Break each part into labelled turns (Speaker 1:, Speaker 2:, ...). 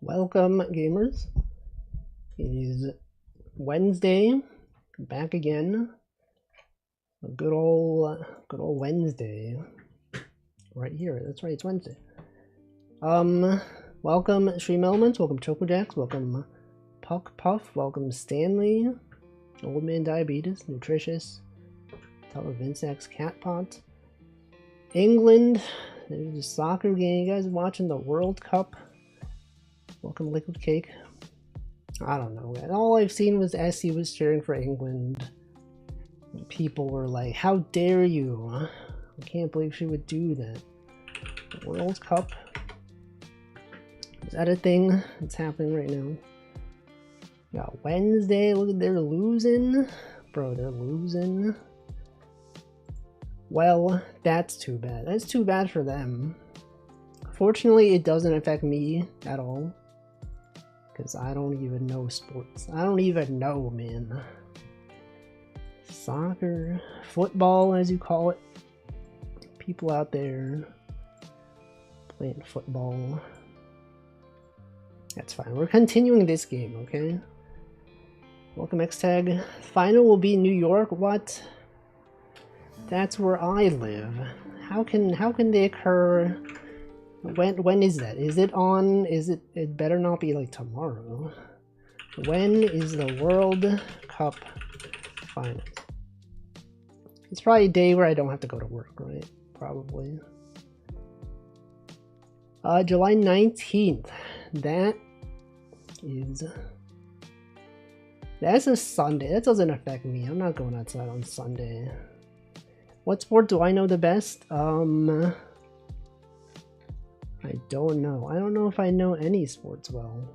Speaker 1: Welcome, gamers. It is Wednesday, back again. A good old Wednesday, right here. That's right, it's Wednesday. Welcome, Stream Elements. Welcome, Chocojacks. Welcome, Puck Puff. Welcome, Stanley. Old Man Diabetes, Nutritious. Televincex Catpot. England. There's a soccer game. You guys watching the World Cup? Welcome, Liquid Cake. I don't know. All I've seen was Essie was cheering for England. People were like, how dare you? I can't believe she would do that. The World Cup. Is that a thing that's happening right now? Yeah, Wednesday. Look, they're losing. Bro, they're losing. Well, that's too bad. That's too bad for them. Fortunately, it doesn't affect me at all. Because I don't even know sports. I don't even know, man. Soccer, football as you call it. People out there playing football. That's fine. We're continuing this game, okay? Welcome, X-Tag. Final will be New York. What? That's where I live. How can they occur? When is that? Is it on? It better not be like tomorrow. When is the World Cup final? It's probably a day where I don't have to go to work, right? Probably. July 19th. That's a Sunday. That doesn't affect me. I'm not going outside on Sunday. What sport do I know the best? I don't know. I don't know if I know any sports well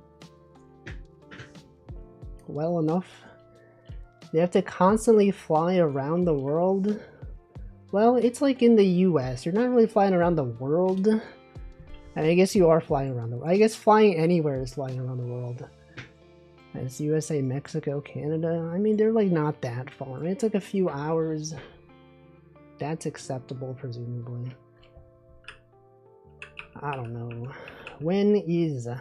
Speaker 1: enough. They have to constantly fly around the world. Well, it's like in the US. You're not really flying around the world. I guess you are flying around the world. I guess flying anywhere is flying around the world. It's USA, Mexico, Canada. I mean, they're like not that far. It's like a few hours. That's acceptable, presumably. I don't know. When is the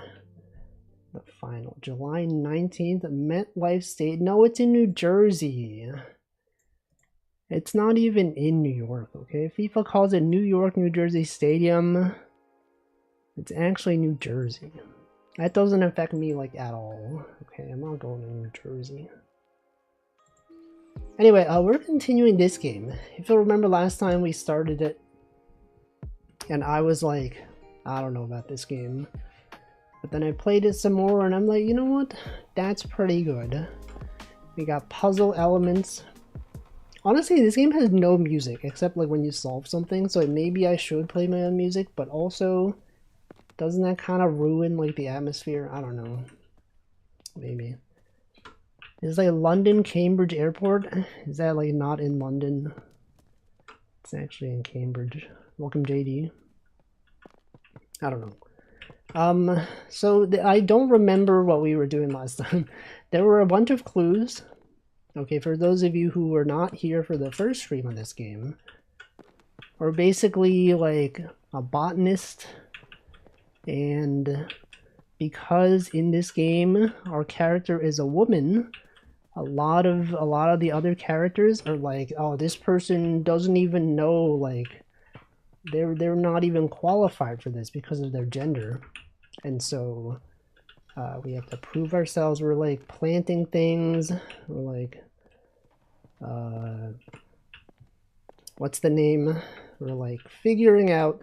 Speaker 1: final? July 19th, MetLife Stadium. No, it's in New Jersey. It's not even in New York, okay? FIFA calls it New York, New Jersey Stadium. It's actually New Jersey. That doesn't affect me, like, at all. Okay, I'm not going to New Jersey. Anyway, we're continuing this game. If you'll remember last time we started it, and I was like, I don't know about this game. But then I played it some more and I'm like, you know what? That's pretty good. We got puzzle elements. Honestly, this game has no music except like when you solve something. So maybe I should play my own music, but also doesn't that kind of ruin like the atmosphere? I don't know. Maybe. Is like London Cambridge Airport? Is that like not in London? It's actually in Cambridge. Welcome, JD. I don't know. So I don't remember what we were doing last time. There were a bunch of clues. Okay, for those of you who were not here for the first stream of this game, we're basically like a botanist, and because in this game our character is a woman, a lot of the other characters are like, oh, this person doesn't even know, like they're not even qualified for this because of their gender. And so we have to prove ourselves. We're like planting things. We're like what's the name? We're like figuring out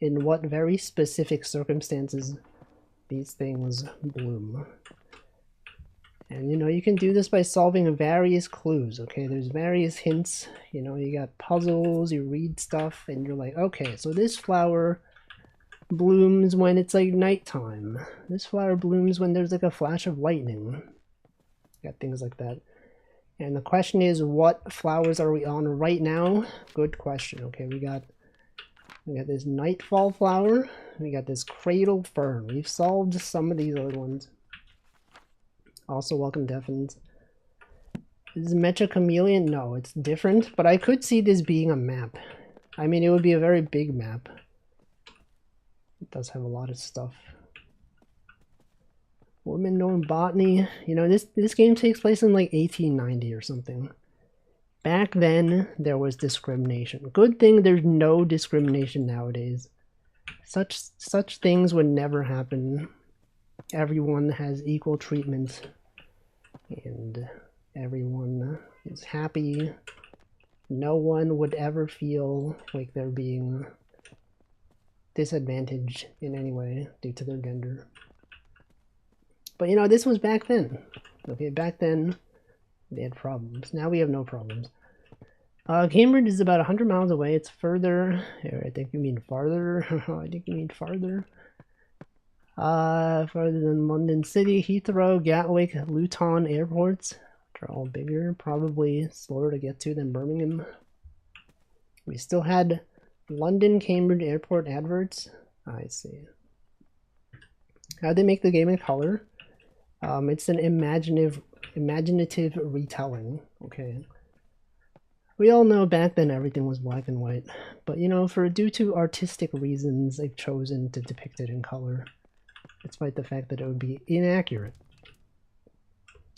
Speaker 1: in what very specific circumstances these things bloom. And you know, you can do this by solving various clues, okay? There's various hints, you know, you got puzzles, you read stuff, and you're like, okay, so this flower blooms when it's like nighttime. This flower blooms when there's like a flash of lightning. Got things like that. And the question is, what flowers are we on right now? Good question. Okay, we got this nightfall flower. We got this cradle fern. We've solved some of these other ones. Also, welcome, Defins. Is Mecha Chameleon? No, it's different, but I could see this being a map. I mean, it would be a very big map. It does have a lot of stuff. Women know botany. You know, this game takes place in like 1890 or something. Back then, there was discrimination. Good thing there's no discrimination nowadays. Such things would never happen. Everyone has equal treatment, and everyone is happy. No one would ever feel like they're being disadvantaged in any way due to their gender. But you know, this was back then. Okay, back then they had problems. Now we have no problems. Cambridge is about 100 miles away. It's further. I think you mean farther. I think you mean farther. Farther than London City, Heathrow, Gatwick, Luton airports, which are all bigger. Probably slower to get to than Birmingham. We still had London Cambridge Airport adverts. I see. How'd they make the game in color? It's an imaginative retelling. Okay. We all know back then everything was black and white, but you know, due to artistic reasons, they've chosen to depict it in color, despite the fact that it would be inaccurate.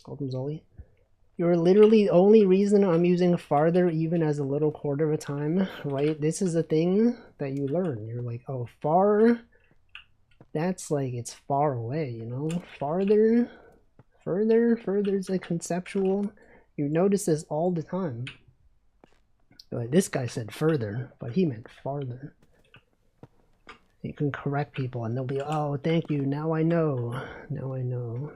Speaker 1: Golden Zoli. You're literally the only reason I'm using farther even as a little quarter of a time, right? This is a thing that you learn. You're like, oh, far, that's like, it's far away, you know? Farther, further is like conceptual. You notice this all the time. Like, this guy said further, but he meant farther. You can correct people and they'll be, oh, thank you, now I know. Now I know.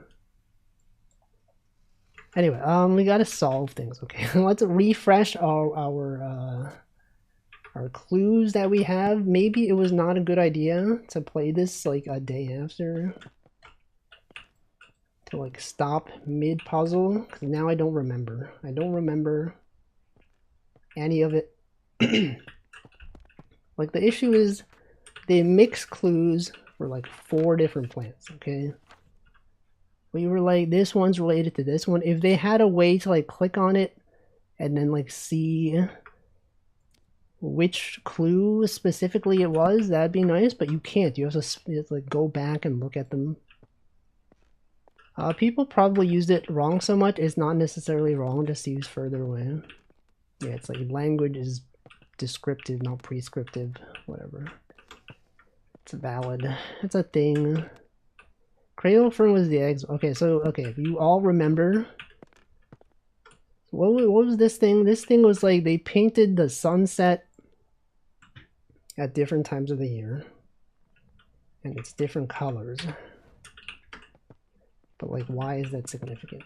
Speaker 1: Anyway, we gotta solve things, okay? Let's refresh our clues that we have. Maybe it was not a good idea to play this like a day after. To like stop mid-puzzle, because now I don't remember. I don't remember any of it. Like the issue is they mix clues for like 4 different plants, okay? We were like, this one's related to this one. If they had a way to like click on it and then like see which clue specifically it was, that'd be nice, but you can't. You have to like go back and look at them. People probably used it wrong so much. It's not necessarily wrong just to use further away. Yeah, it's like language is descriptive, not prescriptive, whatever. It's valid. It's a thing. Cradle fern was the eggs. Okay, so, okay, if you all remember, what was this thing? This thing was like they painted the sunset at different times of the year. And it's different colors. But like, why is that significant?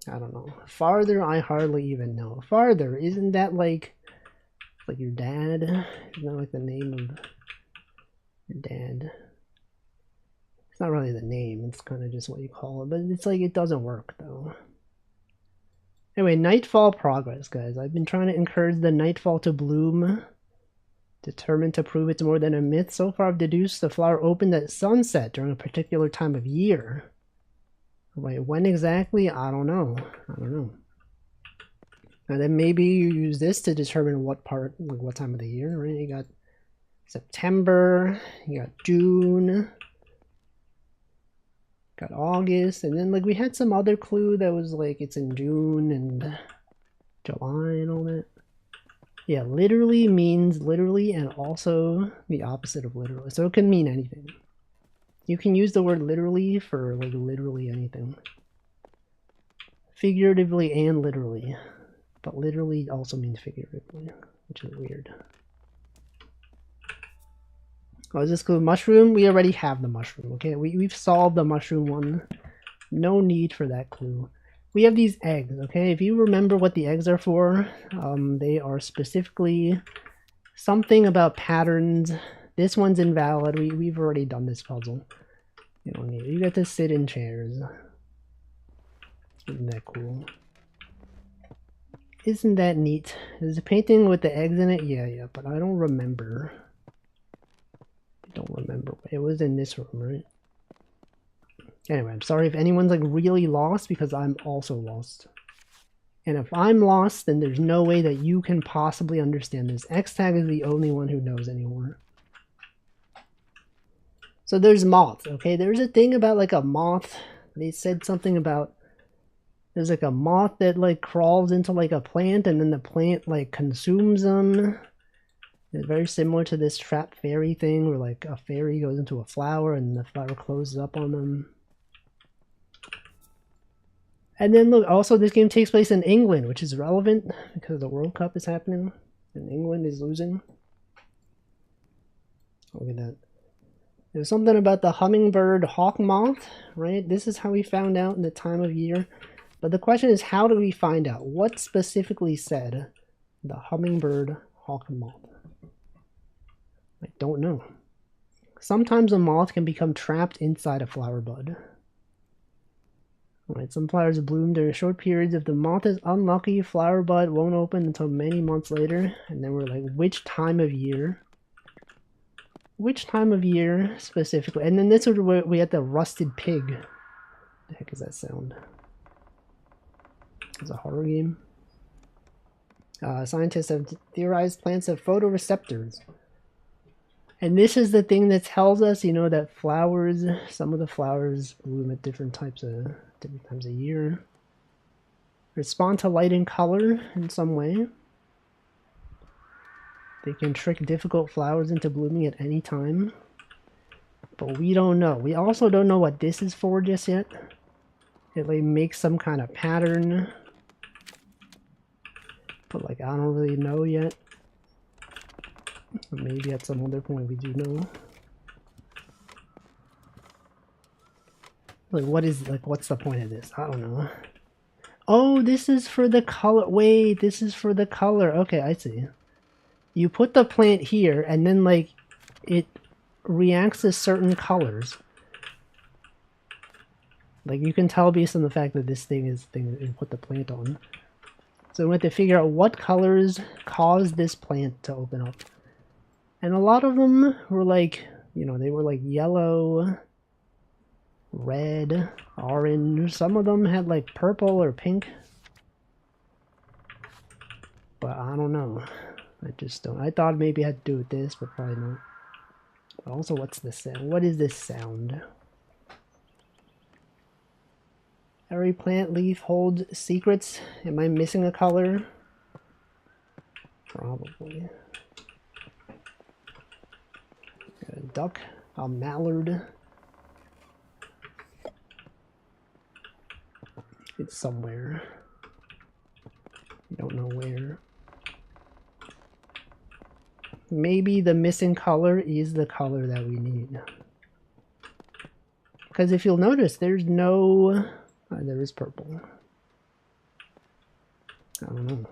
Speaker 1: I don't know. Farther, I hardly even know. Farther, isn't that like your dad? Isn't that like the name of your dad? It's not really the name, it's kind of just what you call it, but it's like it doesn't work though. Anyway, nightfall progress, guys. I've been trying to encourage the nightfall to bloom, determined to prove it's more than a myth. So far I've deduced the flower opened at sunset during a particular time of year. Wait, when exactly? I don't know. And then maybe you use this to determine what part, like what time of the year, right? You got September, you got June, got August, and then like we had some other clue that was like it's in June and July and all that. Yeah, literally means literally and also the opposite of literally. So it can mean anything. You can use the word literally for like literally anything. Figuratively and literally. But literally also means figuratively, which is weird. Oh, is this clue mushroom? We already have the mushroom, okay? We've solved the mushroom one. No need for that clue. We have these eggs, okay? If you remember what the eggs are for, they are specifically something about patterns. This one's invalid. We've already done this puzzle. You don't need it. You get to sit in chairs. Isn't that cool? Isn't that neat? There's a painting with the eggs in it? Yeah, but I don't remember. Don't remember. It was in this room, right? Anyway, I'm sorry if anyone's like really lost because I'm also lost. And if I'm lost, then there's no way that you can possibly understand this. X-Tag is the only one who knows anymore. So there's moths, okay? There's a thing about like a moth. They said something about there's like a moth that like crawls into like a plant and then the plant like consumes them. It's very similar to this trap fairy thing where like a fairy goes into a flower and the flower closes up on them. And then look, also this game takes place in England, which is relevant because the World Cup is happening and England is losing. Look at that. There's something about the hummingbird hawk moth, right? This is how we found out in the time of year. But the question is, how do we find out? What specifically said the hummingbird hawk moth? I don't know. Sometimes a moth can become trapped inside a flower bud. Alright, some flowers bloom during short periods. If the moth is unlucky, flower bud won't open until many months later. And then we're like, which time of year? Which time of year specifically? And then this is where we had the rusted pig. What the heck is that sound? It's a horror game. Scientists have theorized plants have photoreceptors. And this is the thing that tells us, you know, that flowers, some of the flowers bloom at different times of year. Respond to light and color in some way. They can trick difficult flowers into blooming at any time. But we don't know. We also don't know what this is for just yet. It like makes some kind of pattern. But like I don't really know yet. Maybe at some other point we do know. Like what's the point of this? I don't know. Oh, this is for the color. Wait, this is for the color. Okay, I see. You put the plant here and then like it reacts to certain colors. Like you can tell based on the fact that this thing is you put the plant on. So we have to figure out what colors cause this plant to open up. And a lot of them were like, you know, they were like yellow, red, orange. Some of them had like purple or pink. But I don't know. I just don't. I thought maybe it had to do with this, but probably not. But also, what's this sound? What is this sound? Every plant leaf holds secrets. Am I missing a color? Probably. A duck, a mallard. It's somewhere. You don't know where. Maybe the missing color is the color that we need. Because if you'll notice, there's no... there is purple. I don't know.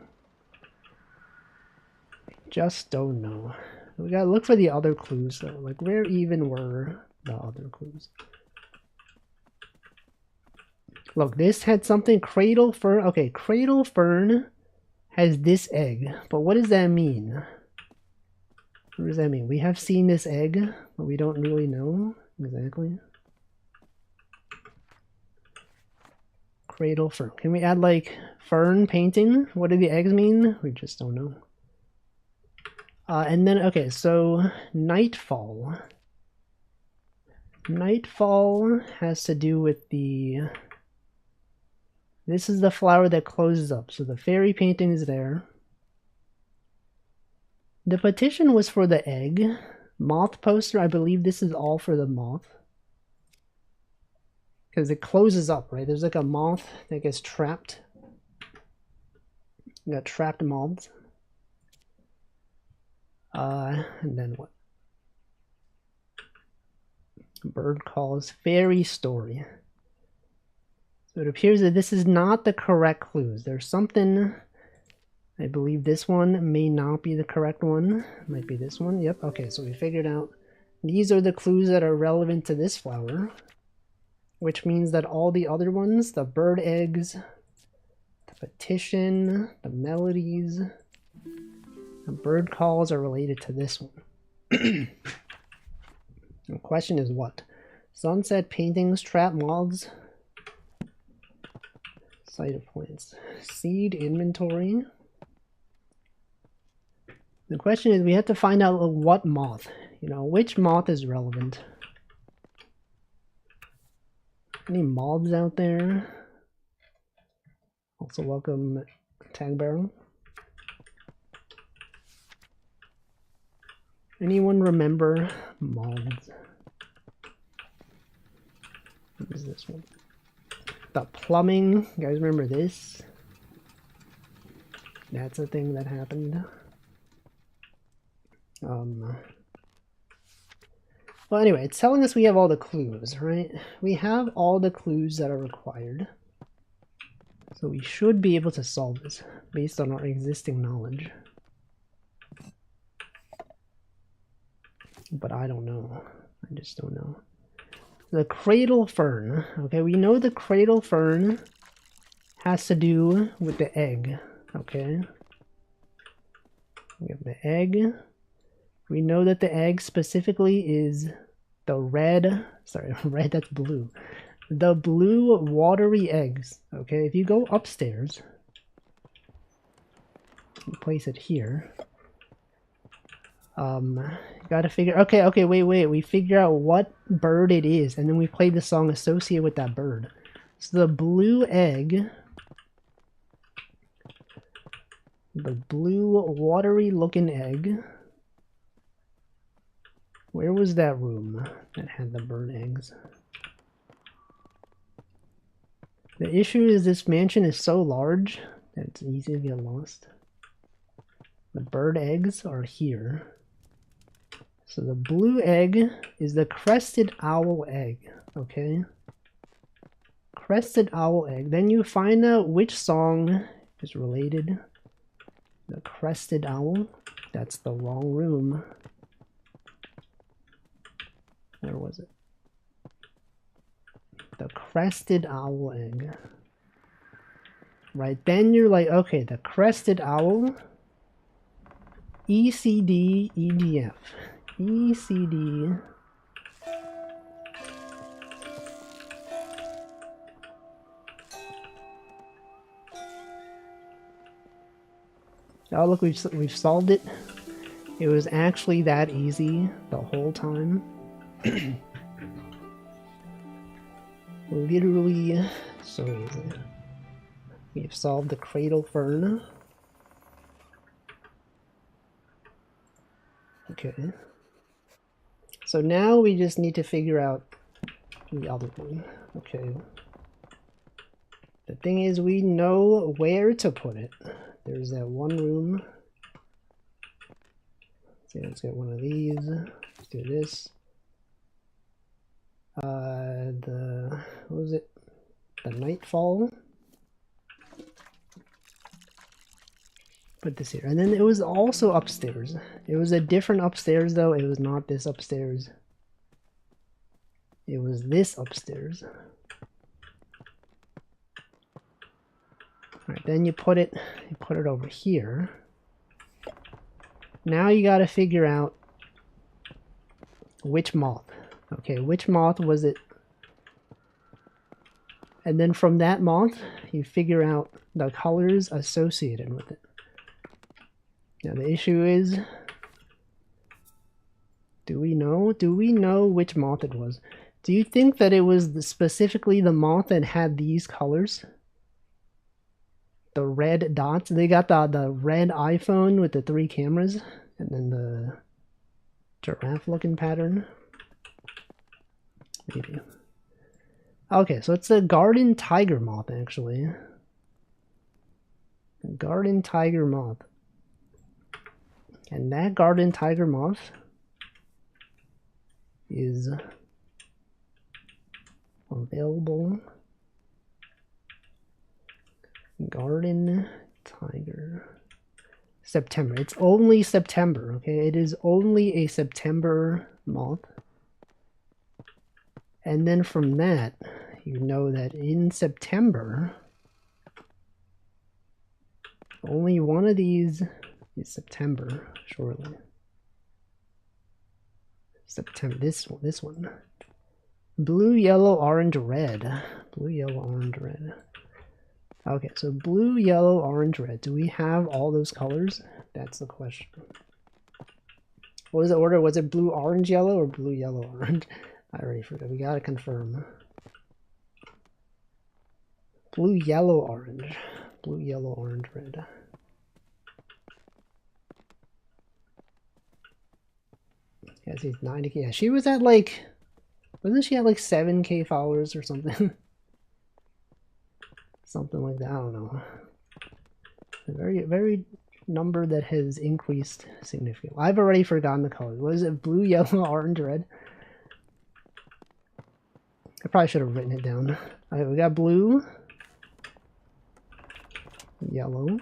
Speaker 1: Just don't know. We gotta look for the other clues though. Like where even were the other clues? Look, this had something cradle fern. Okay, cradle fern has this egg. But what does that mean? What does that mean? We have seen this egg, but we don't really know exactly. Cradle fern. Can we add like fern painting? What do the eggs mean? We just don't know. And then, okay, so nightfall. Nightfall has to do with the... This is the flower that closes up. So the fairy painting is there. The petition was for the egg. Moth poster, I believe this is all for the moth. Because it closes up, right? There's like a moth that gets trapped. You got trapped moths. And then what? Bird calls fairy story. So it appears that this is not the correct clues. There's something... I believe this one may not be the correct one. It might be this one. Yep. Okay, so we figured out these are the clues that are relevant to this flower. Which means that all the other ones, the bird eggs, the petition, the melodies, the bird calls are related to this one. The question is what? Sunset paintings, trap moths, site of plants, seed inventory. The question is we have to find out what moth, you know, which moth is relevant. Any mobs out there? Also welcome Tag Barrel. Anyone remember mobs? What is this one? The plumbing. You guys remember this? That's a thing that happened. Well, anyway, it's telling us we have all the clues, right? We have all the clues that are required. So we should be able to solve this based on our existing knowledge. But I don't know. I just don't know. The cradle fern. Okay, we know the cradle fern has to do with the egg. Okay. We have the egg. We know that the egg specifically is the red, sorry, red, that's blue. The blue watery eggs. Okay, if you go upstairs, you place it here. You gotta figure, okay, wait, we figure out what bird it is, and then we play the song associated with that bird. So the blue egg, the blue watery looking egg, where was that room that had the bird eggs? The issue is this mansion is so large that it's easy to get lost. The bird eggs are here. So the blue egg is the crested owl egg, okay? Crested owl egg. Then you find out which song is related. The crested owl. That's the wrong room. Where was it? The crested owl egg. Right, then you're like, okay, the crested owl. ECD, EDF. ECD. Oh look, we've solved it. It was actually that easy the whole time. Literally so easy. We've solved the cradle fern. Okay. So now we just need to figure out the other one. Okay. The thing is, we know where to put it. There's that one room. So let's get one of these. Let's do this. What was it? The Nightfall. Put this here. And then it was also upstairs. It was a different upstairs though. It was not this upstairs. It was this upstairs. Alright, then you put it over here. Now you gotta figure out which moth. Okay, which moth was it? And then from that moth, you figure out the colors associated with it. Now the issue is, do we know which moth it was? Do you think that it was specifically the moth that had these colors? The red dots? They got the red iPhone with the 3 cameras, and then the giraffe looking pattern. Maybe. Okay, so it's a garden tiger moth, actually. A garden tiger moth. And that garden tiger moth is available. Garden tiger. September. It's only September, okay? It is only a September moth. And then from that, you know that in September, only one of these is September, surely. September, this one. Blue, yellow, orange, red. Blue, yellow, orange, red. Okay, so blue, yellow, orange, red. Do we have all those colors? That's the question. What was the order? Was it blue, orange, yellow, or blue, yellow, orange? I already forgot. We gotta confirm. Blue, yellow, orange. Blue, yellow, orange, red. Yeah, she's 90K. Yeah, she was at like, wasn't she at like 7K followers or something? Something like that, I don't know. A very number that has increased significantly. I've already forgotten the colors. What is it? Blue, yellow, orange, red? I probably should have written it down. Alright, we got blue, yellow,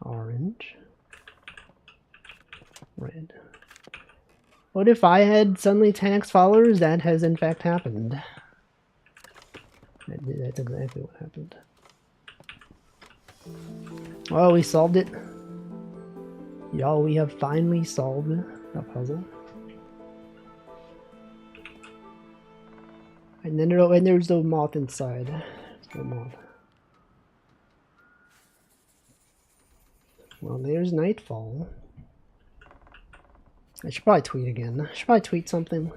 Speaker 1: orange, red. What if I had suddenly 10x followers? That has in fact happened. That's exactly what happened. Oh, we solved it. Y'all, we have finally solved the puzzle. And then there's the moth inside. There's no moth. Well, there's nightfall. I should probably tweet again. I should probably tweet something.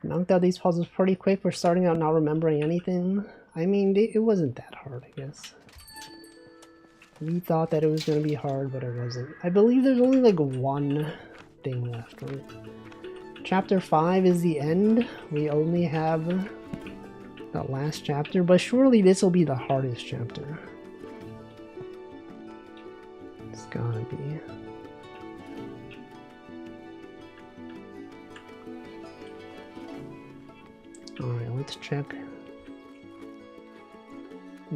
Speaker 1: Knocked out these puzzles pretty quick for starting out not remembering anything. I mean, it wasn't that hard, I guess. We thought that it was going to be hard, but it wasn't. I believe there's only like one thing left, right? Chapter 5 is the end. We only have the last chapter, but surely this will be the hardest chapter. It's gotta be. Alright, let's check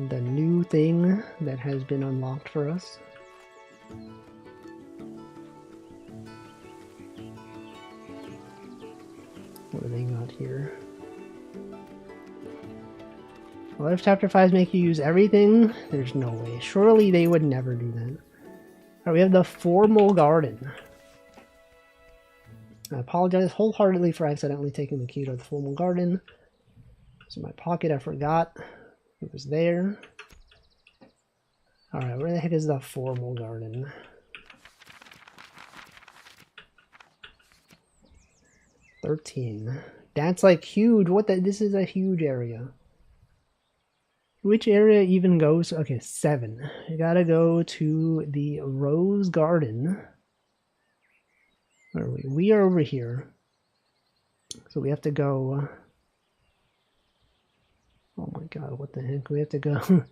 Speaker 1: the new thing that has been unlocked for us. What do they got here? What if chapter 5 make you use everything? There's no way. Surely they would never do that. Alright, we have the formal garden. I apologize wholeheartedly for accidentally taking the key to the formal garden. It's in my pocket, I forgot it was there. Alright, where the heck is the formal garden? $13. That's like huge. What the? This is a huge area. Which area even goes? Okay, 7. You gotta go to the rose garden. Where are we? We are over here. So we have to go. Oh my god, what the heck? We have to go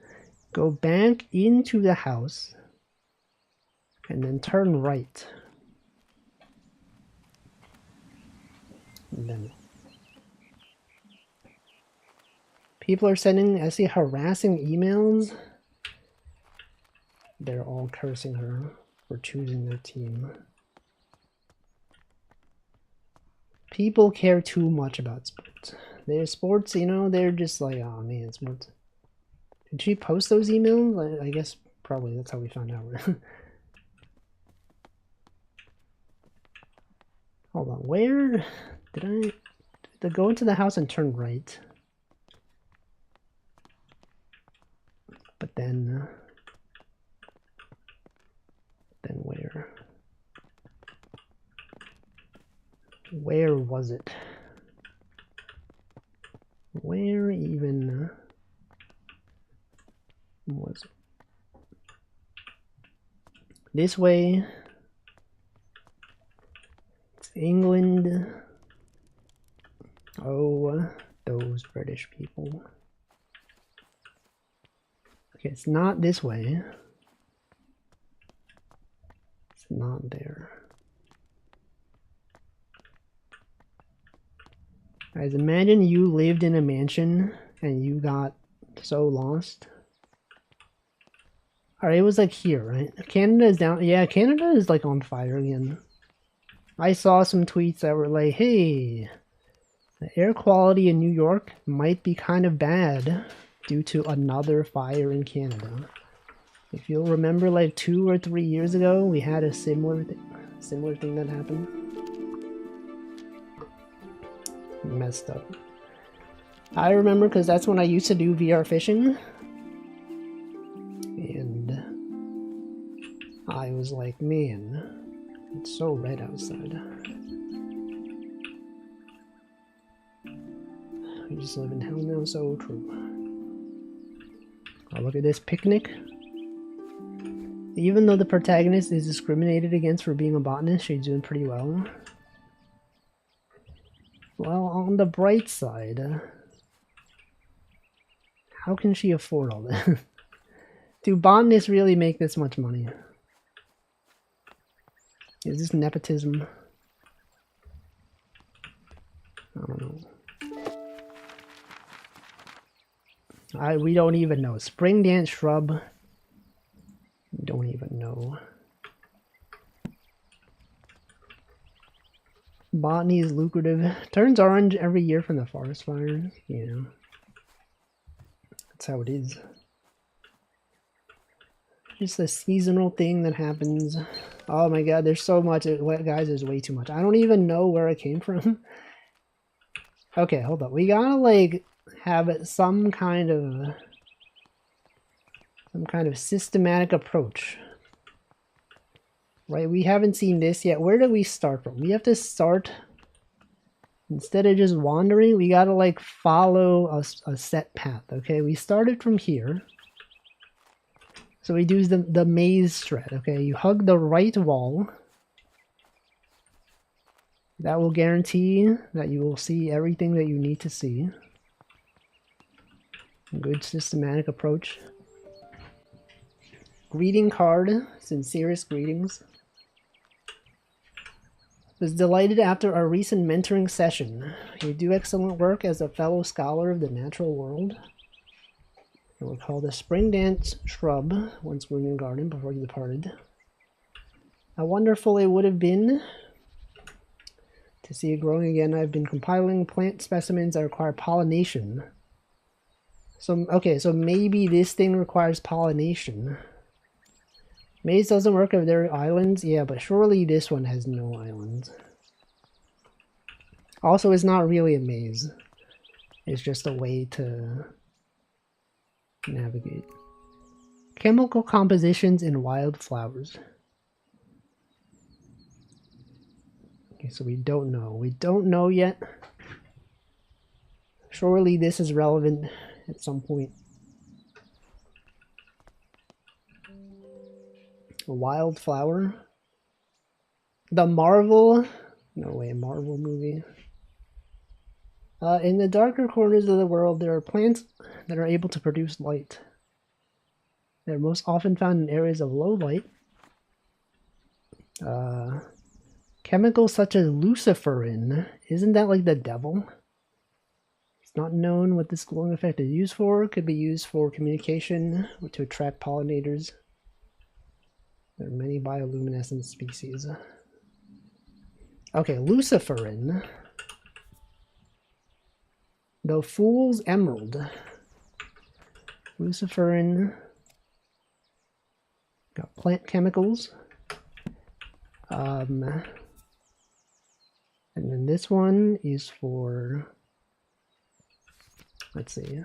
Speaker 1: go back into the house and then turn right. And then people are sending, I see, harassing emails. They're all cursing her for choosing their team. People care too much about sports. Their sports, you know, they're just like, oh man, sports. Did she post those emails? I guess probably that's how we found out. Hold on, where did I go into the house and turn right? But then where? Where was it? Where even was it? This way. It's England. Oh, those British people. Okay, it's not this way. It's not there. Guys, imagine you lived in a mansion and you got so lost. Alright, it was like here, right? Canada is down. Yeah, Canada is like on fire again. I saw some tweets that were like, hey, the air quality in New York might be kind of bad due to another fire in Canada. If you'll remember, like 2 or 3 years ago, we had a similar thing that happened. Messed up. I remember because that's when I used to do VR fishing. And I was like, man, it's so red outside. We just live in hell now, so true. Oh, look at this picnic. Even though the protagonist is discriminated against for being a botanist, she's doing pretty well. Well, on the bright side, how can she afford all this? Do botanists really make this much money? Is this nepotism? I don't know. We don't even know. Spring dance shrub. Don't even know. Botany is lucrative. Turns orange every year from the forest fires. You know. That's how it is. Just a seasonal thing that happens. Oh my god, there's so much. Guys, there's way too much. I don't even know where it came from. Okay, hold on. We gotta like have some kind of systematic approach. Right? We haven't seen this yet. Where do we start from? We have to start, instead of just wandering, we gotta like follow a set path. Okay, we started from here. So we do the maze strat. Okay, you hug the right wall. That will guarantee that you will see everything that you need to see. Good systematic approach. Greeting card. Sincerest greetings. Was delighted after our recent mentoring session. You do excellent work as a fellow scholar of the natural world. It was called a spring dance shrub once grew in your garden before you departed. How wonderful it would have been to see it growing again. I've been compiling plant specimens that require pollination. So, okay, so maybe this thing requires pollination. Maze doesn't work if there are islands. Yeah, but surely this one has no islands. Also, it's not really a maze. It's just a way to navigate. Chemical compositions in wildflowers. Okay, so we don't know. We don't know yet. Surely this is relevant at some point. A wildflower. The Marvel. No way, Marvel movie. In the darker corners of the world, there are plants that are able to produce light. They're most often found in areas of low light. Chemicals such as luciferin. Isn't that like the devil? It's not known what this glowing effect is used for. It could be used for communication or to attract pollinators. There are many bioluminescent species. Okay, luciferin. The Fool's Emerald. Luciferin. Got plant chemicals. And then this one is for, let's see.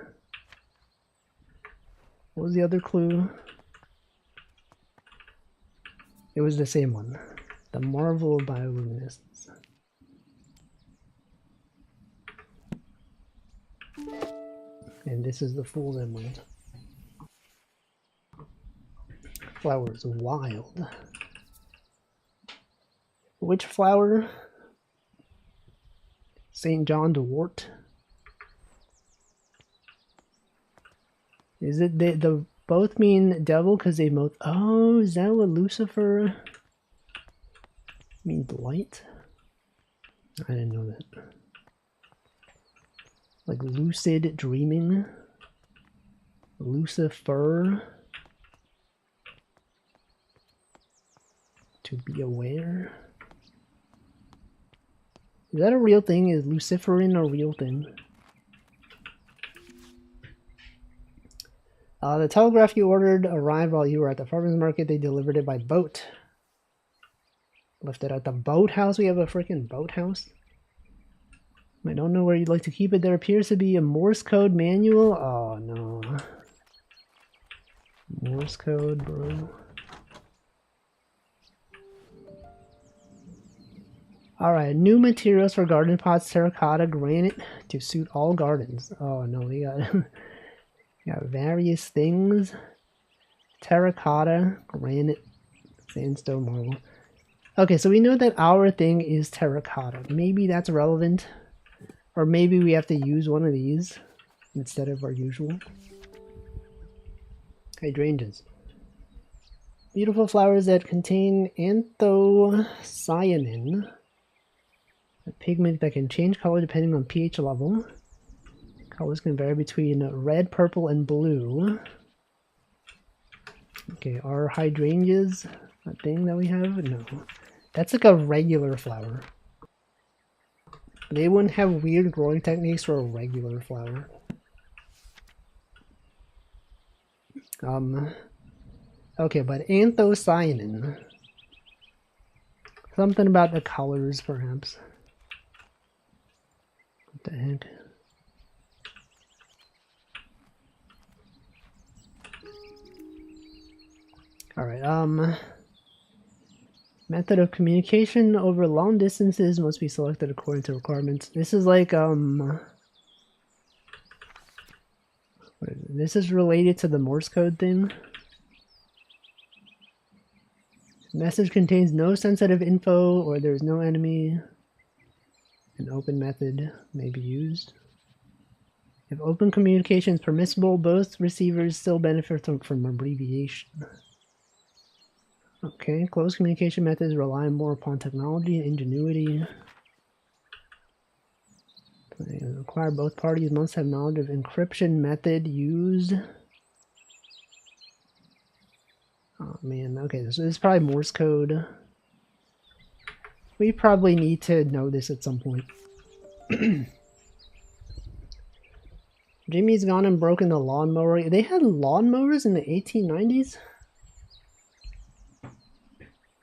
Speaker 1: What was the other clue? It was the same one. The Marvel of Bioluminescence. And this is the Fool's Emerald. Flowers wild. Which flower? St. John de Wort. Is it the both mean devil because they both... Oh, is that what Lucifer means? Light? I didn't know that. Like lucid dreaming. Lucifer. To be aware. Is that a real thing? Is luciferin a real thing? The telegraph you ordered arrived while you were at the farmer's market. They delivered it by boat. Left it at the boathouse. We have a freaking boathouse. I don't know where you'd like to keep it. There appears to be a Morse code manual. Oh no. Morse code, bro. Alright, new materials for garden pots, terracotta, granite, to suit all gardens. Oh no, we got, we got various things. Terracotta, granite, sandstone, marble. Okay, so we know that our thing is terracotta. Maybe that's relevant. Or maybe we have to use one of these instead of our usual. Hydrangeas. Beautiful flowers that contain anthocyanin, a pigment that can change color depending on pH level. Colors can vary between red, purple, and blue. Okay, are hydrangeas a thing that we have? No. That's like a regular flower. They wouldn't have weird growing techniques for a regular flower. Okay, but anthocyanin. Something about the colors, perhaps. What the heck? Alright, method of communication over long distances must be selected according to requirements. This is like, what is it? This is related to the Morse code thing. Message contains no sensitive info or there's no enemy. An open method may be used. If open communication is permissible, both receivers still benefit from abbreviation. Okay, closed communication methods rely more upon technology and ingenuity. They require both parties must have knowledge of encryption method used. Oh man, okay, so this is probably Morse code. We probably need to know this at some point. Jimmy's gone and broken the lawnmower. They had lawnmowers in the 1890s?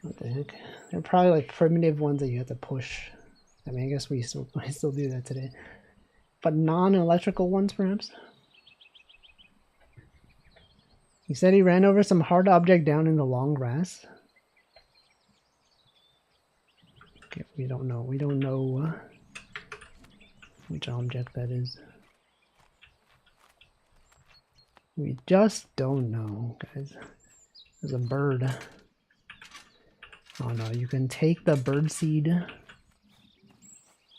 Speaker 1: What the heck? They're probably like primitive ones that you have to push. I mean, I guess we still do that today. But non-electrical ones, perhaps? He said he ran over some hard object down in the long grass. Okay, we don't know. We don't know which object that is. We just don't know, guys. There's a bird. Oh no, you can take the bird seed.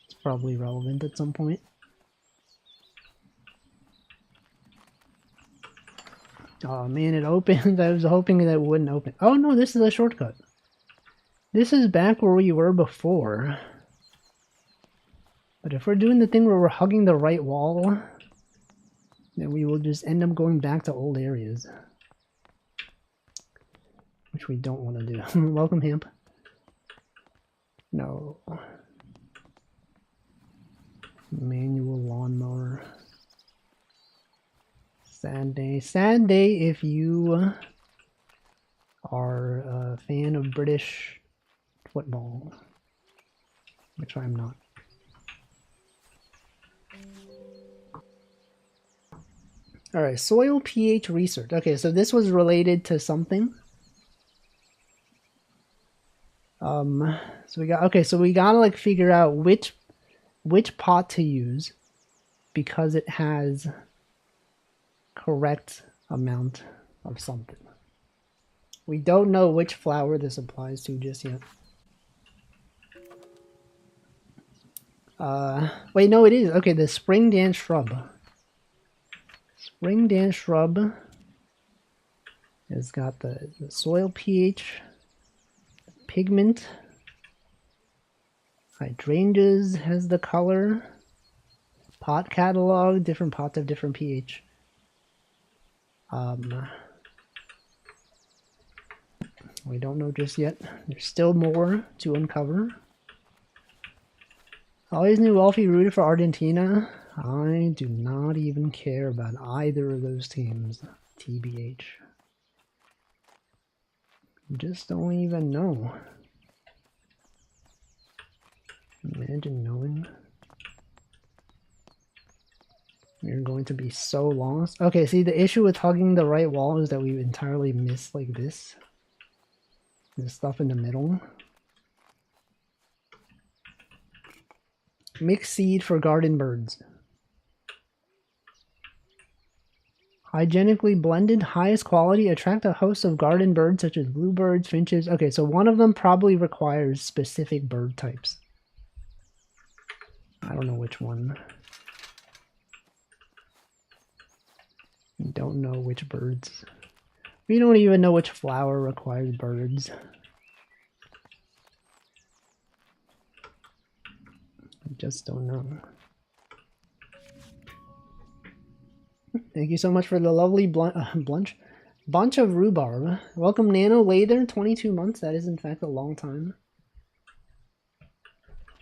Speaker 1: It's probably relevant at some point. Oh man, it opened. I was hoping that it wouldn't open. Oh no, this is a shortcut. This is back where we were before. But if we're doing the thing where we're hugging the right wall, then we will just end up going back to old areas. Which we don't want to do. Welcome, Hamp. No. Manual lawnmower. Sad day. Sad day if you are a fan of British football. Which I'm not. Alright, soil pH research. Okay, so this was related to something. So we gotta like figure out which pot to use because it has correct amount of something. We don't know which flower this applies to just yet. Wait, no, it is. Okay, the spring dance shrub. Spring dance shrub has got the soil pH, pigment, hydrangeas has the color, pot catalog, different pots have different pH. We don't know just yet. There's still more to uncover. Always knew Wolfie rooted for Argentina. I do not even care about either of those teams. TBH. Just don't even know. Imagine knowing. We're going to be so lost. Okay, see, the issue with hugging the right wall is that we entirely miss like this. The stuff in the middle. Mixed seed for garden birds. Hygienically blended, highest quality, attract a host of garden birds such as bluebirds, finches. Okay, so one of them probably requires specific bird types. I don't know which one. I don't know which birds. We don't even know which flower requires birds. I just don't know. Thank you so much for the lovely bunch of rhubarb. Welcome Nano Lather, 22 months. That is in fact a long time. I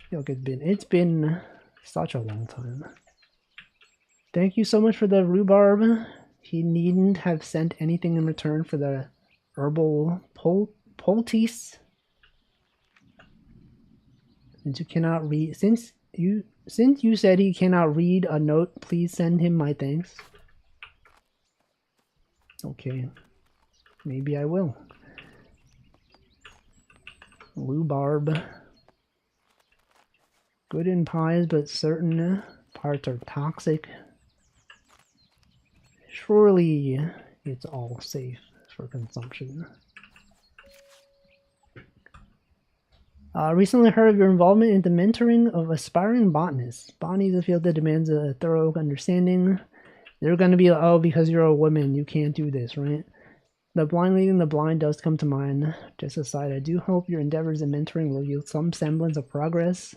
Speaker 1: feel like it's been such a long time. Thank you so much for the rhubarb. He needn't have sent anything in return for the herbal poultice. Since you cannot read, since you said he cannot read a note, please send him my thanks. Okay, maybe I will. Rhubarb. Good in pies, but certain parts are toxic. Surely it's all safe for consumption. Recently heard of your involvement in the mentoring of aspiring botanists. Botany is a field that demands a thorough understanding. They're going to be, oh, because you're a woman, you can't do this, right? The blind leading the blind does come to mind. Just aside, I do hope your endeavors in mentoring will yield some semblance of progress.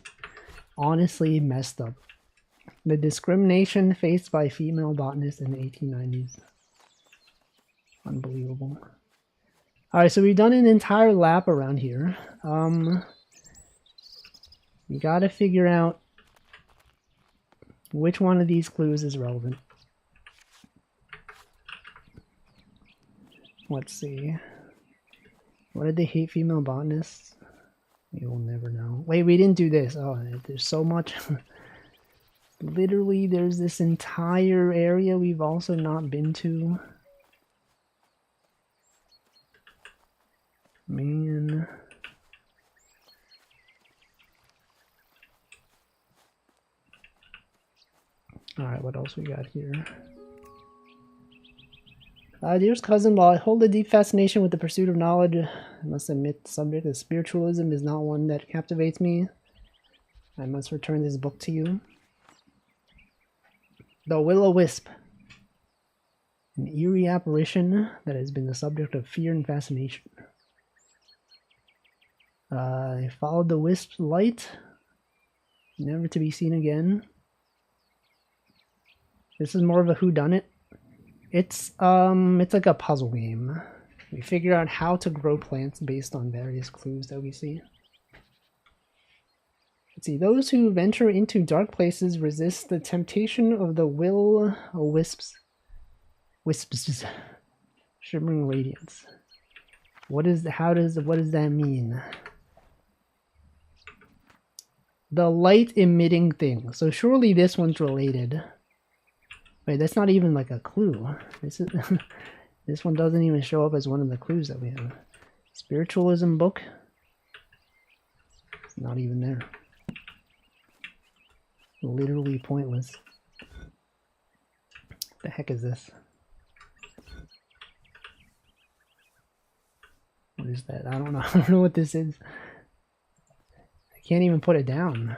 Speaker 1: Honestly, messed up. The discrimination faced by female botanists in the 1890s. Unbelievable. Alright, so we've done an entire lap around here. You gotta figure out which one of these clues is relevant. Let's see. What did they hate female botanists? You will never know. Wait, we didn't do this. Oh, there's so much. Literally, there's this entire area we've also not been to. Man. Alright, what else we got here? Dearest cousin, while I hold a deep fascination with the pursuit of knowledge, I must admit the subject of spiritualism is not one that captivates me. I must return this book to you. The Will-O-Wisp. An eerie apparition that has been the subject of fear and fascination. I followed the wisp's light, never to be seen again. This is more of a whodunit. It's like a puzzle game. We figure out how to grow plants based on various clues that we see. Let's see, those who venture into dark places resist the temptation of the will-o-wisps. Shimmering radiance. What does that mean? The light emitting thing. So surely this one's related. Wait, that's not even like a clue. This one doesn't even show up as one of the clues that we have. Spiritualism book. It's not even there. Literally pointless. The heck is this? What is that? I don't know. I don't know what this is. I can't even put it down.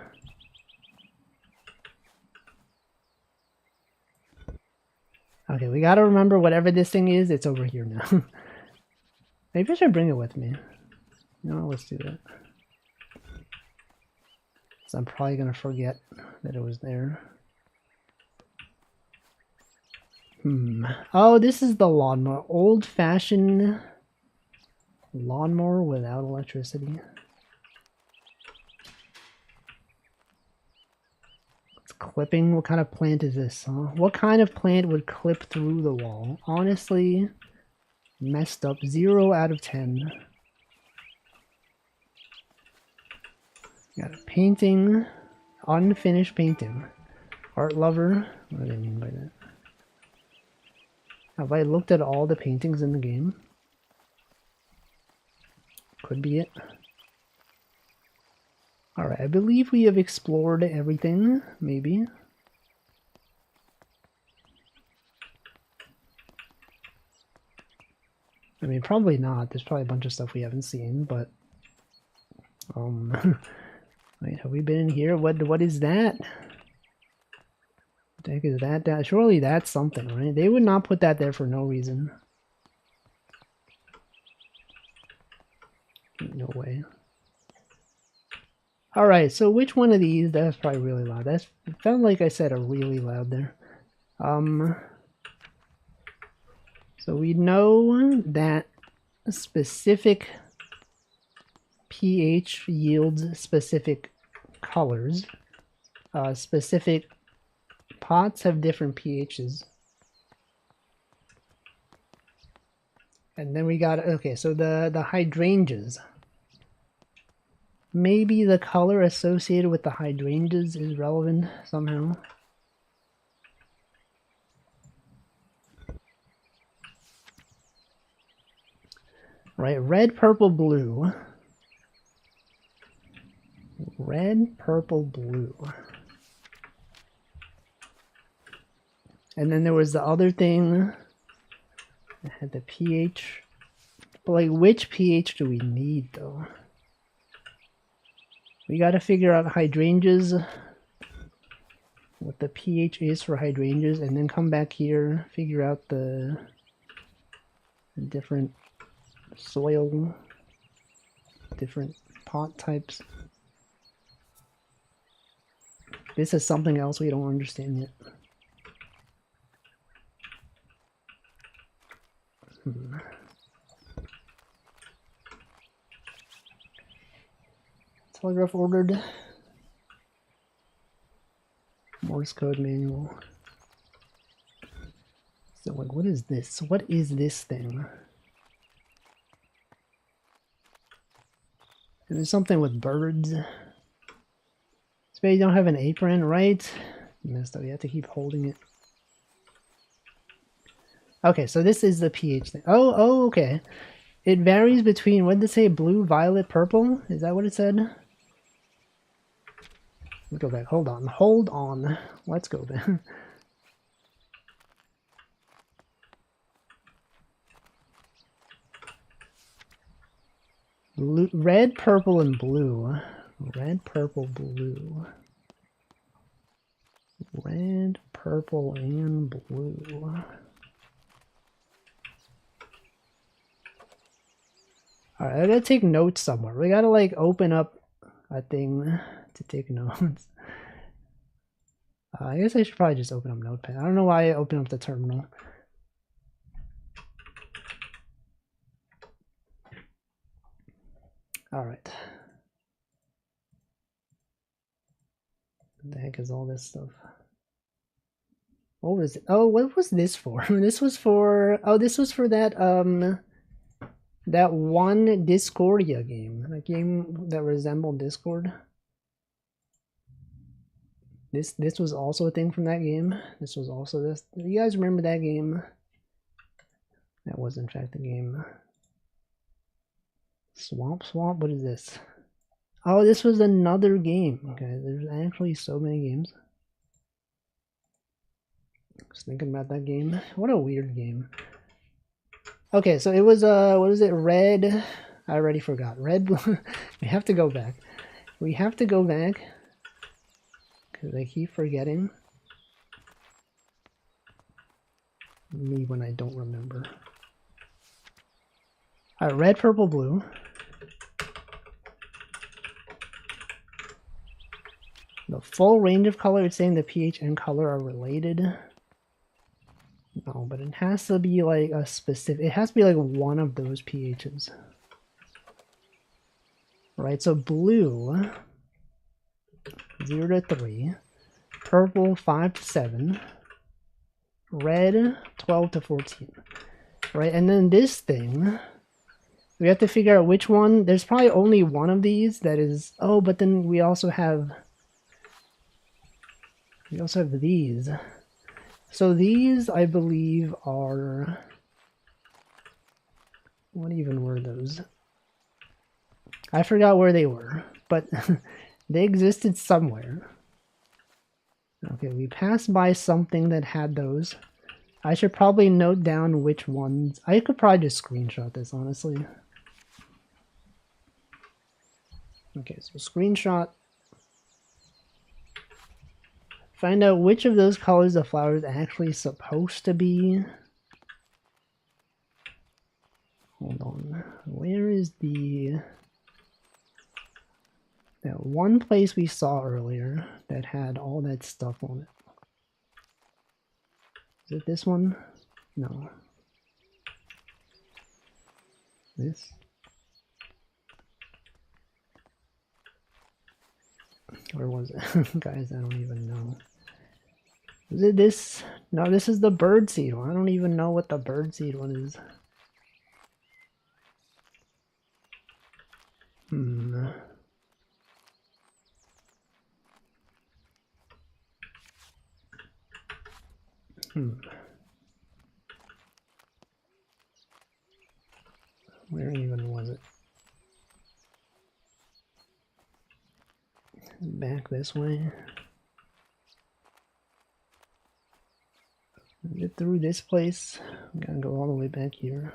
Speaker 1: Okay, we gotta remember whatever this thing is, it's over here now. Maybe I should bring it with me. You know, let's do that. So I'm probably gonna forget that it was there. Oh, this is the lawnmower. Old-fashioned lawnmower without electricity. Clipping? What kind of plant is this, huh? What kind of plant would clip through the wall? Honestly, messed up. 0 out of 10. Got a painting. Unfinished painting. Art lover. What do they mean by that? Have I looked at all the paintings in the game? Could be it. Alright, I believe we have explored everything, maybe. I mean, probably not. There's probably a bunch of stuff we haven't seen, but wait, have we been in here? What is that? What the heck is that? Surely that's something, right? They would not put that there for no reason. No way. Alright, so which one of these? That's probably really loud. That felt like I said a really loud there. So we know that specific pH yields specific colors. Specific pots have different pHs. And then we got, okay, so the hydrangeas. Maybe the color associated with the hydrangeas is relevant somehow. Right, red, purple, blue. Red, purple, blue. And then there was the other thing that had the pH. But like, which pH do we need though? We gotta figure out hydrangeas, what the pH is for hydrangeas, and then come back here, figure out the different soil, different pot types. This is something else we don't understand yet. Telegraph ordered. Morse code manual. So like, what is this? What is this thing? And there's something with birds. So you don't have an apron, right? Messed up. You have to keep holding it. Okay, so this is the pH thing. Oh, okay. It varies between, what did it say? Blue, violet, purple? Is that what it said? Let's go back. Hold on. Hold on. Let's go back. Blue, red, purple, and blue. Red, purple, blue. Red, purple, and blue. Alright, I gotta take notes somewhere. We gotta like open up a thing to take notes. I guess I should probably just open up Notepad. I don't know why I opened up the terminal. Alright. What the heck is all this stuff? What was it? Oh, what was this for? This was for, oh, this was for that, that one Discordia game. That game that resembled Discord. This was also a thing from that game. This was also this. You guys remember that game? That was in fact the game. Swamp? What is this? Oh, this was another game. Okay, there's actually so many games. Just thinking about that game. What a weird game. Okay, so it was what is it? Red. I already forgot. Red, blue. We have to go back. We have to go back. Because I keep forgetting. Me when I don't remember. Alright, red, purple, blue. The full range of color, it's saying the pH and color are related. No, but it has to be like a specific, it has to be like one of those pHs. Right, so blue, 0 to 3, purple, 5 to 7, red, 12 to 14. Right, and then this thing, we have to figure out which one. There's probably only one of these that is, oh, but then we also have these. So these, I believe, are, what even were those? I forgot where they were, but they existed somewhere. Okay, we passed by something that had those. I should probably note down which ones. I could probably just screenshot this, honestly. Okay, so screenshot. Find out which of those colors the flower is actually supposed to be. Hold on. Where is the... That one place we saw earlier that had all that stuff on it. Is it this one? No. This? Where was it? Guys, I don't even know. Is it this? No, this is the birdseed one. I don't even know what the birdseed one is. Hmm. Where even was it? Back this way. Is it through this place? I'm gonna go all the way back here.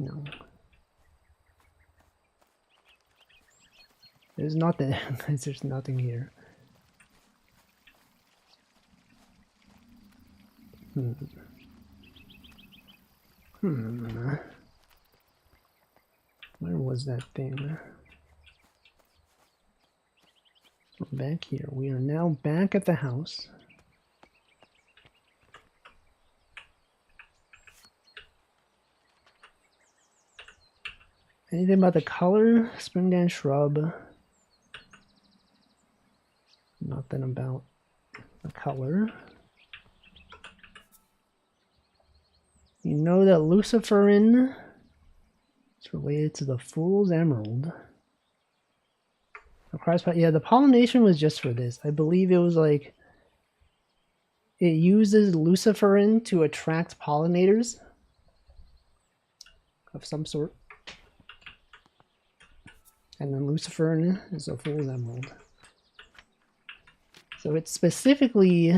Speaker 1: No. There's nothing. There's nothing here. Where was that thing? We're back here. We are now back at the house. Anything about the color? Spring dance shrub. Nothing about the color. You know that luciferin is related to the Fool's Emerald. Yeah, the pollination was just for this. I believe it was like it uses luciferin to attract pollinators of some sort. And then luciferin is a Fool's Emerald. So it's specifically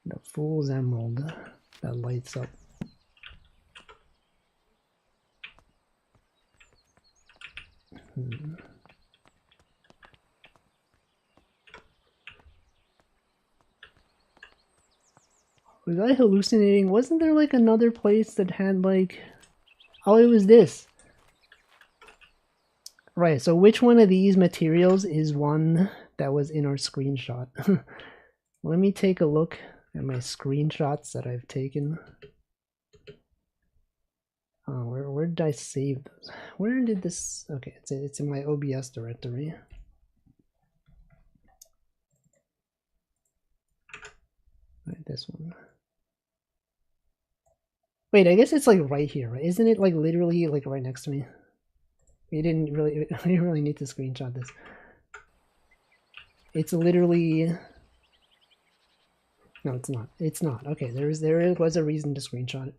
Speaker 1: the Fool's Emerald that lights up. Was I hallucinating? Wasn't there like another place that had like... Oh, it was this. Right, so which one of these materials is one that was in our screenshot? Let me take a look at my screenshots that I've taken. Oh, where did I save those? Where did this... Okay, it's in my OBS directory. Right, this one. Wait, I guess it's like right here, right? Isn't it like literally like right next to me? You didn't really need to screenshot this. It's literally... No, it's not. It's not. Okay, there was a reason to screenshot it.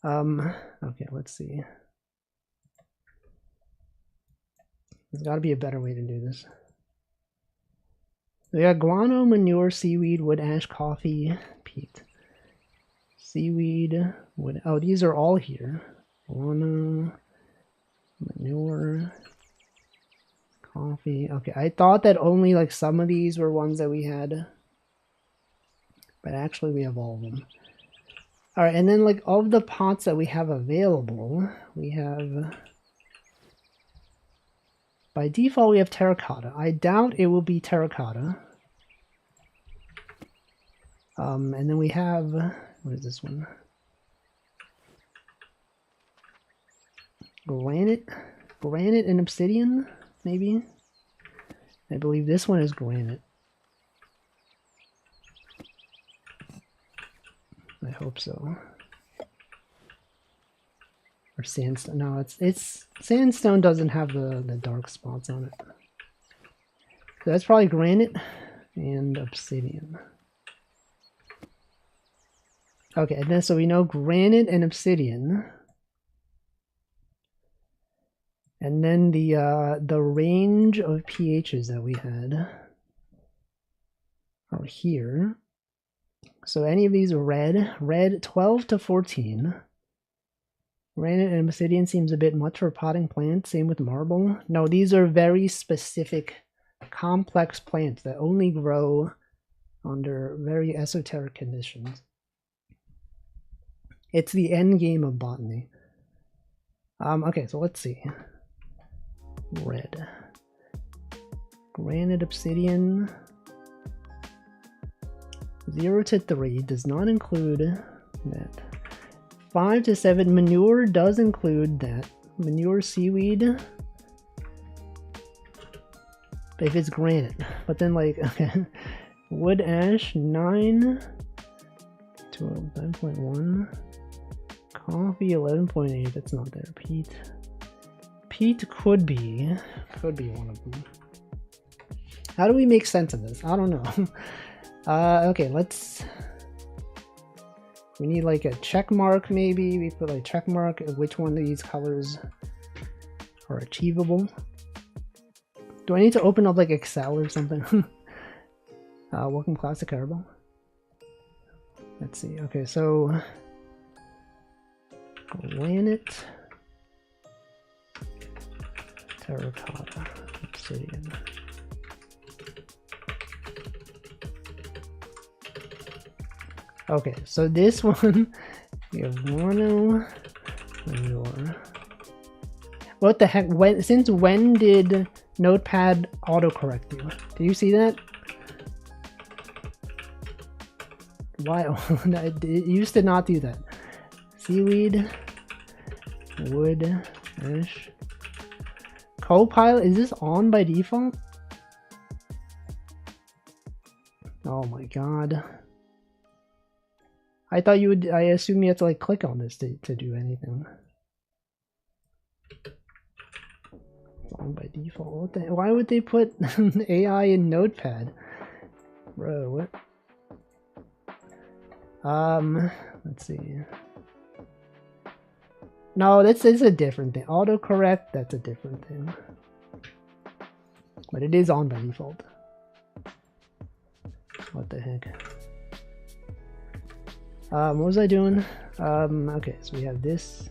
Speaker 1: Okay, let's see. There's got to be a better way to do this. We got guano, manure, seaweed, wood ash, coffee, peat. Seaweed, wood... Oh, these are all here. Guano, manure, coffee. Okay, I thought that only like some of these were ones that we had. But actually we have all of them. Alright, and then like all of the pots that we have available, we have... By default we have terracotta. I doubt it will be terracotta. And then we have... What is this one? Granite? Granite and obsidian, maybe? I believe this one is granite. I hope so. Or sandstone. No, it's sandstone doesn't have the dark spots on it. So that's probably granite and obsidian. Okay, and then so we know granite and obsidian. And then the range of pHs that we had are here. So any of these are red 12 to 14. Granite and obsidian seems a bit much for potting plants. Same with marble. No, these are very specific, complex plants that only grow under very esoteric conditions. It's the end game of botany. Okay, so let's see. Red. Granite, obsidian. 0 to 3 does not include that. 5 to 7, manure does include that. Manure, seaweed. If it's granite. But then like, okay. Wood, ash, 9 to 11.1. Coffee, 11.8. That's not there. Peat. Peat could be one of them. How do we make sense of this? I don't know. Okay, we need like a check mark maybe. We put like check mark of which one of these colors are achievable. Do I need to open up like Excel or something? Welcome class to Carabao. Let's see. Okay, so granite, terracotta, obsidian. Okay, so this one, we have mono, manure. What the heck? Since when did Notepad autocorrect you? Do you see that? Why? It used to not do that. Seaweed, wood, ash. Copilot, is this on by default? Oh my god. I thought you would, I assume you have to like click on this to do anything. It's on by default. What the, why would they put AI in Notepad? Bro, what? Let's see. No, that's a different thing. Autocorrect, that's a different thing. But it is on by default. What the heck? What was I doing? Okay, so we have this.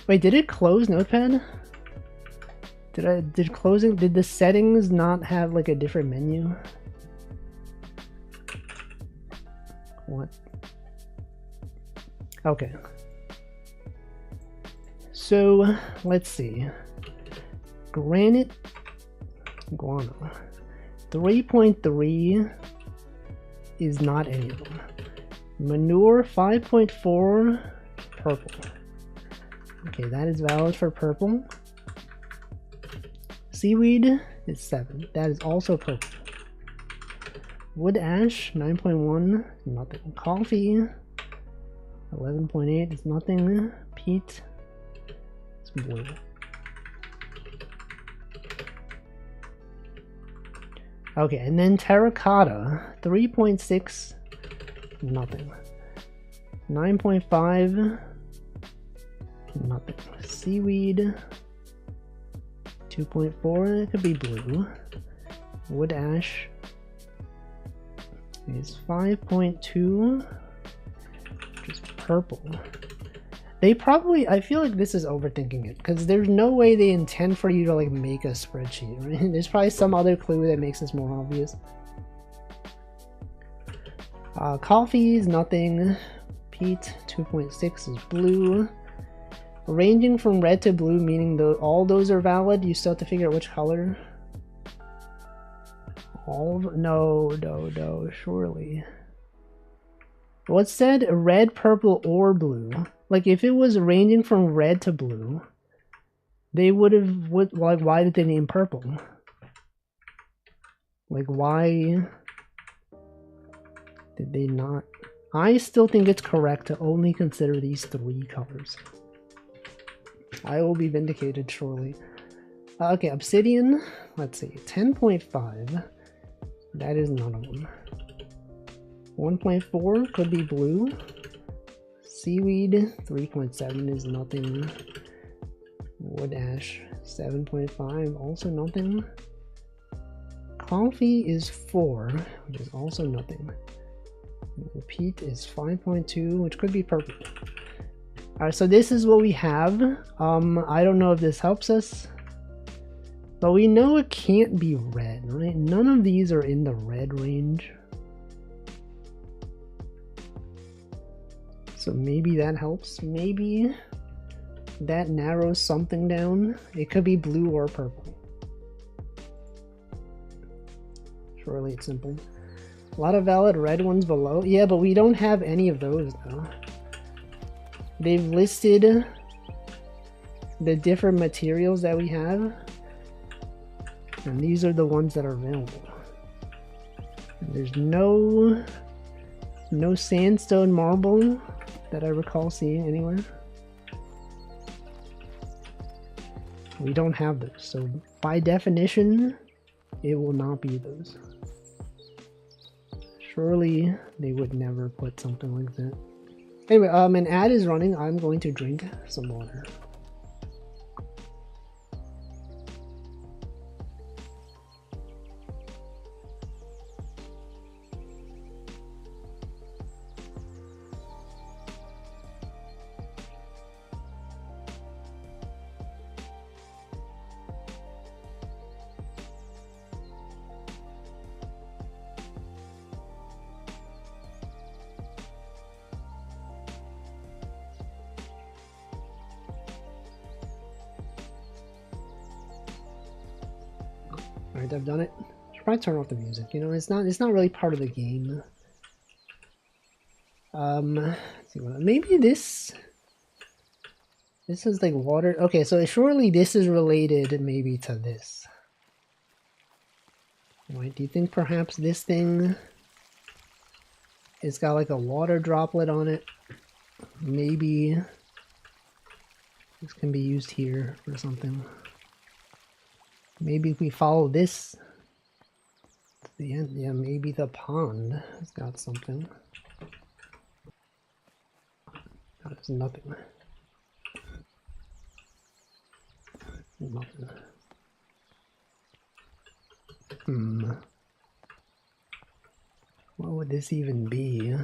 Speaker 1: Wait, did it close Notepad? Did the settings not have like a different menu? What? Okay. So, let's see. Granite, guano. 3.3 is not any of them. Manure, 5.4, purple. Okay, that is valid for purple. Seaweed is 7. That is also purple. Wood ash, 9.1, nothing. Coffee, 11.8 is nothing. Peat, it's blue. Okay, and then terracotta, 3.6, nothing. 9.5, nothing. Seaweed, 2.4, it could be blue. Wood ash is 5.2, which is purple. They probably, I feel like this is overthinking it, because there's no way they intend for you to like make a spreadsheet, right? There's probably some other clue that makes this more obvious. Coffee is nothing. Peat, 2.6 is blue. Ranging from red to blue, meaning all those are valid. You still have to figure out which color. No, surely. What said red, purple, or blue? Like if it was ranging from red to blue, they would have, like, why did they name purple? Like why did they not? I still think it's correct to only consider these 3 colors. I will be vindicated shortly. Okay, obsidian, let's see, 10.5. That is none of them. 1.4 could be blue. Seaweed 3.7 is nothing. Wood ash 7.5, also nothing. Coffee is 4, which is also nothing. Peat is 5.2, which could be purple. Alright, so this is what we have. I don't know if this helps us, but we know it can't be red, right? None of these are in the red range. So maybe that helps. Maybe that narrows something down. It could be blue or purple. Surely it's simple. A lot of valid red ones below. Yeah, but we don't have any of those though. They've listed the different materials that we have, and these are the ones that are available. And there's no sandstone marble that I recall seeing anywhere. We don't have those, so by definition, it will not be those. Surely they would never put something like that. Anyway, an ad is running. I'm going to drink some water. Alright, I've done it. Should probably turn off the music. You know, it's not really part of the game. Let's see what, maybe this is like water. Okay, so surely this is related maybe to this. Right? Do you think perhaps this thing it's got like a water droplet on it? Maybe this can be used here for something. Maybe if we follow this to the end, yeah, maybe the pond has got something. There's nothing. Nothing. What would this even be?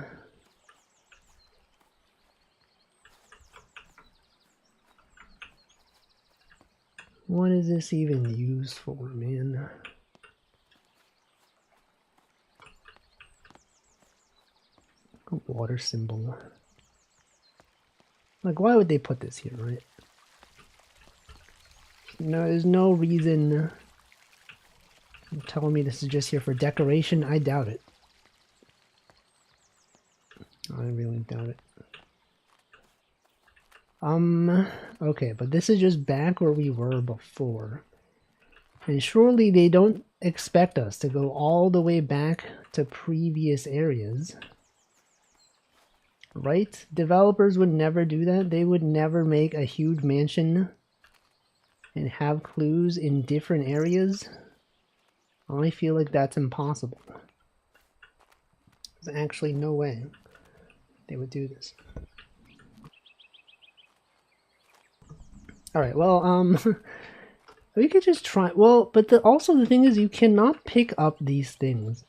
Speaker 1: What is this even used for, man? A water symbol. Like, why would they put this here, right? No, there's no reason. You're telling me this is just here for decoration? I doubt it. I really doubt it. Okay, but this is just back where we were before. And surely they don't expect us to go all the way back to previous areas. Right? Developers would never do that. They would never make a huge mansion and have clues in different areas. I feel like that's impossible. There's actually no way they would do this. Alright, well, we could just try. Well, but also the thing is you cannot pick up these things,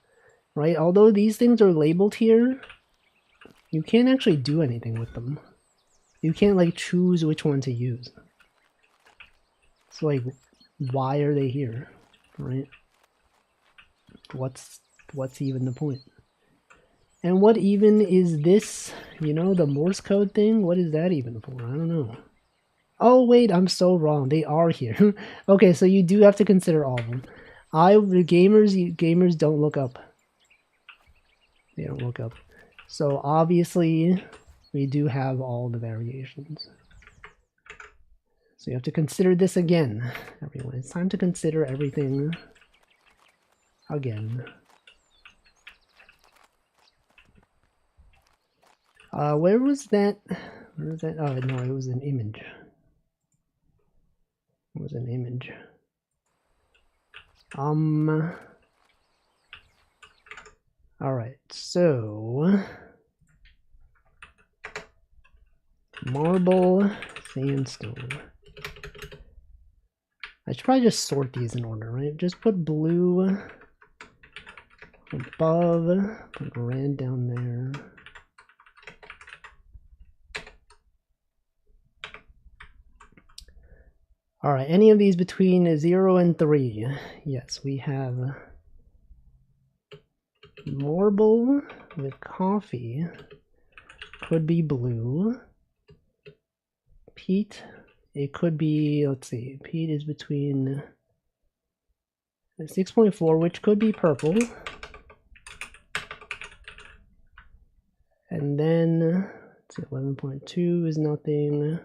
Speaker 1: right? Although these things are labeled here, you can't actually do anything with them. You can't like choose which one to use. So like, why are they here, right? What's even the point? And what even is this, you know, the Morse code thing? What is that even for? I don't know. Oh wait, I'm so wrong. They are here. Okay, so you do have to consider all of them. Gamers don't look up. They don't look up. So obviously, we do have all the variations. So you have to consider this again, everyone. It's time to consider everything again. Where was that? Where was that? Oh no, it was an image. It was an image. Alright, so So marble, sandstone. I should probably just sort these in order, right? Just put blue above, put red down there. All right, any of these between 0 and 3. Yes, we have marble with coffee. Could be blue. Peat, it could be, let's see, peat is between 6.4, which could be purple. And then, let's see, 11.2 is nothing.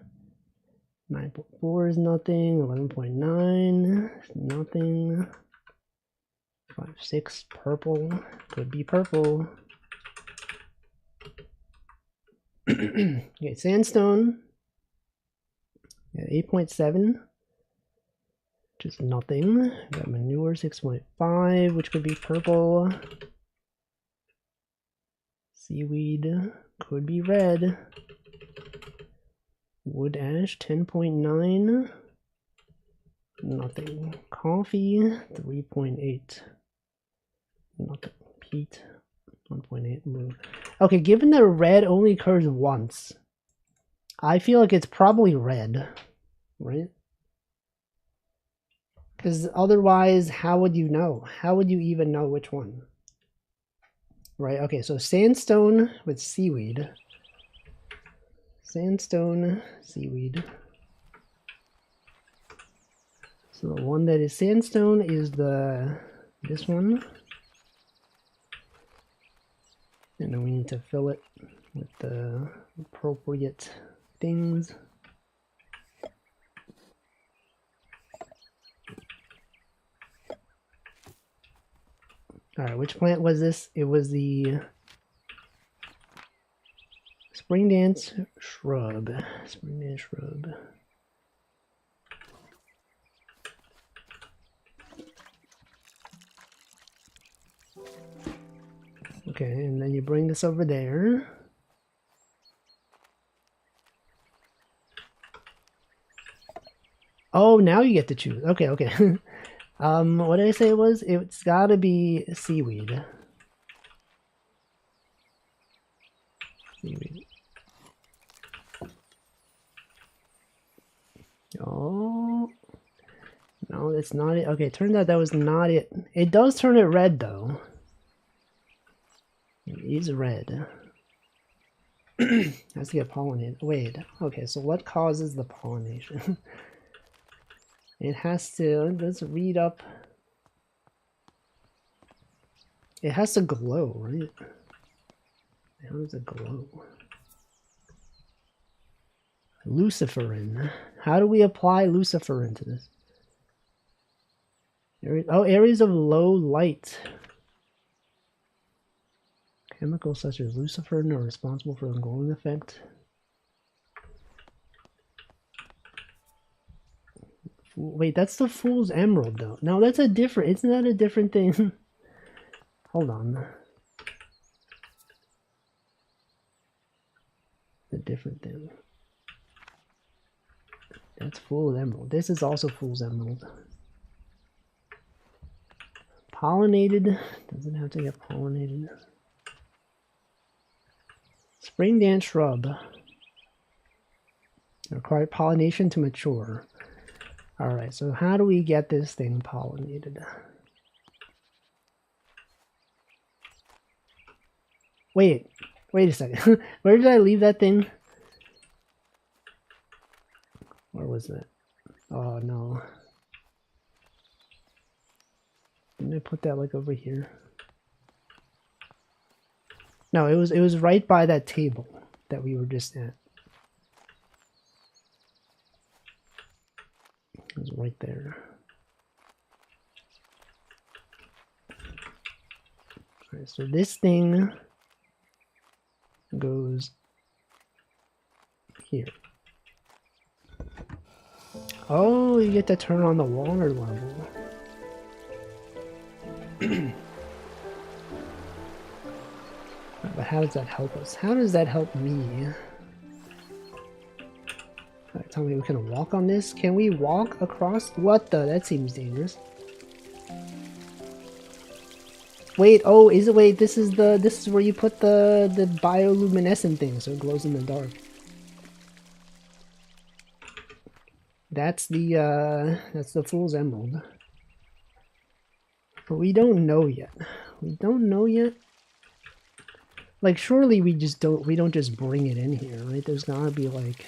Speaker 1: 9.4 is nothing. 11.9 is nothing. 5.6 purple, could be purple. Okay, sandstone. Yeah, 8.7, which is nothing. Got manure 6.5, which could be purple. Seaweed could be red. Wood ash 10.9, nothing. Coffee 3.8, nothing. Peat 1.8 blue. Okay, given that red only occurs once, I feel like it's probably red, right? Because otherwise, how would you know? How would you even know which one? Right, okay, so sandstone with seaweed. Sandstone, seaweed. So the one that is sandstone is this one. And then we need to fill it with the appropriate things. Alright, which plant was this? It was the spring dance shrub. Spring dance shrub. Okay, and then you bring this over there. Oh, now you get to choose. Okay, okay. What did I say it was? It's gotta be seaweed. Seaweed. Oh. No, that's not it. Okay, turned out that was not it. It does turn it red, though. It is red. Has to get pollinated. Wait, okay, so what causes the pollination? It has to, let's read up. It has to glow, right? How does it glow? Luciferin. How do we apply luciferin to this? Oh, areas of low light. Chemicals such as luciferin are responsible for the glowing effect. Wait, that's the Fool's Emerald, though. No, that's a different... Isn't that a different thing? Hold on. A different thing. That's Fool's Emerald. This is also Fool's Emerald. Pollinated. Doesn't have to get pollinated. Spring dance shrub. Require pollination to mature. Alright, so how do we get this thing pollinated? Wait a second. Where did I leave that thing? Where was that? Oh no. Didn't I put that like over here? No, it was right by that table that we were just at. It was right there. Alright, so this thing goes here. Oh, you get to turn on the water level. But how does that help us? How does that help me? Alright, tell me we can walk on this? Can we walk across? What the? That seems dangerous. Wait, oh, is it? Wait, this is where you put the bioluminescent thing, so it glows in the dark. That's the Fool's Emerald. But we don't know yet. We don't know yet. Like, surely we don't just bring it in here, right? There's gotta be, like,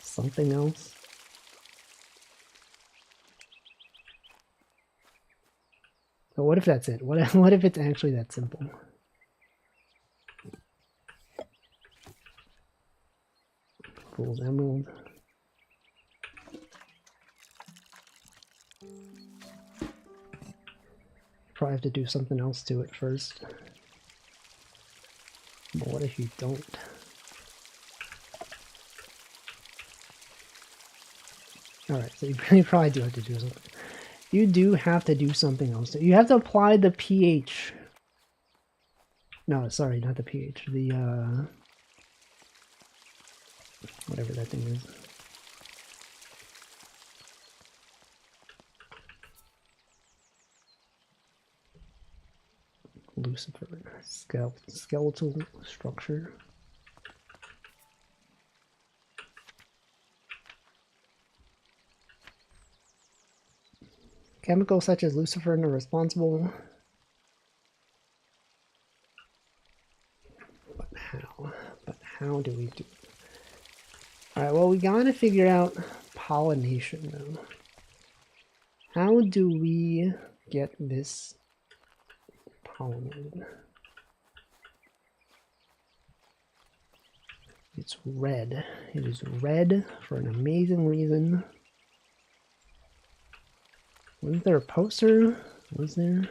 Speaker 1: something else. But what if that's it? What if it's actually that simple? Fool's Emerald. Probably have to do something else to it first. But what if you don't? Alright, so you probably do have to do something. You do have to do something else. You have to apply the pH. No, sorry, not the pH. The, whatever that thing is. Lucifer. Skeletal structure. Chemicals such as luciferin are responsible. But how? But how do we do it? Alright, well, we gotta figure out pollination, though. How do we get this pollinated? It's red. It is red for an amazing reason. Wasn't there a poster? Was there?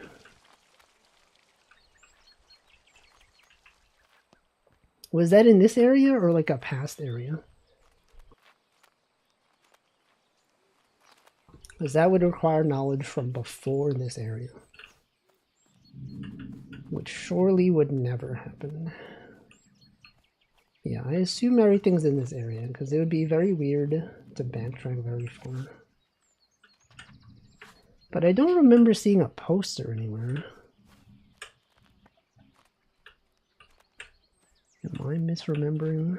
Speaker 1: Was that in this area or like a past area? Because that would require knowledge from before this area. Which surely would never happen. Yeah, I assume everything's in this area because it would be very weird to backtrack very far. But I don't remember seeing a poster anywhere. Am I misremembering?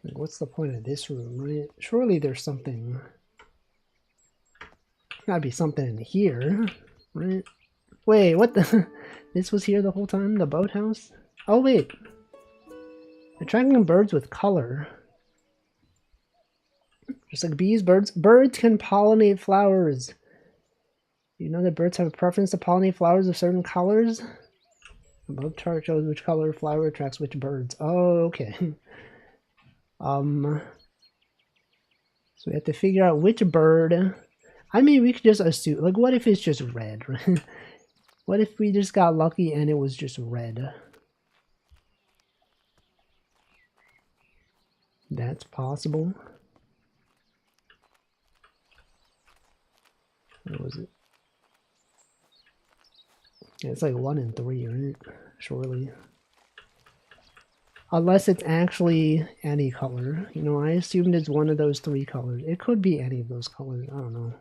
Speaker 1: Like, what's the point of this room, right? Surely there's something. Gotta be something in here, right? Wait, what the? This was here the whole time? The boathouse? Oh, wait. Attracting birds with color. Just like bees, birds can pollinate flowers. You know that birds have a preference to pollinate flowers of certain colors? Above chart shows which color flower attracts which birds. Oh, okay. So we have to figure out which bird. I mean, we could just assume, like, what if it's just red? What if we just got lucky and it was just red? That's possible. What was it? Yeah, it's like 1 in 3, right? Surely. Unless it's actually any color. You know, I assumed it's one of those 3 colors. It could be any of those colors. I don't know.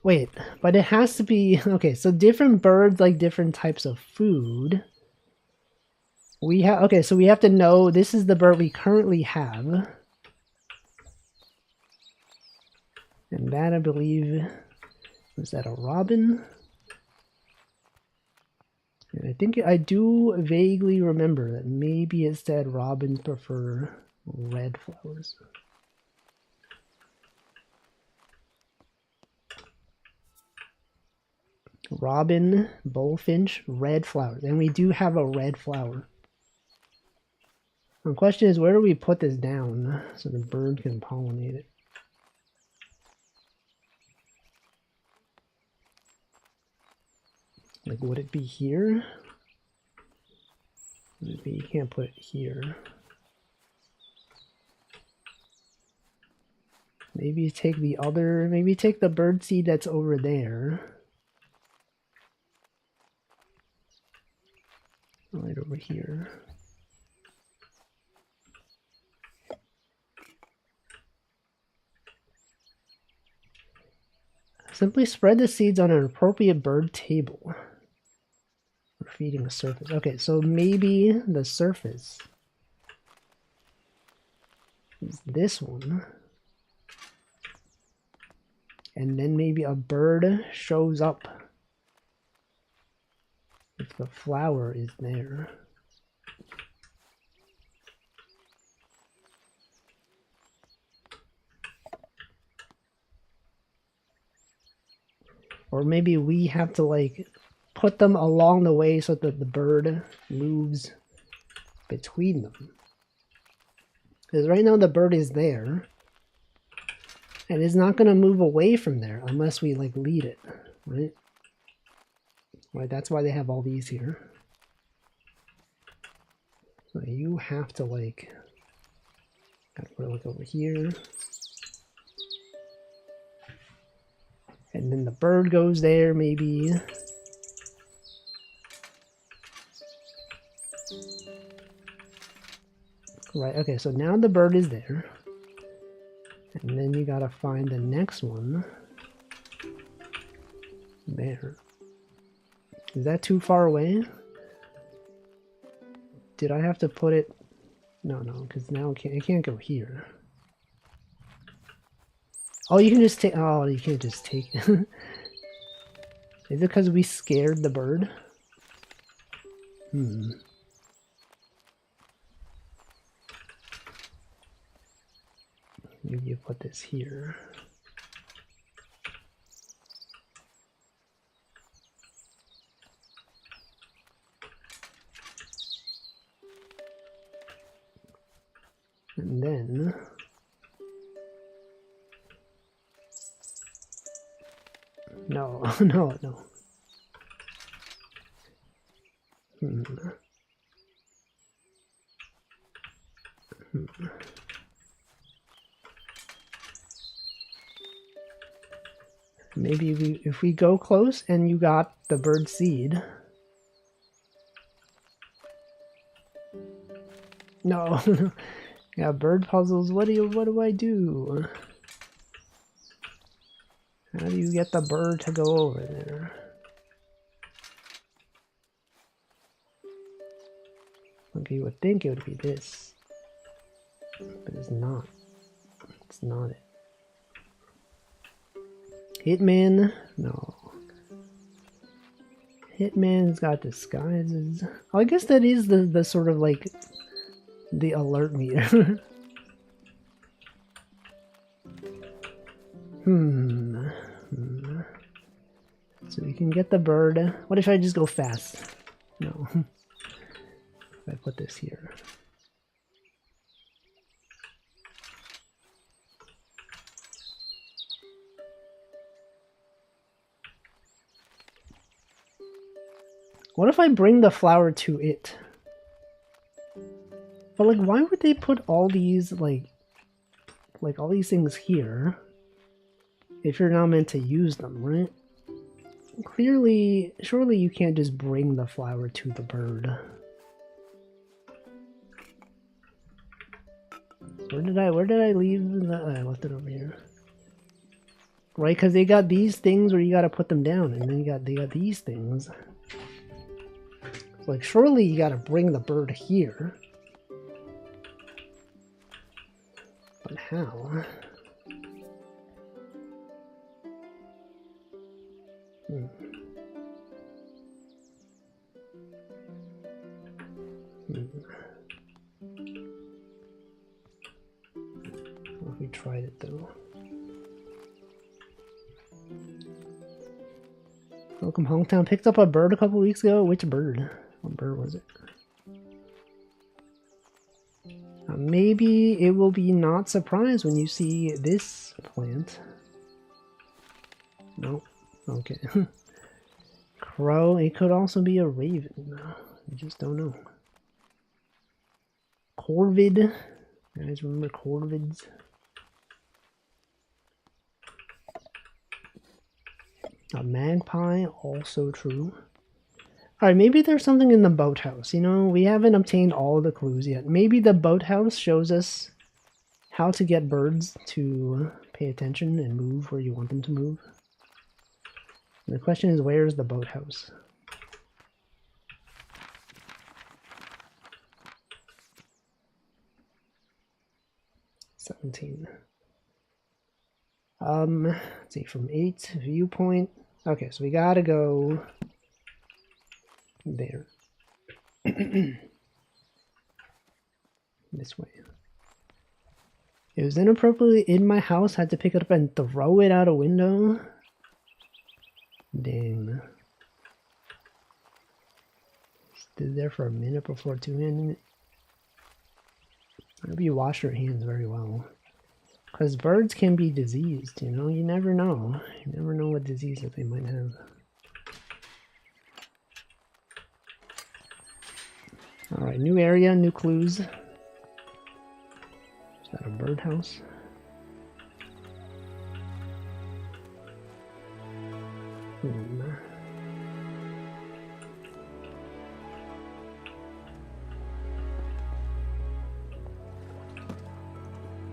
Speaker 1: Wait, but it has to be... Okay, so different birds like different types of food. We have... Okay, so we have to know this is the bird we currently have. And that, I believe... Was that a robin? And I think I do vaguely remember that maybe it said robins prefer red flowers. Robin, bullfinch, red flowers. And we do have a red flower. The question is, where do we put this down so the bird can pollinate it? Like, would it be here? Maybe you can't put it here. Maybe take the other, maybe take the bird seed that's over there. Right over here. Simply spread the seeds on an appropriate bird table. We're feeding a surface. Okay, so maybe the surface is this one. And then maybe a bird shows up if the flower is there. Or maybe we have to like put them along the way so that the bird moves between them. Because right now the bird is there. And it's not going to move away from there unless we like lead it, right? Right, that's why they have all these here. So you have to like, gotta put it like over here. And then the bird goes there, maybe. Right, okay, so now the bird is there. And then you gotta find the next one. There. Is that too far away? Did I have to put it? No, because now it can't go here. Oh, you can just take. Oh, you can't just take. Is it because we scared the bird? Hmm. Maybe you put this here. And then no. Maybe if we go close and you got the bird seed. No. Yeah, bird puzzles. What do I do? How do you get the bird to go over there? Okay, you would think it would be this. But it's not. It's not it. Hitman? No. Hitman's got disguises. Oh, I guess that is the sort of like the alert meter. So we can get the bird. What if I just go fast? No. If I put this here. What if I bring the flower to it? But like, why would they put all these like all these things here if you're not meant to use them, right? Clearly, surely you can't just bring the flower to the bird. Where did I leave the? I left it over here. Right, because they got these things where you got to put them down, and then they got these things. Like, surely you got to bring the bird here. But how? Well, if we tried it though. Welcome Hometown. Picked up a bird a couple weeks ago. Which bird? What bird was it? Maybe it will be not surprised when you see this plant. Nope. Okay. crow. It could also be a raven. I just don't know. Corvid. You guys remember corvids? A magpie, also true. Alright, maybe there's something in the boathouse. You know, we haven't obtained all the clues yet. Maybe the boathouse shows us how to get birds to pay attention and move where you want them to move. And the question is, where's the boathouse? $17. Let's see, from 8 viewpoint. Okay, so we gotta go there. This way. It was inappropriately in my house, had to pick it up and throw it out a window. Dang. Stood there for a minute before two-handing it. I hope you wash your hands very well. Because birds can be diseased, you know? You never know. You never know what disease that they might have. Alright, new area, new clues. Is that a birdhouse?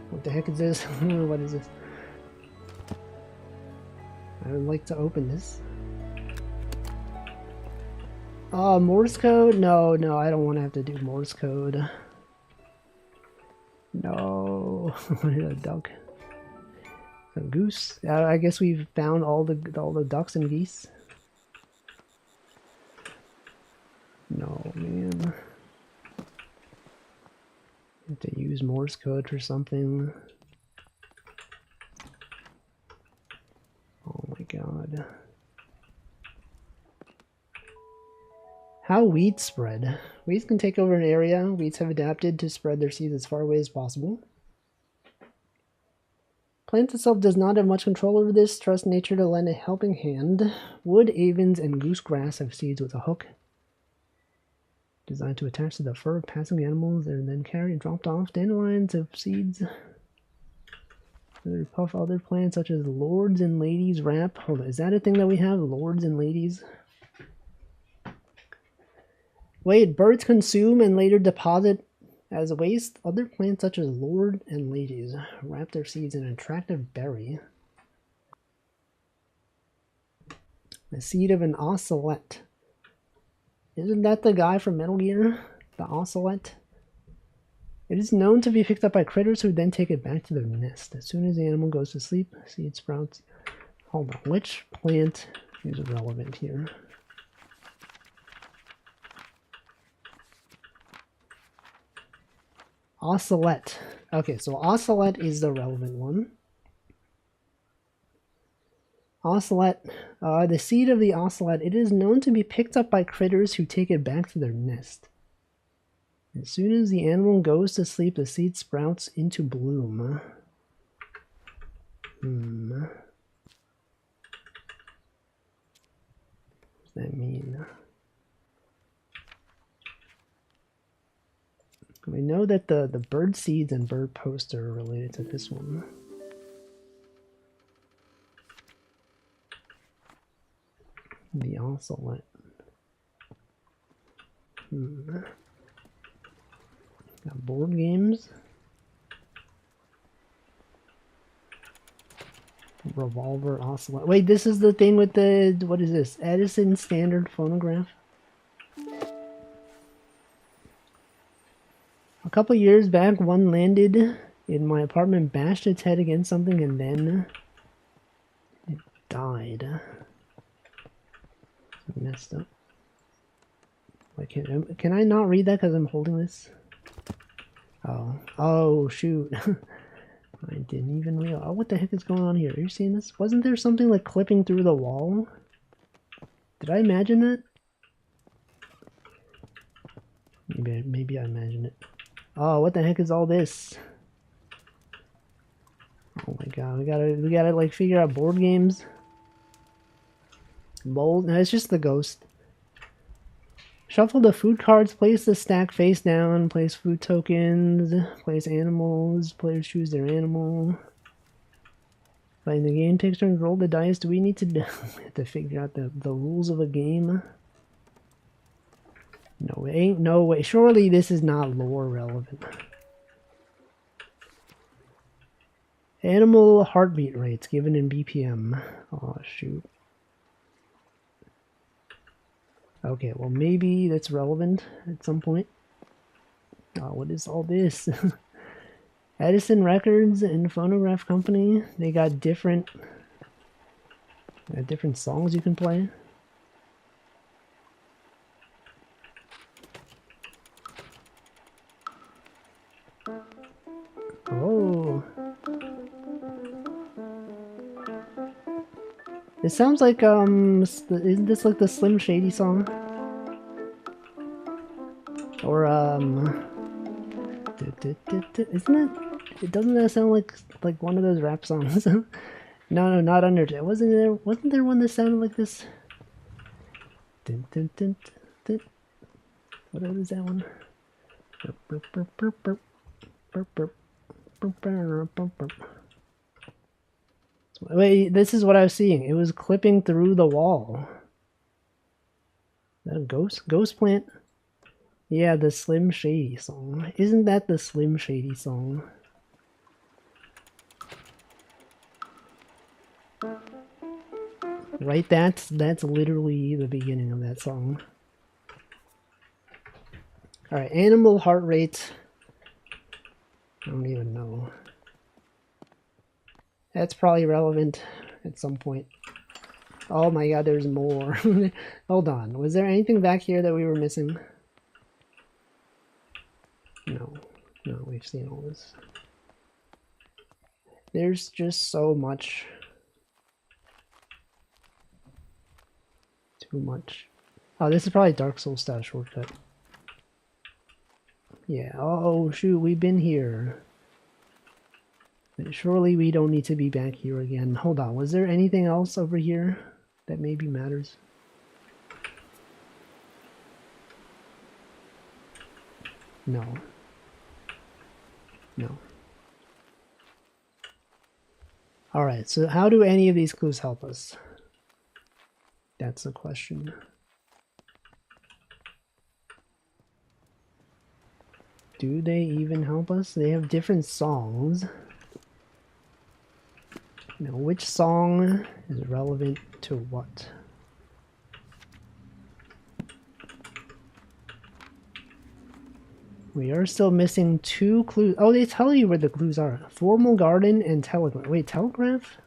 Speaker 1: What the heck is this? What is this? I would like to open this. Oh, Morse code? No, no, I don't want to have to do Morse code. No, a duck. A goose. I guess we've found all the ducks and geese. No, man. Have to use Morse code for something. Oh my god. How weeds spread. Weeds can take over an area. Weeds have adapted to spread their seeds as far away as possible. Plant itself does not have much control over this. Trust nature to lend a helping hand. Wood, avens, and goosegrass have seeds with a hook designed to attach to the fur of passing animals. They're then carried and dropped off. Dandelions have seeds. They puff other plants such as lords and ladies wrap. Hold on, is that a thing that we have? Lords and ladies? Wait, birds consume and later deposit as waste other plants such as lord and ladies. Wrap their seeds in an attractive berry. The seed of an ocelot. Isn't that the guy from Metal Gear? The ocelot? It is known to be picked up by critters who then take it back to their nest. As soon as the animal goes to sleep, seed sprouts. Hold on, which plant is relevant here? Ocelot. Okay, so ocelot is the relevant one. Ocelot, the seed of the ocelot, it is known to be picked up by critters who take it back to their nest. As soon as the animal goes to sleep, the seed sprouts into bloom. What does that mean? We know that the bird seeds and bird posts are related to this one. The ocelot. Got board games. Revolver ocelot. Wait, this is the thing with the, what is this? Edison standard phonograph? A couple years back, one landed in my apartment, bashed its head against something, and then it died. Messed up. Like, can I not read that because I'm holding this? Oh shoot. I didn't even realize. Oh, what the heck is going on here? Are you seeing this? Wasn't there something like clipping through the wall? Did I imagine that? Maybe I imagined it. Oh, what the heck is all this? Oh my god, we gotta like figure out board games. Bold. No, it's just the ghost. Shuffle the food cards, place the stack face down, place food tokens, place animals, players choose their animal. Playing the game takes turns, roll the dice. Do we need to, we have to figure out the rules of a game? No, it ain't no way. Surely this is not lore relevant. Animal heartbeat rates given in BPM. Oh, shoot. Okay, well maybe that's relevant at some point. Oh, what is all this? Edison Records and Phonograph Company. They got different songs you can play. Oh. It sounds like, isn't this like the Slim Shady song? Or, isn't it, doesn't that sound like one of those rap songs? No, not Undertale. Wasn't there one that sounded like this? What is that one? Wait, this is what I was seeing. It was clipping through the wall. Is that a ghost? Ghost plant? Yeah, the Slim Shady song. Isn't that the Slim Shady song? Right, that's literally the beginning of that song. Alright, animal heart rate. I don't even know. That's probably relevant at some point. Oh my god, there's more. Hold on. Was there anything back here that we were missing? No. No, we've seen all this. There's just so much. Too much. Oh, this is probably Dark Souls style shortcut. Yeah. Oh, shoot, we've been here. Surely we don't need to be back here again. Hold on, was there anything else over here that maybe matters? No. No. Alright, so how do any of these clues help us? That's the question. Do they even help us? They have different songs. Now, which song is relevant to what? We are still missing 2 clues. Oh, they tell you where the clues are. Formal garden and telegraph. Wait, telegraph?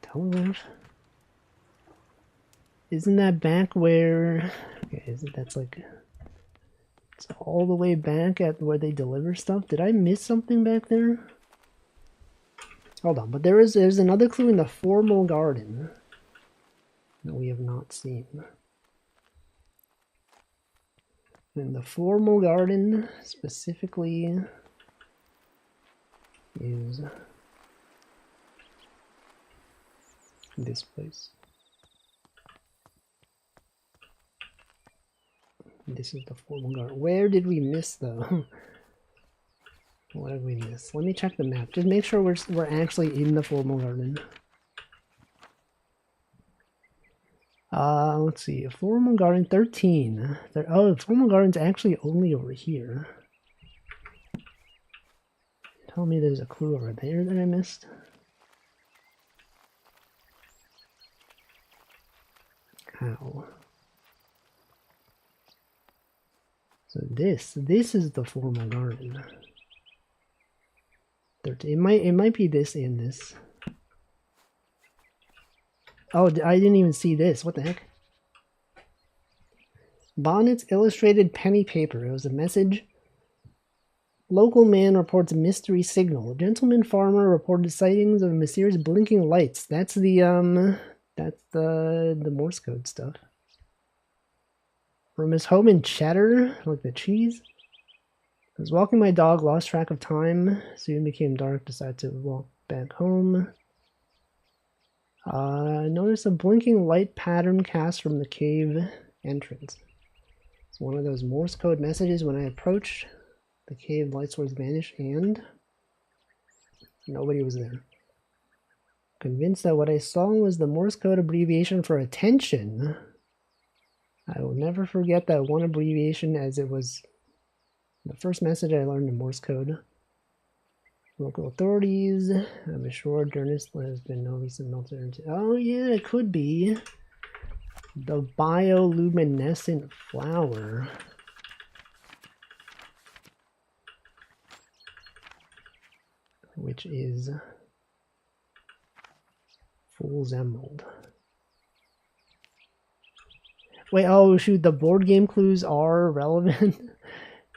Speaker 1: Telegraph? Isn't that back where... Okay, isn't that's like... It's all the way back at where they deliver stuff? Did I miss something back there? Hold on, but there's another clue in the formal garden that we have not seen. And the formal garden specifically is this place. This is the formal garden. Where did we miss though? What did we miss? Let me check the map. Just make sure we're actually in the formal garden. Let's see. Formal garden 13. Oh, formal garden's actually only over here. Tell me there's a clue over there that I missed. How? So this is the formal garden. 13. It might be this and this. Oh, I didn't even see this. What the heck? Bonnet's illustrated penny paper. It was a message. Local man reports mystery signal. A gentleman farmer reported sightings of mysterious blinking lights. That's the Morse code stuff. From his home in Cheddar, like the cheese. I was walking my dog, lost track of time, soon became dark, decided to walk back home. I noticed a blinking light pattern cast from the cave entrance. It's one of those Morse code messages. When I approached, the cave light source vanished and nobody was there. Convinced that what I saw was the Morse code abbreviation for attention, I will never forget that one abbreviation, as it was the first message I learned in Morse code. Local authorities have assured journalists there has been no recent meltdown. Oh yeah, it could be the bioluminescent flower. Which is Fool's Emerald. Wait, oh shoot, the board game clues are relevant?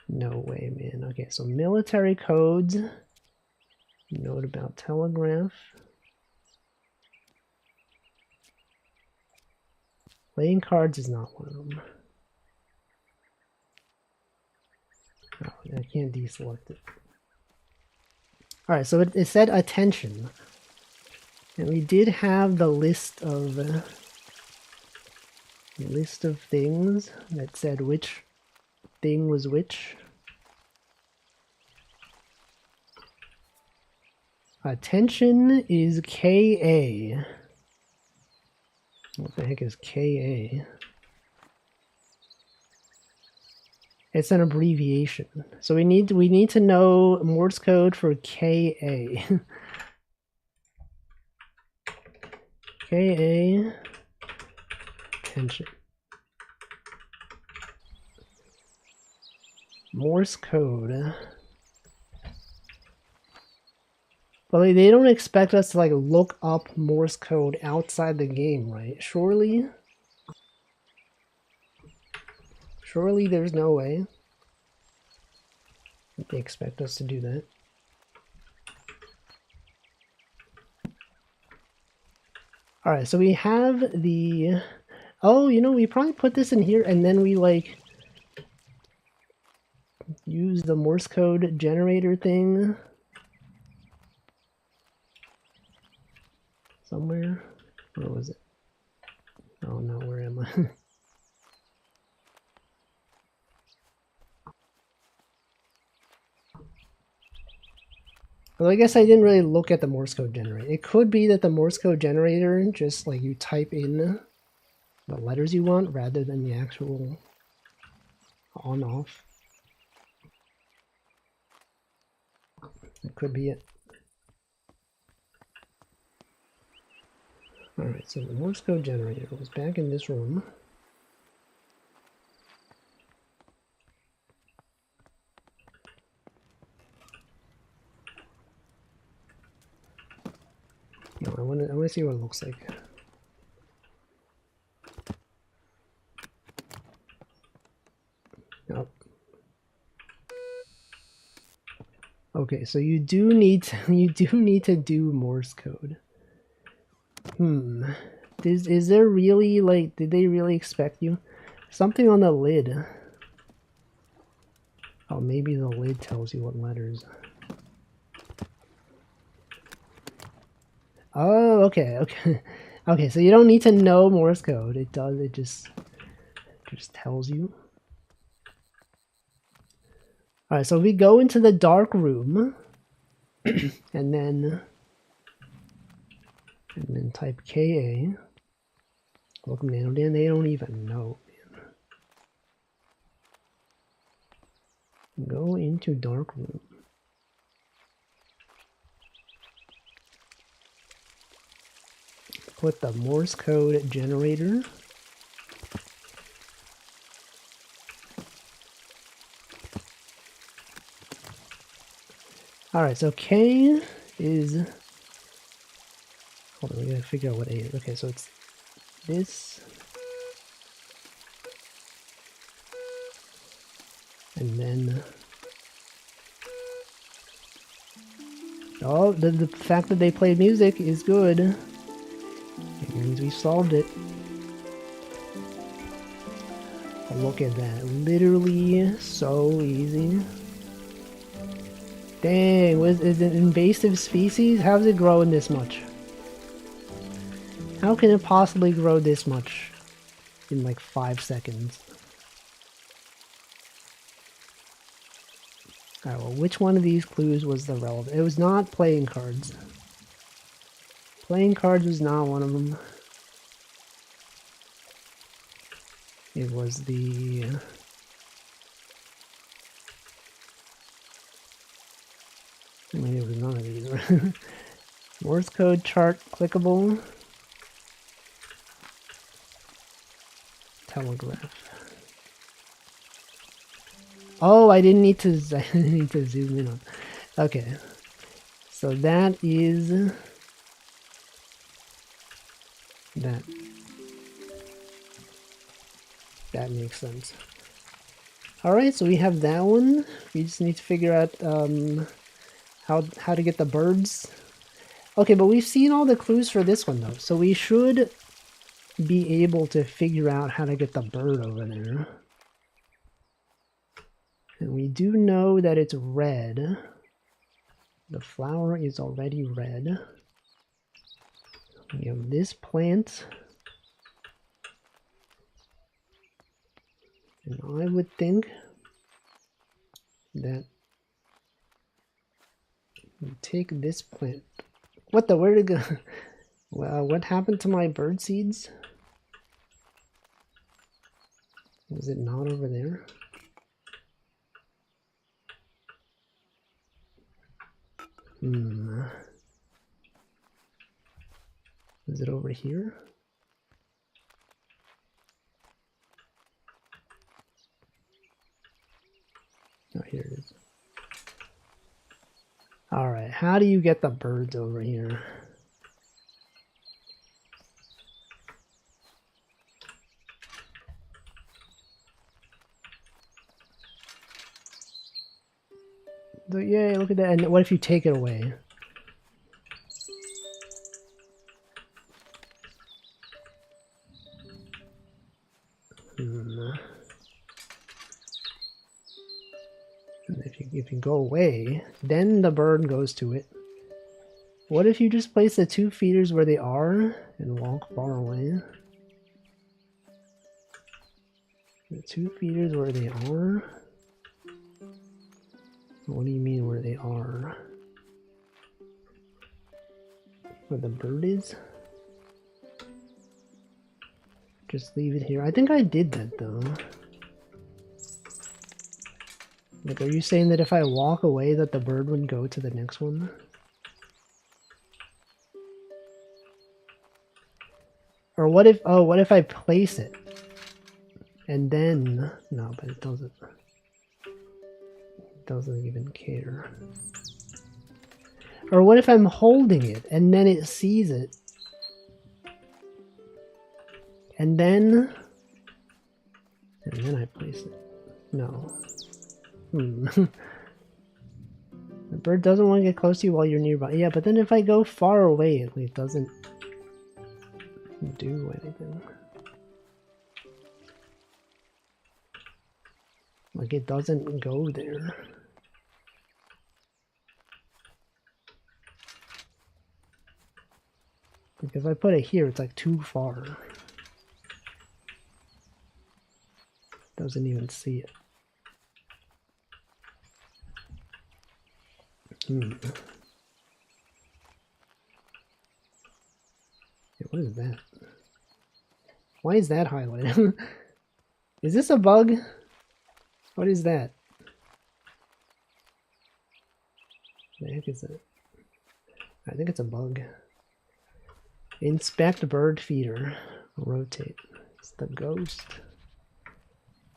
Speaker 1: No way, man. Okay, so military codes. Note about telegraph. Playing cards is not one of them. Oh, I can't deselect it. Alright, so it said attention. And we did have the list of things that said which thing was which. Attention is KA. What the heck is KA? It's an abbreviation. So we need to know Morse code for KA. KA attention. Morse code. But they don't expect us to like look up Morse code outside the game, right? Surely there's no way they expect us to do that. Alright, so we have the... Oh, you know, we probably put this in here and then we like use the Morse code generator thing somewhere. Where was it? Oh no, where am I? Well, I guess I didn't really look at the Morse code generator. It could be that the Morse code generator just like you type in the letters you want rather than the actual on-off. That could be it. Alright, so the Morse code generator was back in this room. No, I want to see what it looks like. Nope. Okay, so you do need to do Morse code. Is there really like, did they really expect you? Something on the lid. Oh, maybe the lid tells you what letters. Oh, okay. Okay, so you don't need to know Morse code. It does, it just tells you. Alright, so we go into the dark room and then type KA. Welcome to Dan. They don't even know, man. Go into dark room. Put the Morse code generator. Alright, so K is... Hold on, we gotta figure out what A is. Okay, so it's this. And then... Oh, the fact that they played music is good. It means we solved it. Look at that. Literally so easy. Dang, is it an invasive species? How does it grow in this much? How can it possibly grow this much in like 5 seconds? Alright, well, which one of these clues was the relevant? It was not playing cards. Playing cards was not one of them. It was the... I mean, it was none of these. Morse code chart clickable. Telegraph. Oh, I didn't need to zoom in on. Okay. So that is that. That makes sense. Alright, so we have that one. We just need to figure out how to get the birds. Okay, but we've seen all the clues for this one though, so we should be able to figure out how to get the bird over there. And we do know that it's red. The flower is already red. We have this plant. And I would think that we take this plant. What the? Where'd it go? Well, what happened to my bird seeds? Was it not over there? Is it over here? Oh, here it is. Alright, how do you get the birds over here? So, yay, look at that. And what if you take it away? If you go away, then the bird goes to it. What if you just place the 2 feeders where they are and walk far away? The 2 feeders where they are? What do you mean where they are? Where the bird is? Just leave it here. I think I did that though. Like, are you saying that if I walk away that the bird would go to the next one? Or what if, oh, what if I place it? And then, no, but it doesn't. It doesn't even care. Or what if I'm holding it and then it sees it? And then I place it. No. The bird doesn't want to get close to you while you're nearby. Yeah, but then if I go far away, it doesn't do anything. Like, it doesn't go there. Like, if I put it here, it's like too far. Doesn't even see it. Yeah, what is that? Why is that highlighted? Is this a bug? What is that? What the heck is that? I think it's a bug. Inspect bird feeder. Rotate. It's the ghost.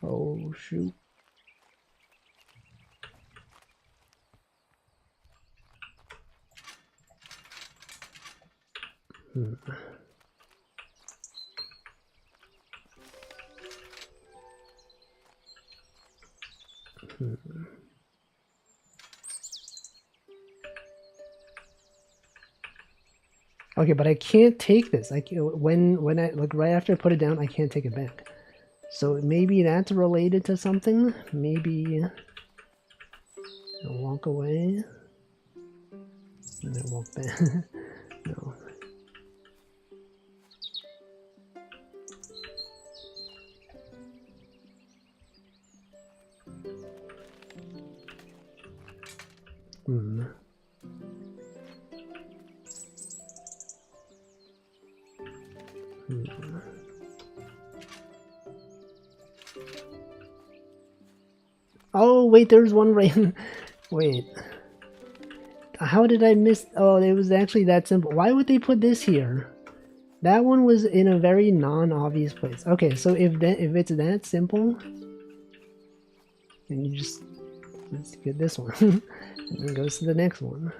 Speaker 1: Oh shoot. Okay, but I can't take this. I can't, when I like right after I put it down, I can't take it back. So maybe that's related to something. Maybe I'll walk away. And then walk back. No. Hmm. Oh, wait, there's one right. Wait. How did I miss? Oh, it was actually that simple. Why would they put this here? That one was in a very non-obvious place. Okay, so if it's that simple, then you just let's get this one, and then goes to the next one.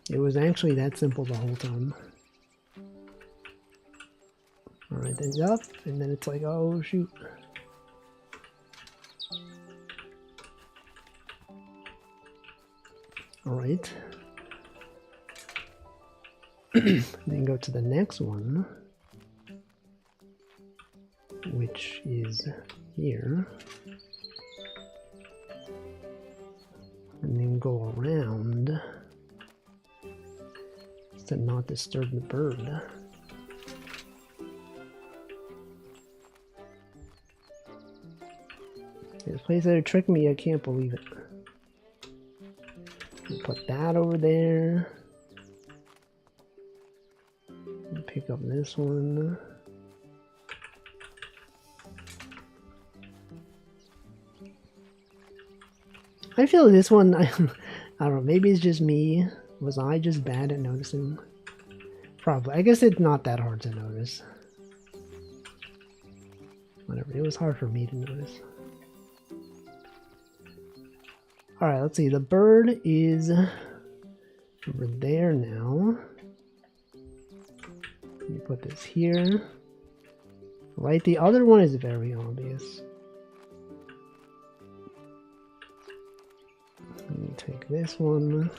Speaker 1: It was actually that simple the whole time. Alright, then up, and then it's like, oh shoot. Alright. Then go to the next one, which is here. And then go around to not disturb the bird. This place that tricked me, I can't believe it. Put that over there. Pick up this one. I feel this one, I don't know, maybe it's just me. Was I just bad at noticing? Probably. I guess it's not that hard to notice. Whatever, it was hard for me to notice. Alright, let's see. The bird is over there now. Let me put this here. Right, the other one is very obvious. Let me take this one.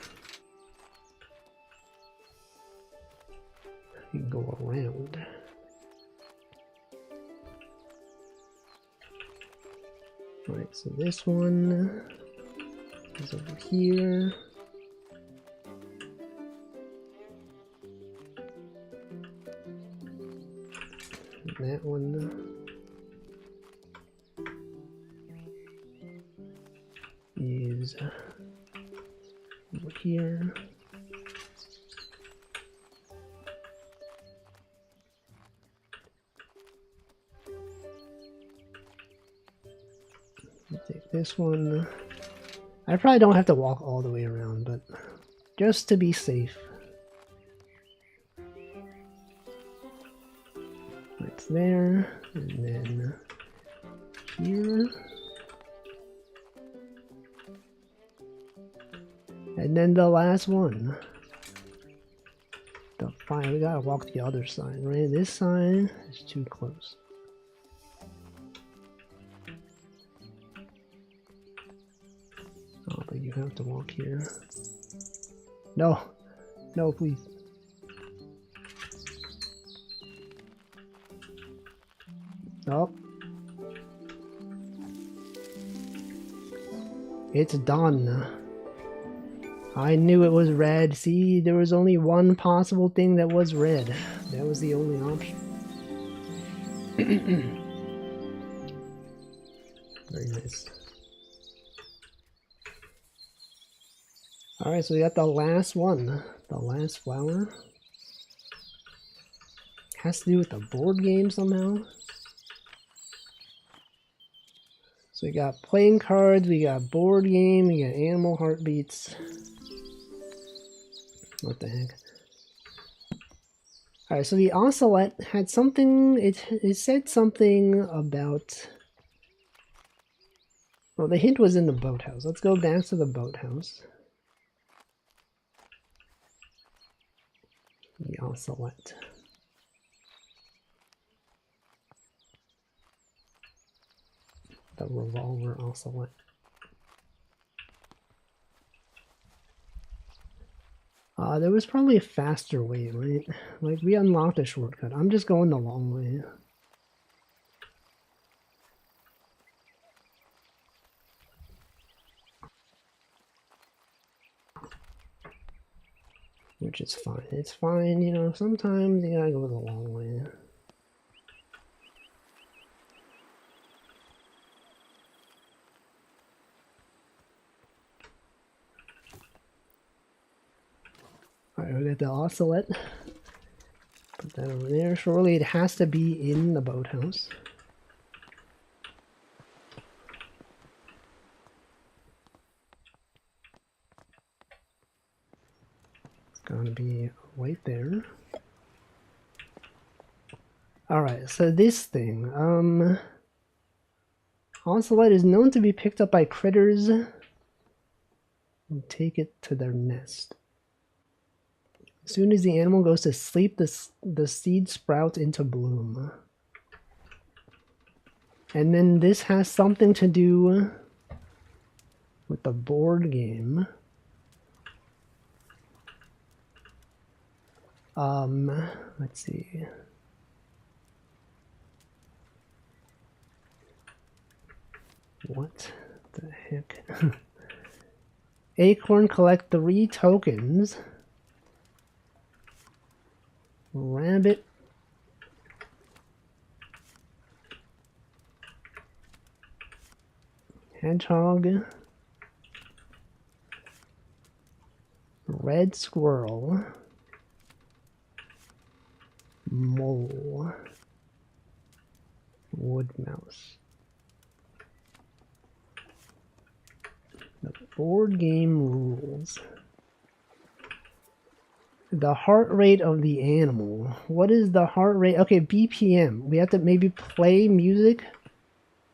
Speaker 1: And go around. Alright, so this one is over here. And that one is over here. Take this one. I probably don't have to walk all the way around, but just to be safe. It's there, and then here. And then the last one. Fine, we gotta walk the other side, right? This side is too close. Oh, but you have to walk here. No! No, please. Oh. It's done. I knew it was red. See, there was only one possible thing that was red. That was the only option. Very nice. Alright, so we got the last one. The last flower. Has to do with the board game somehow. So we got playing cards, we got board game, we got animal heartbeats. What the heck? Alright, so the ocelot had something, it said something about... Well, the hint was in the boathouse. Let's go back to the boathouse. The ocelot. The revolver ocelot. There was probably a faster way, right? Like, we unlocked a shortcut. I'm just going the long way. Which is fine. It's fine, you know, sometimes you gotta go the long way. Alright, we got the ocelot. Put that over there. Surely it has to be in the boathouse. It's gonna be right there. Alright, so this thing, ocelot is known to be picked up by critters and take it to their nest. As soon as the animal goes to sleep, the seed sprouts into bloom. And then this has something to do with the board game. Let's see. What the heck? Acorn, collect 3 tokens. Rabbit. Hedgehog. Red squirrel. Mole. Wood mouse. The board game rules. The heart rate of the animal. What is the heart rate? Okay, BPM. We have to maybe play music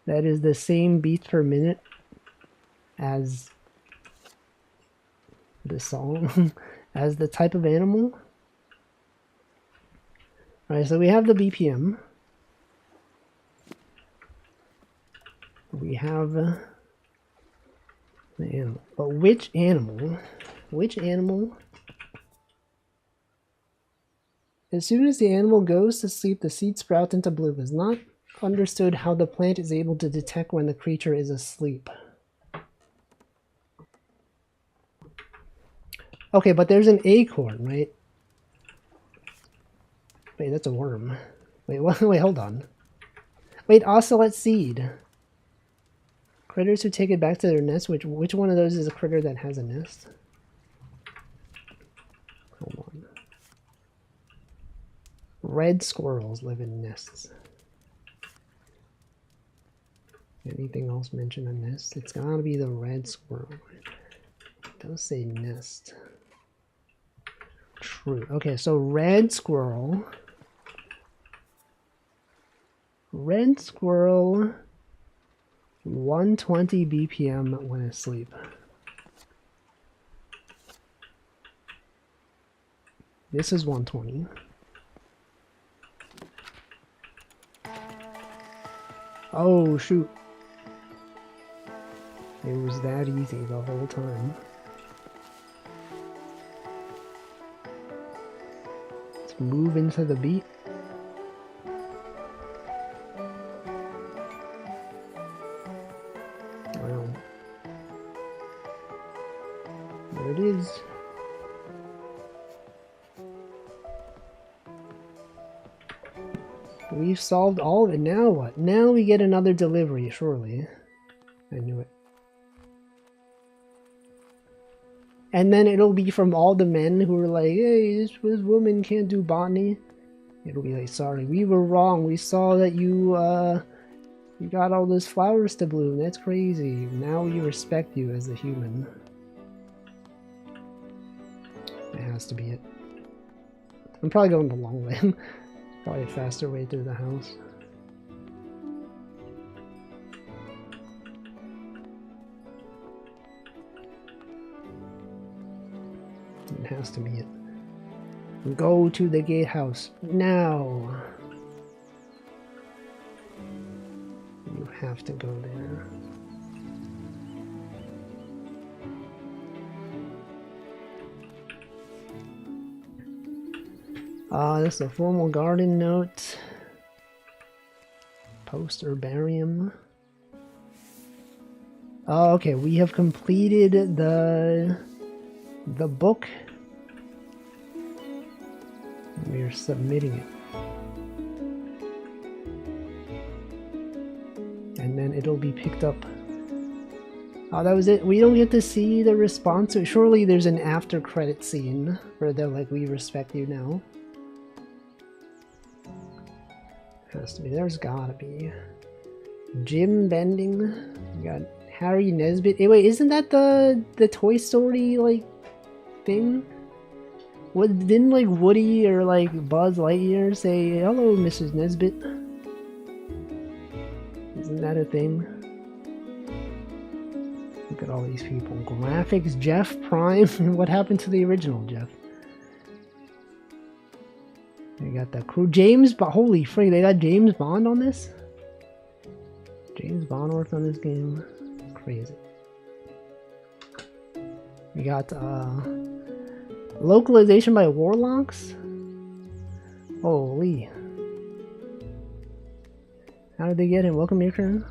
Speaker 1: that is the same beats per minute as the song, as the type of animal. Alright, so we have the BPM. We have the animal. But which animal? Which animal? As soon as the animal goes to sleep, the seed sprouts into bloom. It's not understood how the plant is able to detect when the creature is asleep. Okay, but there's an acorn, right? Wait, that's a worm. Wait, what? Wait, hold on. Wait, ocelot seed. Critters who take it back to their nest. Which one of those is a critter that has a nest? Hold on. Red squirrels live in nests. Anything else mention a nest? It's gotta be the red squirrel. It does say nest. True. Okay, so red squirrel. Red squirrel. 120 BPM when asleep. This is 120. Oh, shoot. It was that easy the whole time. Let's move into the beat. Wow. There it is. We've solved all of it. Now what? Now we get another delivery, surely. I knew it. And then it'll be from all the men who are like, hey, this woman can't do botany. It'll be like, sorry, we were wrong. We saw that you got all those flowers to bloom. That's crazy. Now we respect you as a human. That has to be it. I'm probably going the long way. Probably a faster way through the house. It has to be it. Go to the gatehouse now. You have to go there. This is a formal garden note. Post herbarium. Oh, okay, we have completed the book. We're submitting it. And then it'll be picked up. Oh, that was it. We don't get to see the response. So surely there's an after credit scene where they're like, we respect you now. Has to be. There's gotta be. Jim Bending. We got Harry Nesbitt. Hey, wait, isn't that the Toy Story like thing? What didn't like Woody or like Buzz Lightyear say, "Hello, Mrs. Nesbitt"? Isn't that a thing? Look at all these people. Graphics, Jeff Prime. What happened to the original Jeff? They got the crew. James, but holy frig, they got James Bond on this? James Bond worked on this game. Crazy. We got localization by Warlocks. Holy. How did they get him? Welcome your turn.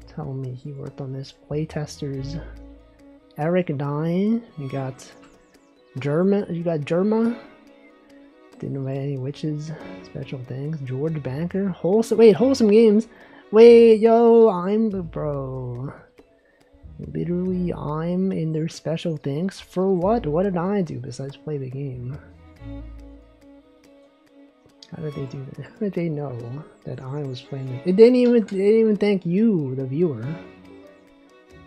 Speaker 1: Tell me he worked on this. Playtesters. Eric Dye. You got Germa. You got Germa. Didn't know any witches. Special things. George Banker. Wholesome. Wait, Wholesome Games. Wait, yo, I'm the bro. Literally, I'm in their special things. For what? What did I do besides play the game? How did they do that? How did they know that I was playing it? They didn't even thank you, the viewer.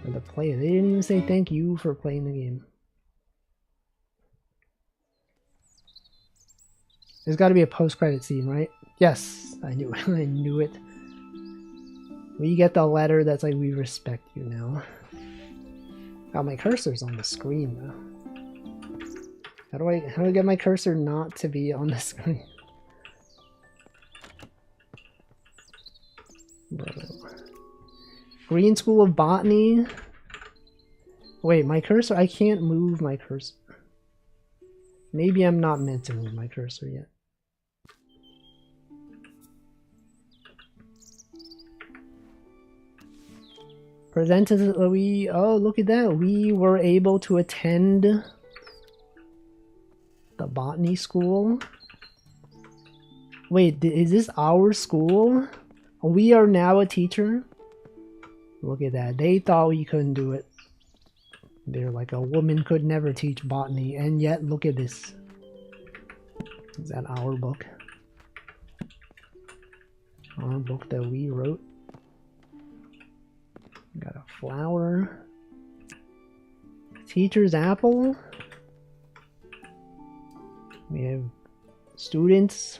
Speaker 1: Or the player. They didn't even say thank you for playing the game. There's got to be a post-credit scene, right? Yes, I knew it. I knew it. We get the letter that's like, we respect you now. Oh, my cursor's on the screen though. How do I get my cursor not to be on the screen? Green School of Botany. Wait, my cursor? I can't move my cursor. Maybe I'm not meant to move my cursor yet. Presented, oh, look at that. We were able to attend the botany school. Wait, is this our school? We are now a teacher? Look at that. They thought we couldn't do it. They're like, a woman could never teach botany, and yet look at this. Is that our book? Our book that we wrote. Got a flower. Teacher's apple. We have students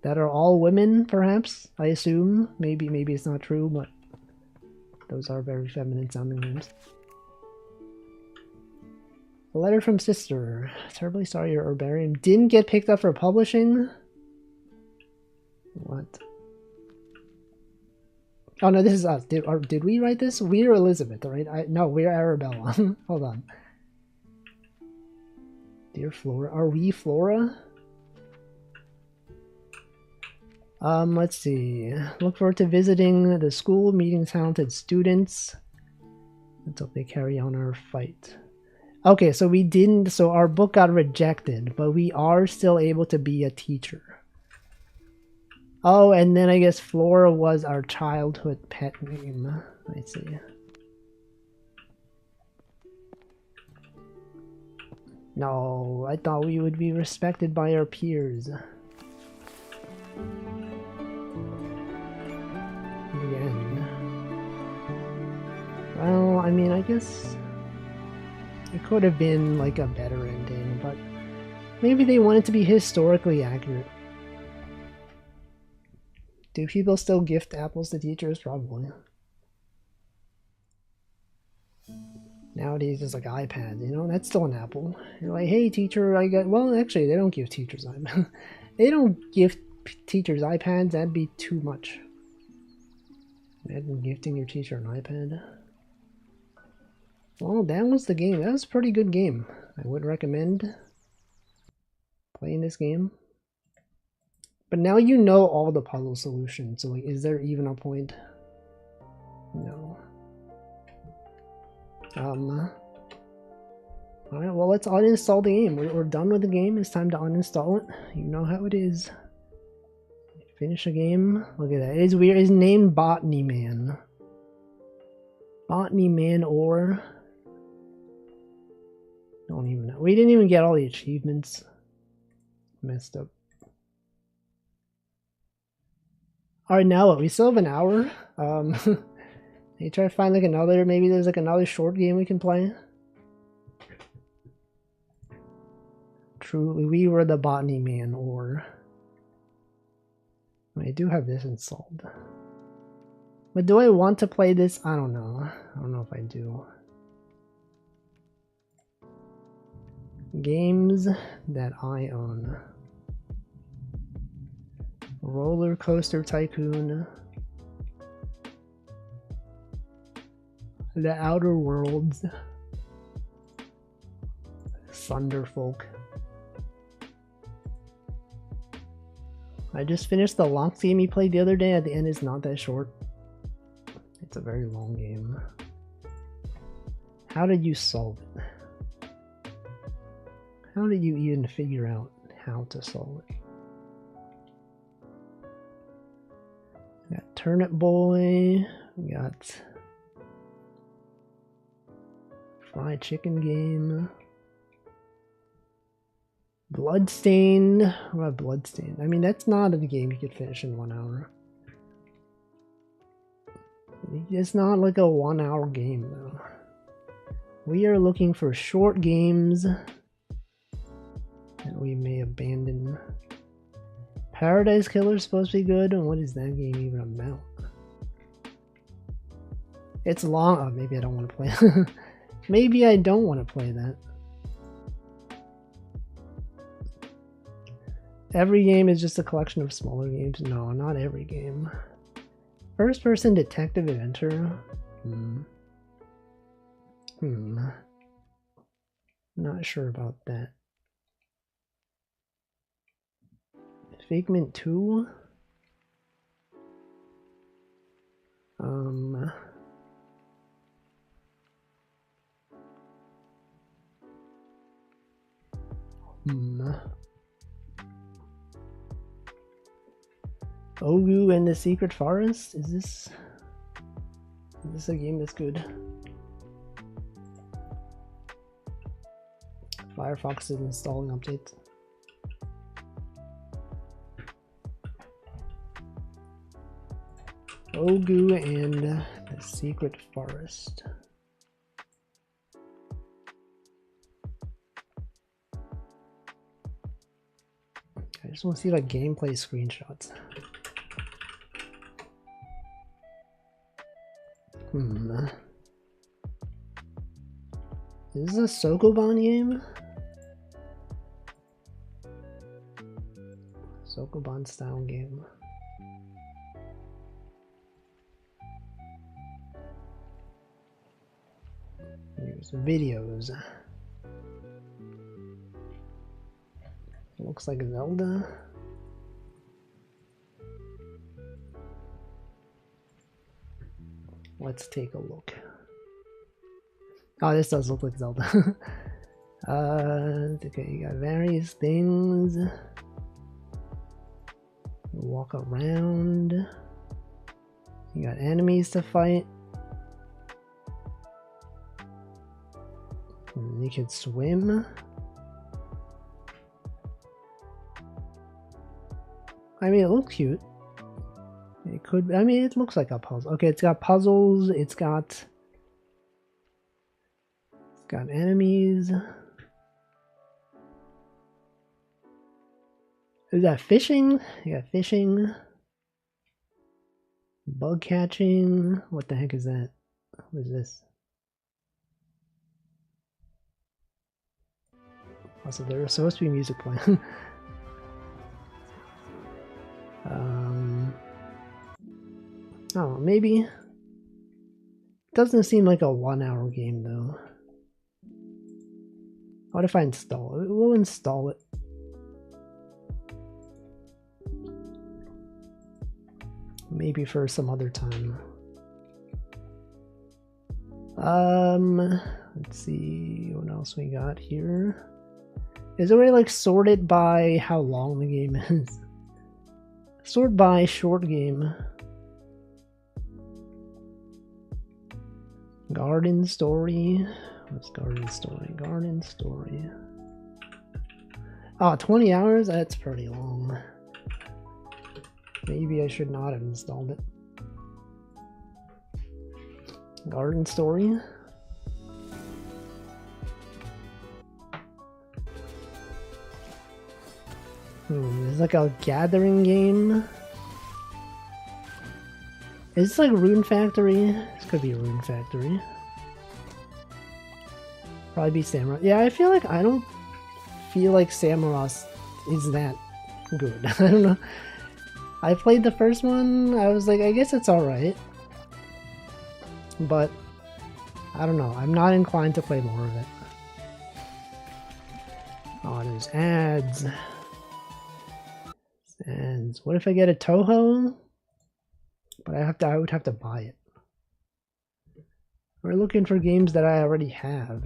Speaker 1: that are all women, perhaps. I assume. Maybe it's not true, but those are very feminine sounding names. A letter from sister. Terribly sorry your herbarium didn't get picked up for publishing. What? Oh no, this is us. Did we write this? We're Elizabeth, right? No, we're Arabella. Hold on. Dear Flora. Are we Flora? Let's see. Look forward to visiting the school, meeting talented students. Let's hope they carry on our fight. Okay, so we didn't, so our book got rejected, but we are still able to be a teacher. Oh, and then I guess Flora was our childhood pet name. I see. No, I thought we would be respected by our peers. Again. Well, I mean, I guess it could have been like a better ending, but maybe they wanted to be historically accurate. Do people still gift apples to teachers? Probably. Nowadays, it's like iPads, you know? That's still an apple. You're like, hey, teacher, I got... Well, actually, they don't give teachers iPads. They don't give teachers iPads. That'd be too much. Imagine gifting your teacher an iPad. Well, that was the game. That was a pretty good game. I would recommend playing this game. But now you know all the puzzle solutions, so like, is there even a point? No. Alright, well, let's uninstall the game. We're done with the game. It's time to uninstall it. You know how it is. Finish a game. Look at that. It's weird. It's named Botany Man. Botany Man or... Don't even know. We didn't even get all the achievements. Messed up. Alright, now what? We still have an hour. You try to find like another, maybe there's like another short game we can play. Truly, we were the Botany Man, or... I do have this installed. But do I want to play this? I don't know. I don't know if I do. Games that I own. Roller Coaster Tycoon. The Outer Worlds. Thunderfolk. I just finished the locked game you played the other day. At the end, it's not that short. It's a very long game. How did you solve it? How did you even figure out how to solve it? We got Turnip Boy. We got Fried Chicken Game. Bloodstained. What about Bloodstained? I mean, that's not a game you could finish in 1 hour. It's not like a 1 hour game, though. We are looking for short games that we may abandon. Paradise Killer is supposed to be good, and what is that game even about? It's long. Oh, maybe I don't want to play. Maybe I don't want to play that. Every game is just a collection of smaller games. No, not every game. First person detective adventure. Not sure about that. Figment 2? Ogu and the Secret Forest? Is this a game that's good? Firefox is installing updates. Ogu and the Secret Forest. I just want to see like gameplay screenshots. Is this a Sokoban game? Sokoban style game. Here's videos. Looks like Zelda. Let's take a look. Oh, this does look like Zelda. Okay, you got various things. Walk around. You got enemies to fight. You can swim. I mean, it looks cute. It could, I mean, it looks like a puzzle. Okay, it's got puzzles, it's got enemies. Is that fishing? You got fishing. Bug catching. What the heck is that? What is this? Also, there's supposed to be music playing. Oh, maybe. Doesn't seem like a 1 hour game though. What if I install it? We'll install it. Maybe for some other time. Let's see what else we got here. Is it really like sorted by how long the game is? Sort by short game. Garden story. What's garden story? Garden story. Oh, 20 hours? That's pretty long. Maybe I should not have installed it. Garden story. It's like a gathering game. Is this like Rune Factory? This could be a Rune Factory. Probably be Samurott. Yeah, I feel like I don't feel like Samurott is that good. I don't know. I played the first one. I was like, I guess it's alright. But I don't know. I'm not inclined to play more of it. Oh, there's ads. And what if I get a Toho? But I would have to buy it. We're looking for games that I already have.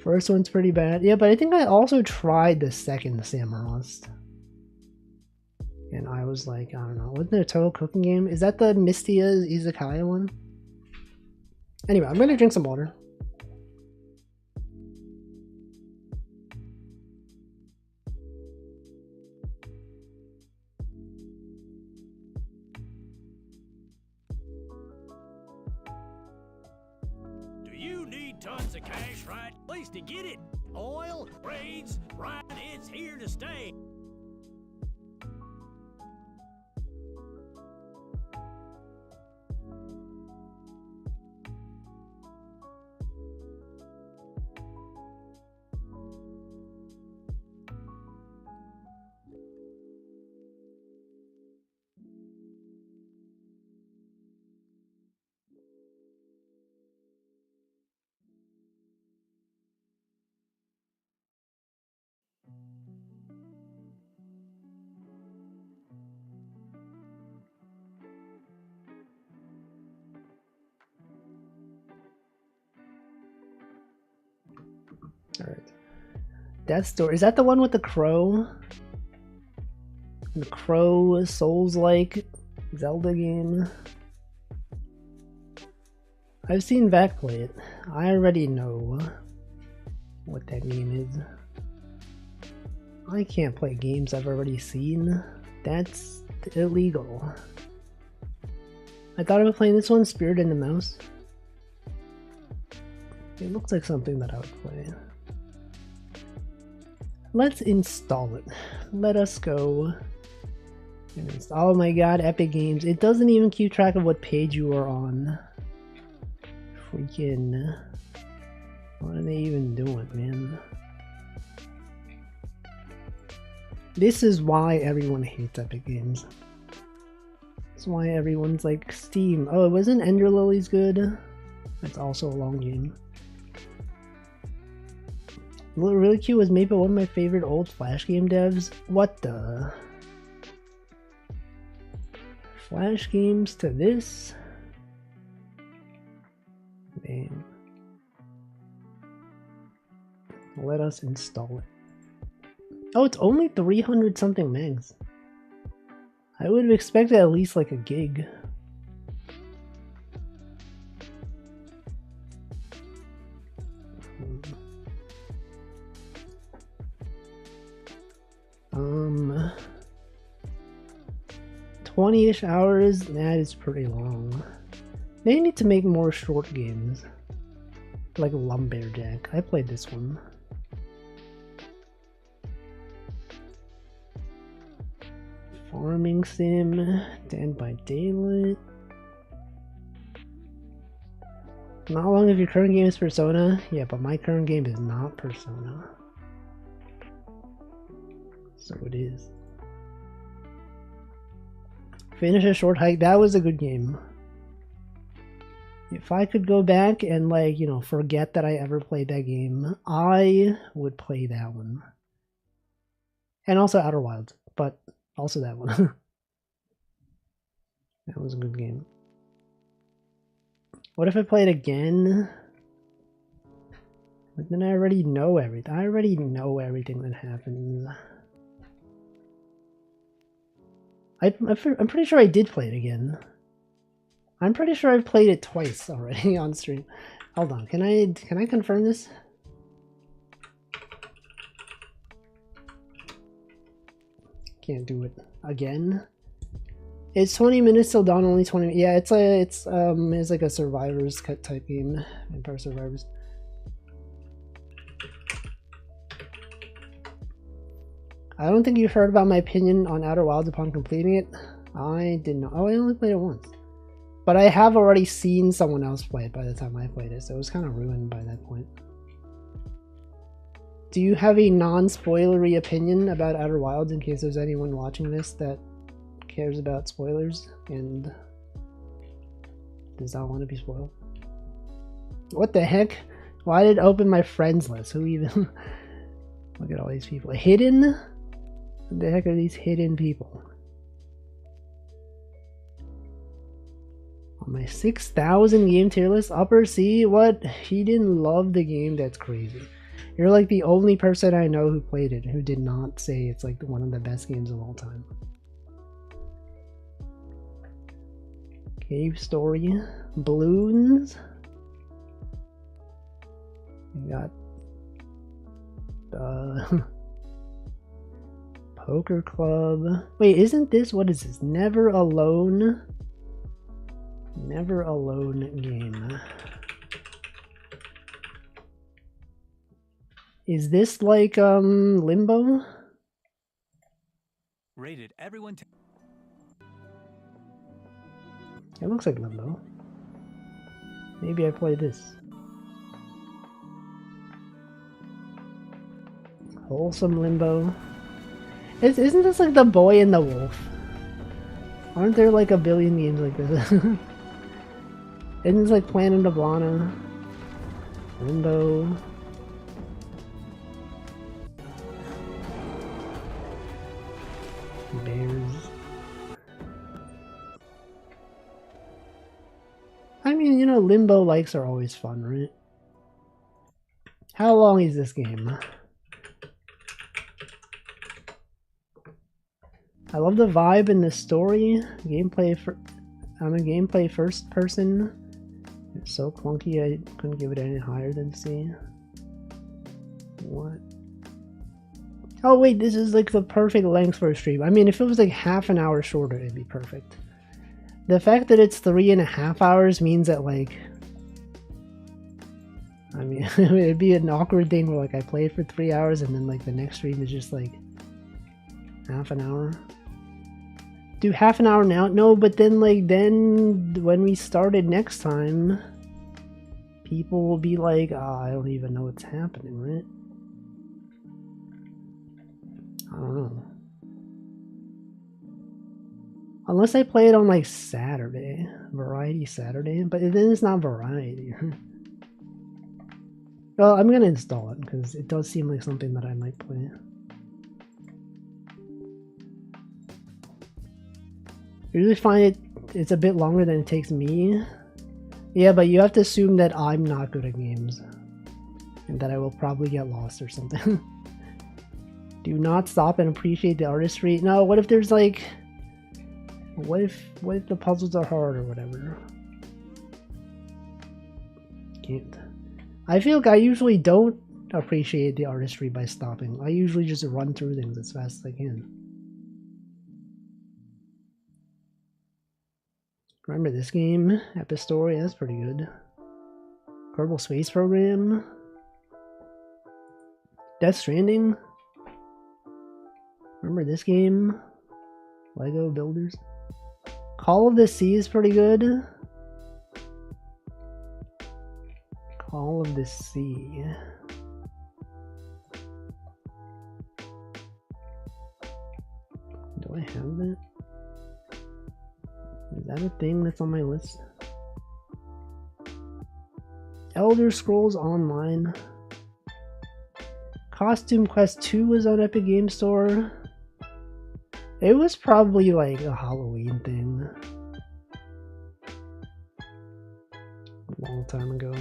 Speaker 1: First one's pretty bad. Yeah, but I think I also tried the second Samurott. And I was like, I don't know. Wasn't there a Toho cooking game? Is that the Mystia Izakaya one? Anyway, I'm gonna drink some water.
Speaker 2: Tons of cash, right? Place to get it. Oil, raids, right? It's here to stay.
Speaker 1: Alright. Death Story. Is that the one with the crow? The crow Souls-like Zelda game? I've seen Vac play it. I already know what that game is. I can't play games I've already seen. That's illegal. I thought about playing this one, Spirit in the Mouse. It looks like something that I would play. Let's install it. Let us go. Oh my god, Epic Games. It doesn't even keep track of what page you are on. Freaking... What are they even doing, man? This is why everyone hates Epic Games. That's why everyone's like, Steam. Oh, wasn't Ender Lilies good? That's also a long game. What really cute was made by one of my favorite old Flash game devs. What the? Flash games to this? Man. Let us install it. Oh, it's only 300 something megs. I would have expected at least like a gig. Um, 20-ish hours, that is pretty long. They need to make more short games. Like Lumberjack. I played this one. Farming Sim, Dead by Daylight. Not long if your current game is Persona. Yeah, but my current game is not Persona. So it is. Finish a Short Hike. That was a good game. If I could go back and, like, you know, forget that I ever played that game, I would play that one. And also Outer Wilds, but also that one. That was a good game. What if I play it again? But then I already know everything. I already know everything that happens. I'm pretty sure I did play it again. I'm pretty sure I've played it twice already on stream. Hold on, can I confirm this? Can't do it again. It's 20 minutes till dawn, only 20. Yeah, it's like a survivors cut type game, Vampire Survivors. I don't think you heard about my opinion on Outer Wilds upon completing it. I did not. Oh, I only played it once. But I have already seen someone else play it by the time I played it, so it was kind of ruined by that point. Do you have a non-spoilery opinion about Outer Wilds in case there's anyone watching this that cares about spoilers and does not want to be spoiled? What the heck? Why did it open my friends list? Who even? Look at all these people. Hidden? What the heck are these hidden people? On my 6,000 game tier list, upper C, what? He didn't love the game? That's crazy. You're like the only person I know who played it who did not say it's like one of the best games of all time. Cave Story. Balloons. We got Poker Club. Wait, isn't this, what is this? Never Alone? Never Alone game. Is this like Limbo?
Speaker 2: Rated everyone.
Speaker 1: It looks like Limbo. Maybe I play this. Wholesome Limbo. Isn't this like The Boy and the Wolf? Aren't there like a billion games like this? Isn't this like Planet of Lana? Limbo. Bears. I mean, you know, Limbo likes are always fun, right? How long is this game? I love the vibe and the story. Gameplay I'm a gameplay first person. It's so clunky I couldn't give it any higher than C. What? Oh wait, this is like the perfect length for a stream. I mean, if it was like half an hour shorter, it'd be perfect. The fact that it's 3.5 hours means that like, I mean, it'd be an awkward thing where like I play it for 3 hours and then like the next stream is just like half an hour. Do half an hour now? No, but then like when we started next time, people will be like, oh, I don't even know what's happening, right? I don't know. Unless I play it on like Saturday, Variety Saturday, but then it's not Variety. Well, I'm gonna install it because it does seem like something that I might play. I usually find it's a bit longer than it takes me. Yeah, but you have to assume that I'm not good at games and that I will probably get lost or something. Do not stop and appreciate the artistry. No, what if there's like, what if the puzzles are hard or whatever? Can't. I feel like I usually don't appreciate the artistry by stopping. I usually just run through things as fast as I can. Remember this game? Epistory, that's pretty good. Kerbal Space Program. Death Stranding. Remember this game? Lego Builders. Call of the Sea is pretty good. Call of the Sea. Do I have that? Is that a thing that's on my list? Elder Scrolls Online. Costume Quest 2 was on Epic Game Store. It was probably like a Halloween thing. long time ago.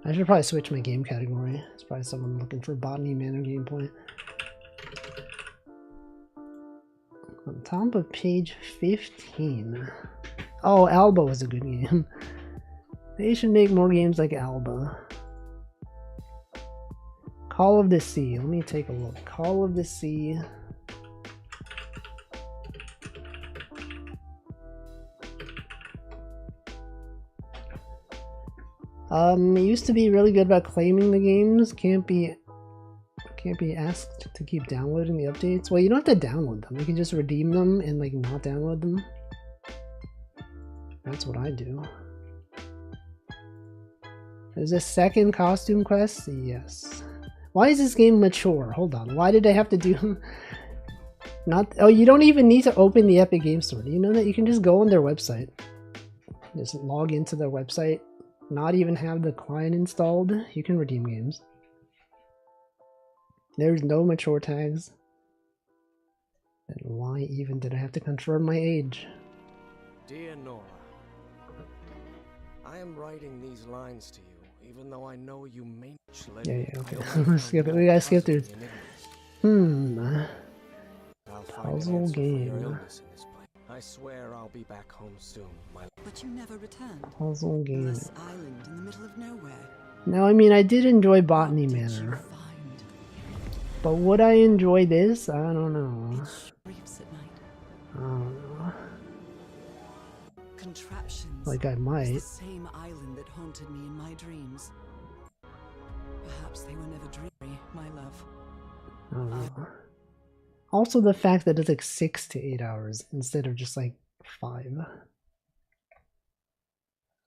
Speaker 1: I should probably switch my game category. It's probably someone looking for botany manor gameplay. On top of page 15. Oh, Alba was a good game. They should make more games like Alba. Call of the Sea. Let me take a look. Call of the Sea. It used to be really good about claiming the games. Can't be asked to keep downloading the updates. Well, you don't have to download them. You can just redeem them and like not download them. That's what I do. There's a second costume quest? Yes. Why is this game mature? Hold on. Why did I have to do... Not... Oh, you don't even need to open the Epic Game Store. Do you know that? You can just go on their website. Just log into their website. Not even have the client installed. You can redeem games. There's no mature tags. Then why even did I have to confirm my age?
Speaker 3: Dear Nora, I am writing these lines to you, even though I know you may not.
Speaker 1: Yeah, okay. Let's skip it. We gotta skip through. Puzzle game.
Speaker 3: I swear I'll be back home soon, my...
Speaker 4: But you never returned.
Speaker 1: Puzzle game.
Speaker 4: This island in the middle of nowhere.
Speaker 1: No, I mean, I did enjoy Botany Manor. But would I enjoy this? I don't know.
Speaker 4: Reefs at night.
Speaker 1: I don't know.
Speaker 4: Contraptions.
Speaker 1: Like I might.
Speaker 4: The same island that haunted me in my dreams. Perhaps they were never dreamy, my love.
Speaker 1: I don't know. Also the fact that it's like 6 to 8 hours instead of just like 5.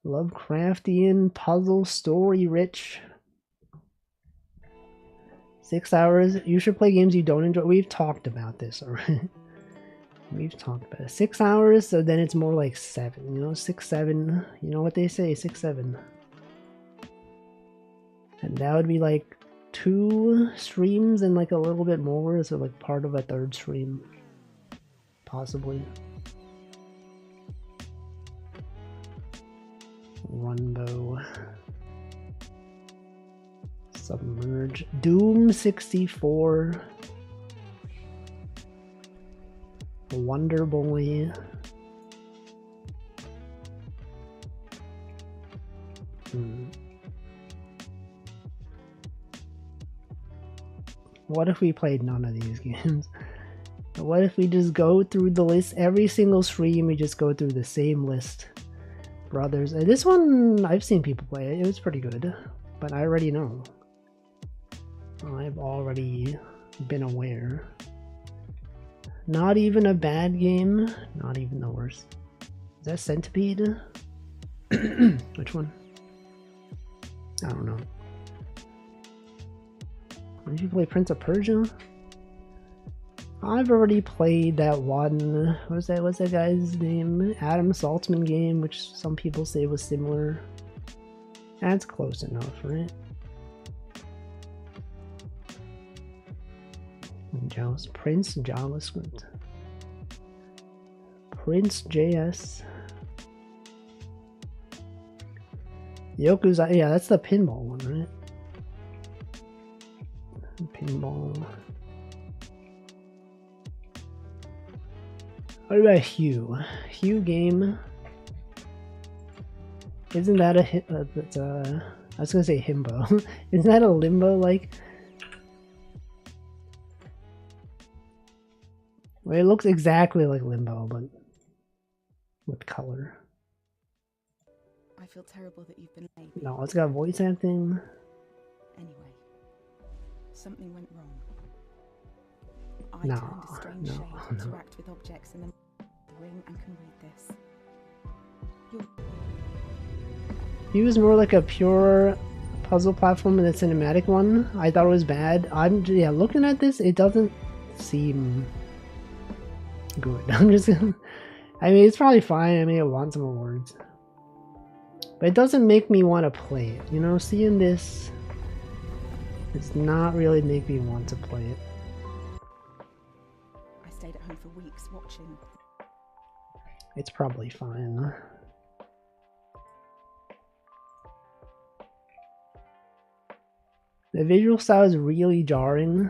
Speaker 1: Lovecraftian, puzzle, story rich. 6 hours. You should play games you don't enjoy. We've talked about this already. We've talked about it. 6 hours, so then it's more like 7. You know, 6, 7. You know what they say, 6, 7. And that would be like 2 streams and like a little bit more, so like part of a 3rd stream. Possibly. Runbow. Submerge. Doom 64. Wonder Boy. What if we played none of these games? What if we just go through the list every single stream? We just go through the same list. Brothers. This one, I've seen people play it. It was pretty good. But I already know. I've already been aware. Not even a bad game. Not even the worst. Is that Centipede? Which one? I don't know. Did you play Prince of Persia? I've already played that one. What's that guy's name? Adam Saltzman game, which some people say was similar. That's close enough, right? Prince JavaScript. Prince JS. Yoku's, yeah, that's the pinball one, right? Pinball. What about Hue? Hue game. Isn't that a I was gonna say himbo. Isn't that a limbo like? Well, it looks exactly like Limbo, but with color.
Speaker 4: I feel terrible that you've been late.
Speaker 1: No, it's got voice acting.
Speaker 4: Anyway, something went wrong. I
Speaker 1: No,
Speaker 4: turned a strange
Speaker 1: no,
Speaker 4: shade to
Speaker 1: no.
Speaker 4: interact with objects in the ring and can read this.
Speaker 1: He was more like a pure puzzle platform in the cinematic one. I thought it was bad. Yeah, looking at this, it doesn't seem good. I'm just gonna, I mean, it's probably fine. I mean, it won some awards, but it doesn't make me want to play it. You know, seeing this, does not really make me want to play it.
Speaker 5: I stayed at home for weeks watching.
Speaker 1: It's probably fine. The visual style is really jarring.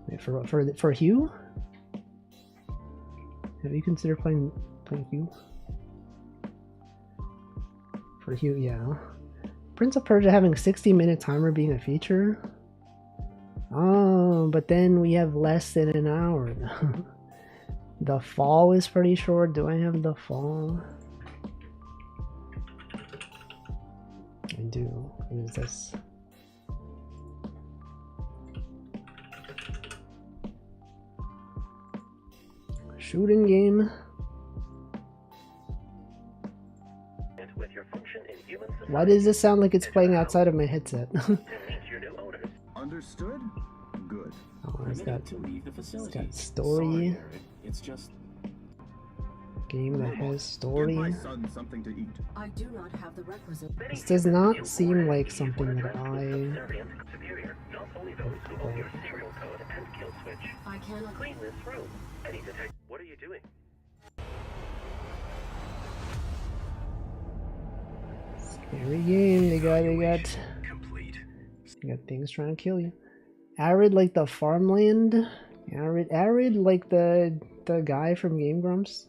Speaker 1: Wait, for Hugh? Have you considered playing Hugh? For Hugh, yeah. Prince of Persia having 60-minute timer being a feature? Oh, but then we have less than an hour. The Fall is pretty short. Do I have The Fall? I do. What is this? Shooting game. Why does this sound like it's playing outside of my headset?
Speaker 6: Understood? Good.
Speaker 1: Oh, it's got story.
Speaker 6: It's just
Speaker 1: Game that has
Speaker 6: give
Speaker 1: story.
Speaker 6: my son something to eat.
Speaker 5: I do not have the requisite.
Speaker 1: This does not seem like something that I would play.
Speaker 5: I cannot clean this room.
Speaker 2: What are you doing?
Speaker 1: Scary game. They got things trying to kill you. Arid like the farmland. Arid like the guy from Game Grumps.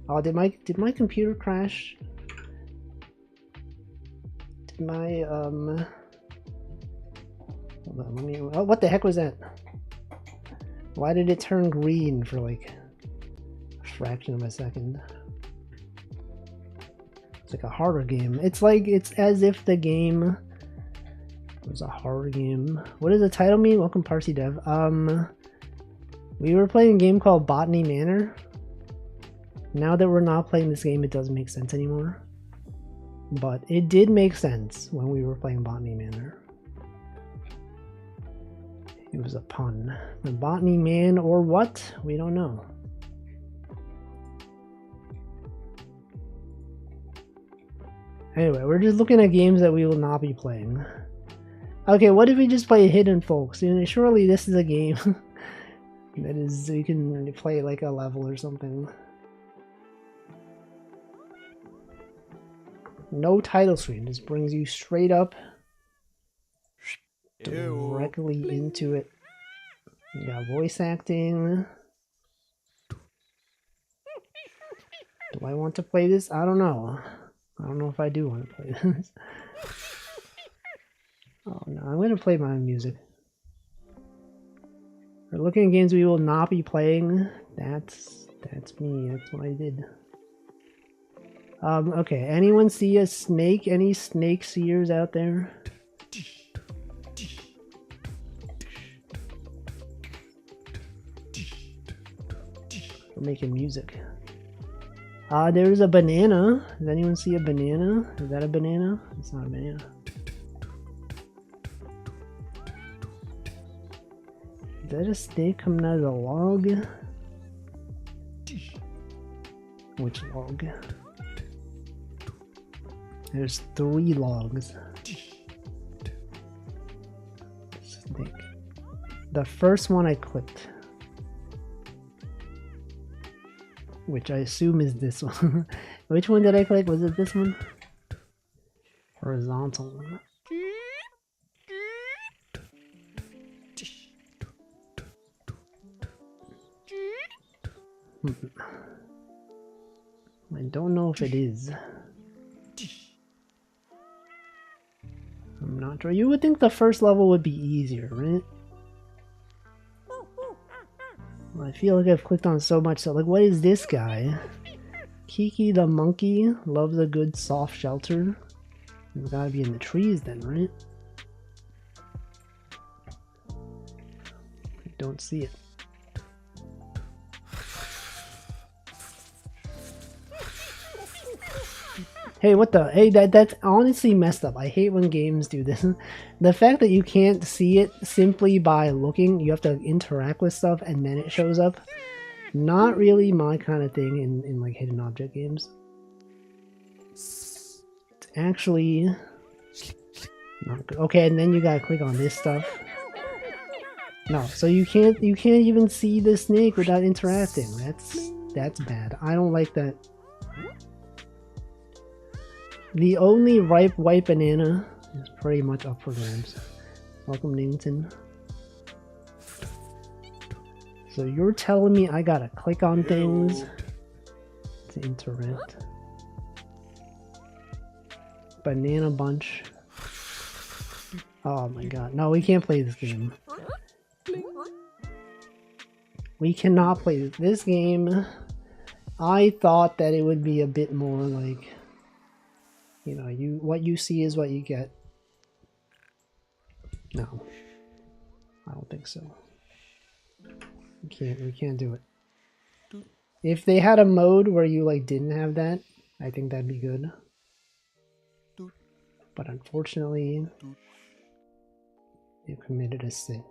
Speaker 1: Oh, did my computer crash? Did my hold on, let me. Oh, what the heck was that? Why did it turn green for like a fraction of a second? It's like a horror game. It's as if the game was a horror game. What does the title mean? Welcome, Parsi Dev. We were playing a game called Botany Manor. Now that we're not playing this game, it doesn't make sense anymore. But it did make sense when we were playing Botany Manor. It was a pun. The Botany Man or what? We don't know. Anyway, we're just looking at games that we will not be playing. Okay, what if we just play Hidden Folks? You know, surely this is a game that is, you can play like a level or something. No title screen, just brings you straight up directly into it. You got voice acting. Do I want to play this? I don't know. I don't know if I do want to play this. Oh no, I'm going to play my own music. We're looking at games we will not be playing. That's me. That's what I did. Okay, anyone see a snake? Any snake seers out there? We're making music. There's a banana. Does anyone see a banana? Is that a banana? It's not a banana. Is that a snake coming out of the log? Which log? There's 3 logs. Snake. The first one I clicked. Which I assume is this one. Which one did I click? Was it this one? Horizontal. I don't know if it is. I'm not sure. You would think the first level would be easier, right? I feel like I've clicked on so much. So, like, what is this guy? Kiki the monkey loves a good soft shelter. It's gotta be in the trees then, right? I don't see it. Hey, what the? Hey, that's honestly messed up. I hate when games do this. The fact that you can't see it simply by looking, you have to interact with stuff and then it shows up. Not really my kind of thing in like hidden object games. It's actually not good. Okay, and then you gotta click on this stuff. No, so you can't even see the snake without interacting. That's bad. I don't like that. The only ripe white banana is pretty much up for grabs. Welcome, Newton. So you're telling me I gotta click on things to interact? Banana bunch. Oh my god. No, we can't play this game. We cannot play this game. I thought that it would be a bit more like, you know, what you see is what you get. No. I don't think so. We can't do it. If they had a mode where you like didn't have that, I think that'd be good. But unfortunately, you committed a sin.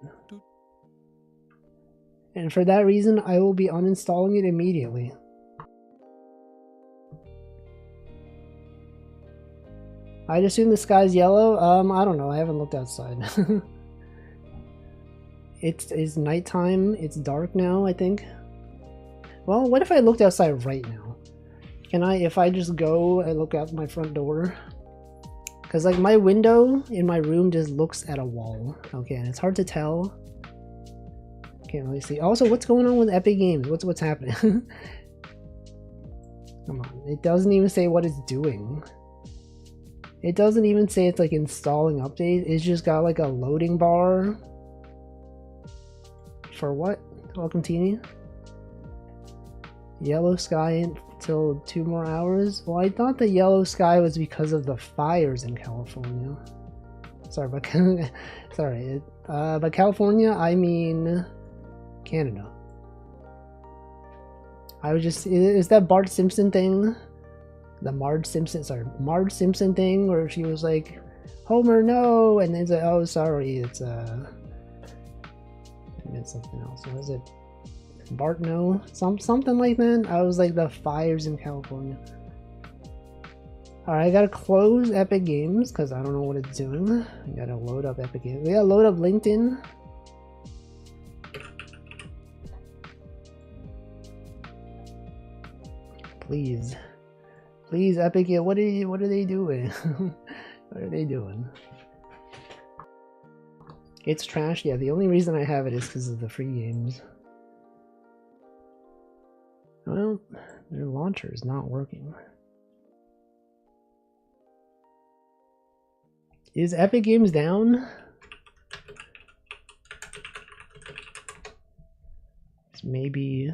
Speaker 1: And for that reason, I will be uninstalling it immediately. I'd assume the sky's yellow. I don't know. I haven't looked outside. It's nighttime. It's dark now, I think. Well, what if I looked outside right now? Can I, if I just go and look out my front door? Because like my window in my room just looks at a wall. Okay, and it's hard to tell. Can't really see. Also, what's going on with Epic Games? What's happening? Come on, it doesn't even say what it's doing. It doesn't even say it's like installing updates. It's just got like a loading bar. For what? Welcome, Teeny. Yellow sky until 2 more hours? Well, I thought the yellow sky was because of the fires in California. Sorry, but sorry. By California, I mean Canada. I was just, is that Bart Simpson thing? The Marge Simpson thing where she was like, Homer, no, and then it's like, oh, sorry, it's I meant something else. What is it? Bart, no, something like that. I was like, the fires in California. All right, I gotta close Epic Games because I don't know what it's doing. I gotta load up Epic Games. We gotta load up LinkedIn. Please. Please, Epic, what are they doing? What are they doing? It's trash. Yeah, the only reason I have it is because of the free games. Well, their launcher is not working. Is Epic Games down? It's maybe...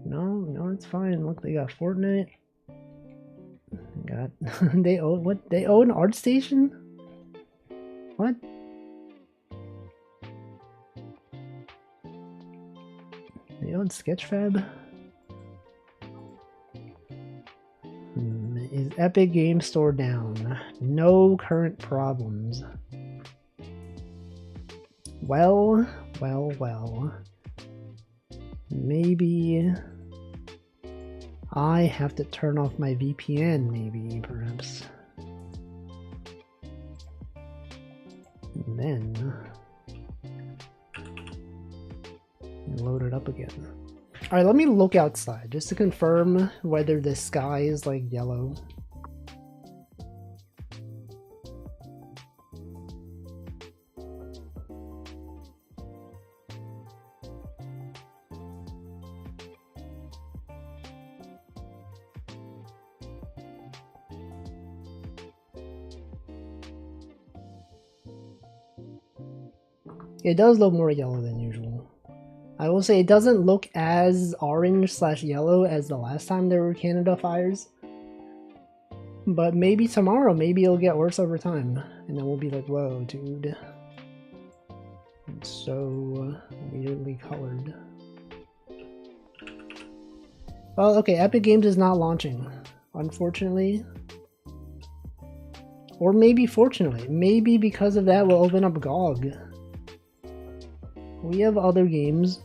Speaker 1: No, it's fine. Look, they got Fortnite. They own what? They own ArtStation? What? They own Sketchfab? Is Epic Game Store down? No current problems. Well. Maybe I have to turn off my VPN, maybe, perhaps. And then load it up again. Alright, let me look outside just to confirm whether the sky is like yellow. It does look more yellow than usual. I will say it doesn't look as orange/yellow as the last time there were Canada fires. But maybe tomorrow, maybe it'll get worse over time. And then we'll be like, whoa, dude. It's so weirdly colored. Well, okay, Epic Games is not launching, unfortunately. Or maybe fortunately. Maybe because of that we'll open up GOG. We have other games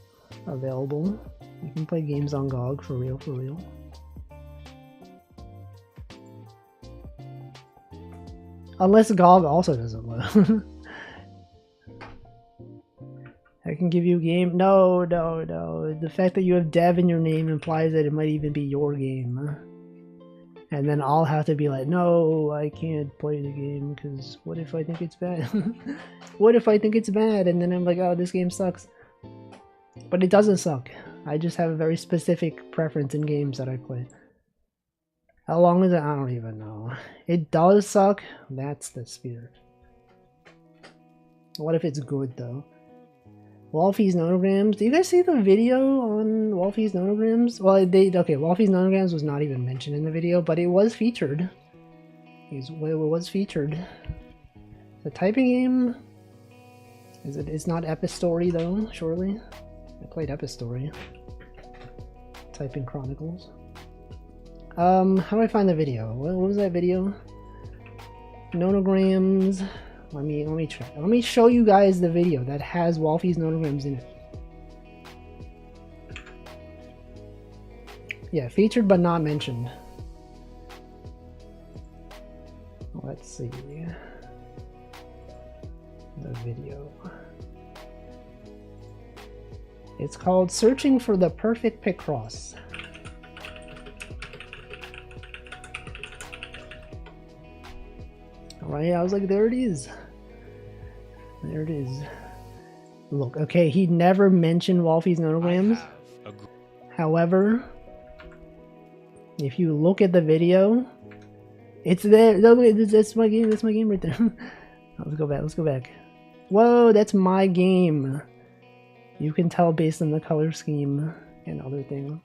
Speaker 1: available. You can play games on GOG for real, for real. Unless GOG also doesn't load. I can give you a game. No. The fact that you have dev in your name implies that it might even be your game. And then I'll have to be like, no, I can't play the game because what if I think it's bad? What if I think it's bad? And then I'm like, oh, this game sucks. But it doesn't suck. I just have a very specific preference in games that I play. How long is it? I don't even know. It does suck. That's the spirit. What if it's good though? Wolfie's Nonograms. Do you guys see the video on Wolfie's Nonograms? Well, okay, Wolfie's Nonograms was not even mentioned in the video, but it was featured. It was featured. The typing game. It's not Epistory though, surely. I played Epistory. Typing Chronicles. How do I find the video? What was that video? Nonograms. Let me try. Let me show you guys the video that has Wolfie's Nonograms in it. Yeah, featured but not mentioned. Let's see. The video. It's called Searching for the Perfect Picross. Alright, I was like, there it is. There it is. Look, okay, he never mentioned Wolfie's Nonograms. However, if you look at the video, it's there. No, that's my game. That's my game right there. Let's go back. Let's go back. Whoa, that's my game. You can tell based on the color scheme and other things.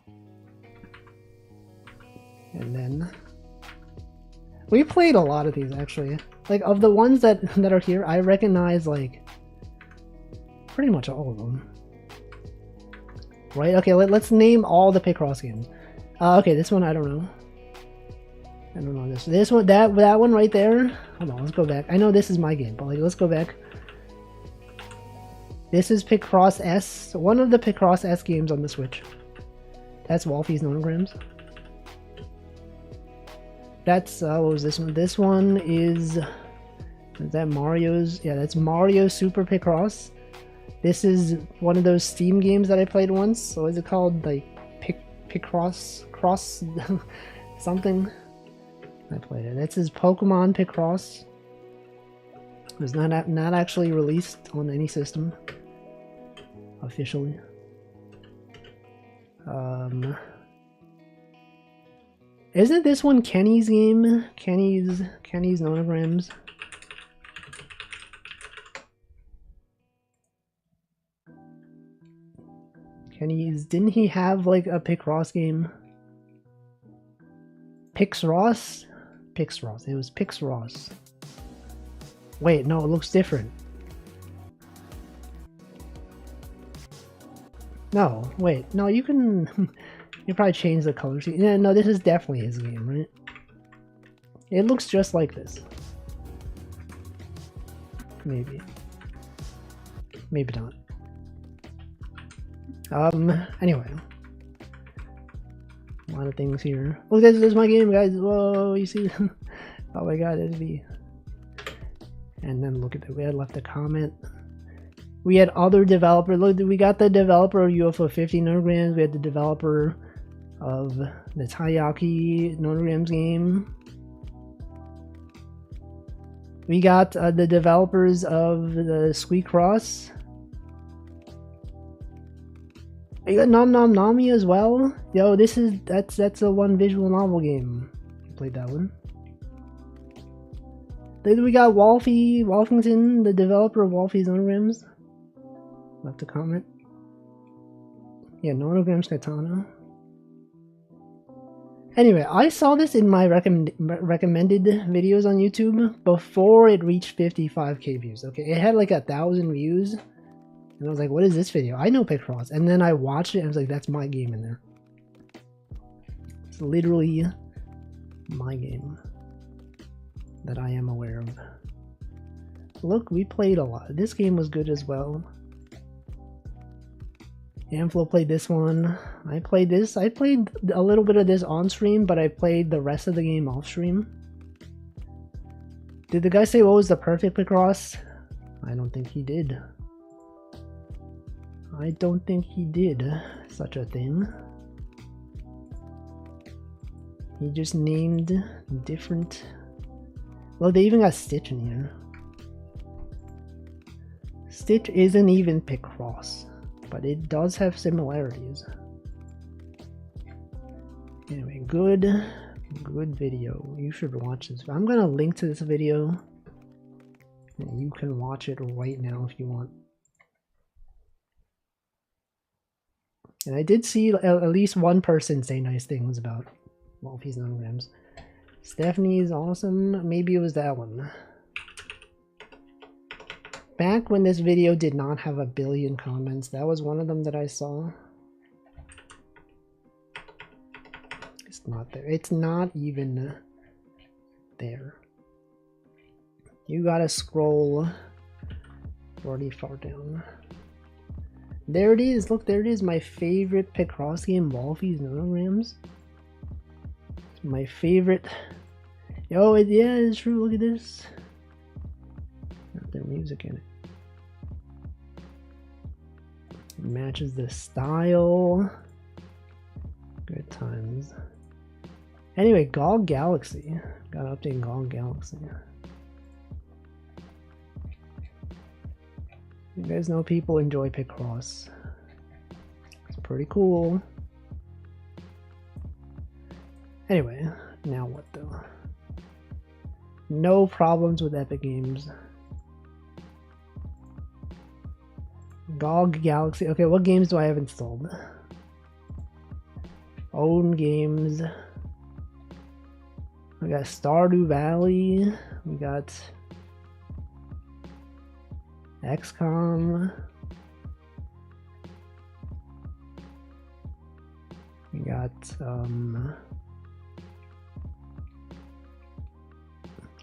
Speaker 1: And then we played a lot of these actually. Like of the ones that are here, I recognize like pretty much all of them. Right? Okay, let's name all the Picross games. Okay, this one I don't know. I don't know this. This one, that one right there. Hold on, let's go back. I know this is my game, but like let's go back. This is Picross S, one of the Picross S games on the Switch. That's Wolfie's Nonograms. That's what was this one? This one is that Mario's? Yeah, that's Mario Super Picross. This is one of those Steam games that I played once. So what is it called? Like Picross Cross something. I played it. This is Pokemon Picross. It was not actually released on any system officially. Isn't this one Kenny's game? Kenny's Nonograms. Kenny's, didn't he have like a Picross game? Pixross? Pixross. It was Pixross. Wait, no, it looks different. No, wait, no, you can you probably change the colors. Yeah, no, this is definitely his game, right? It looks just like this. Maybe. Maybe not. Anyway. A lot of things here. Oh, this is my game, guys. Whoa, you see? Oh my god, that'd be... And then look at that, we had left a comment. We had other developers. Look, we got the developer of UFO 50 Nonograms. We had the developer of the Taiyaki Nonograms game. We got the developers of the Squeakross. We got Nom Nom Nami as well. Yo, that's a one visual novel game. You played that one. Then we got Wolfington, the developer of Wolfie's Nonograms. Left a comment. Yeah, Nonograms Katana. Anyway, I saw this in my recommended videos on YouTube before it reached 55k views. Okay, it had like 1,000 views. And I was like, what is this video? I know Picross. And then I watched it and I was like, that's my game in there. It's literally my game that I am aware of. Look, we played a lot. This game was good as well. Amflo played this one. I played this. I played a little bit of this on stream, but I played the rest of the game off stream. Did the guy say what was the perfect Picross? I don't think he did. I don't think he did such a thing. He just named different... Well, they even got Stitch in here. Stitch isn't even Picross, but it does have similarities. Anyway, good video. You should watch this. I'm gonna link to this video. And you can watch it right now if you want. And I did see at least one person say nice things about Wolfie's Nanograms. Stephanie's awesome. Maybe it was that one. Back when this video did not have 1 billion comments, that was one of them that I saw. It's not there. It's not even there. You gotta scroll pretty far down. There it is. Look, there it is. My favorite Picross game, Wolfie's Nanograms. My favorite. Oh, yeah, it's true. Look at this. Got their music in it. It matches the style. Good times. Anyway, GOG Galaxy. Gotta update GOG Galaxy. You guys know people enjoy Picross. It's pretty cool. Anyway, now what though? No problems with Epic Games. GOG Galaxy. Okay, what games do I have installed? Own games. We got Stardew Valley. We got XCOM. We got a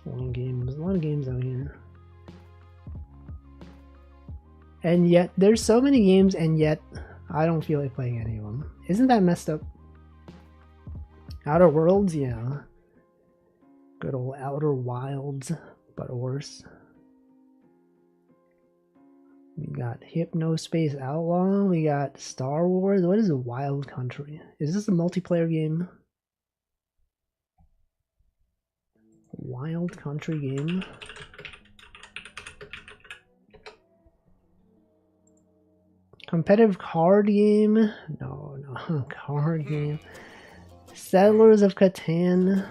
Speaker 1: lot of games out here. And yet there's so many games, and yet I don't feel like playing any of them. Isn't that messed up? Outer Worlds, yeah. Good old Outer Wilds, but worse. We got Hypnospace Outlaw. We got Star Wars. What is a Wild Country? Is this a multiplayer game? Wild Country game. Competitive card game? No, card game. Settlers of Catan.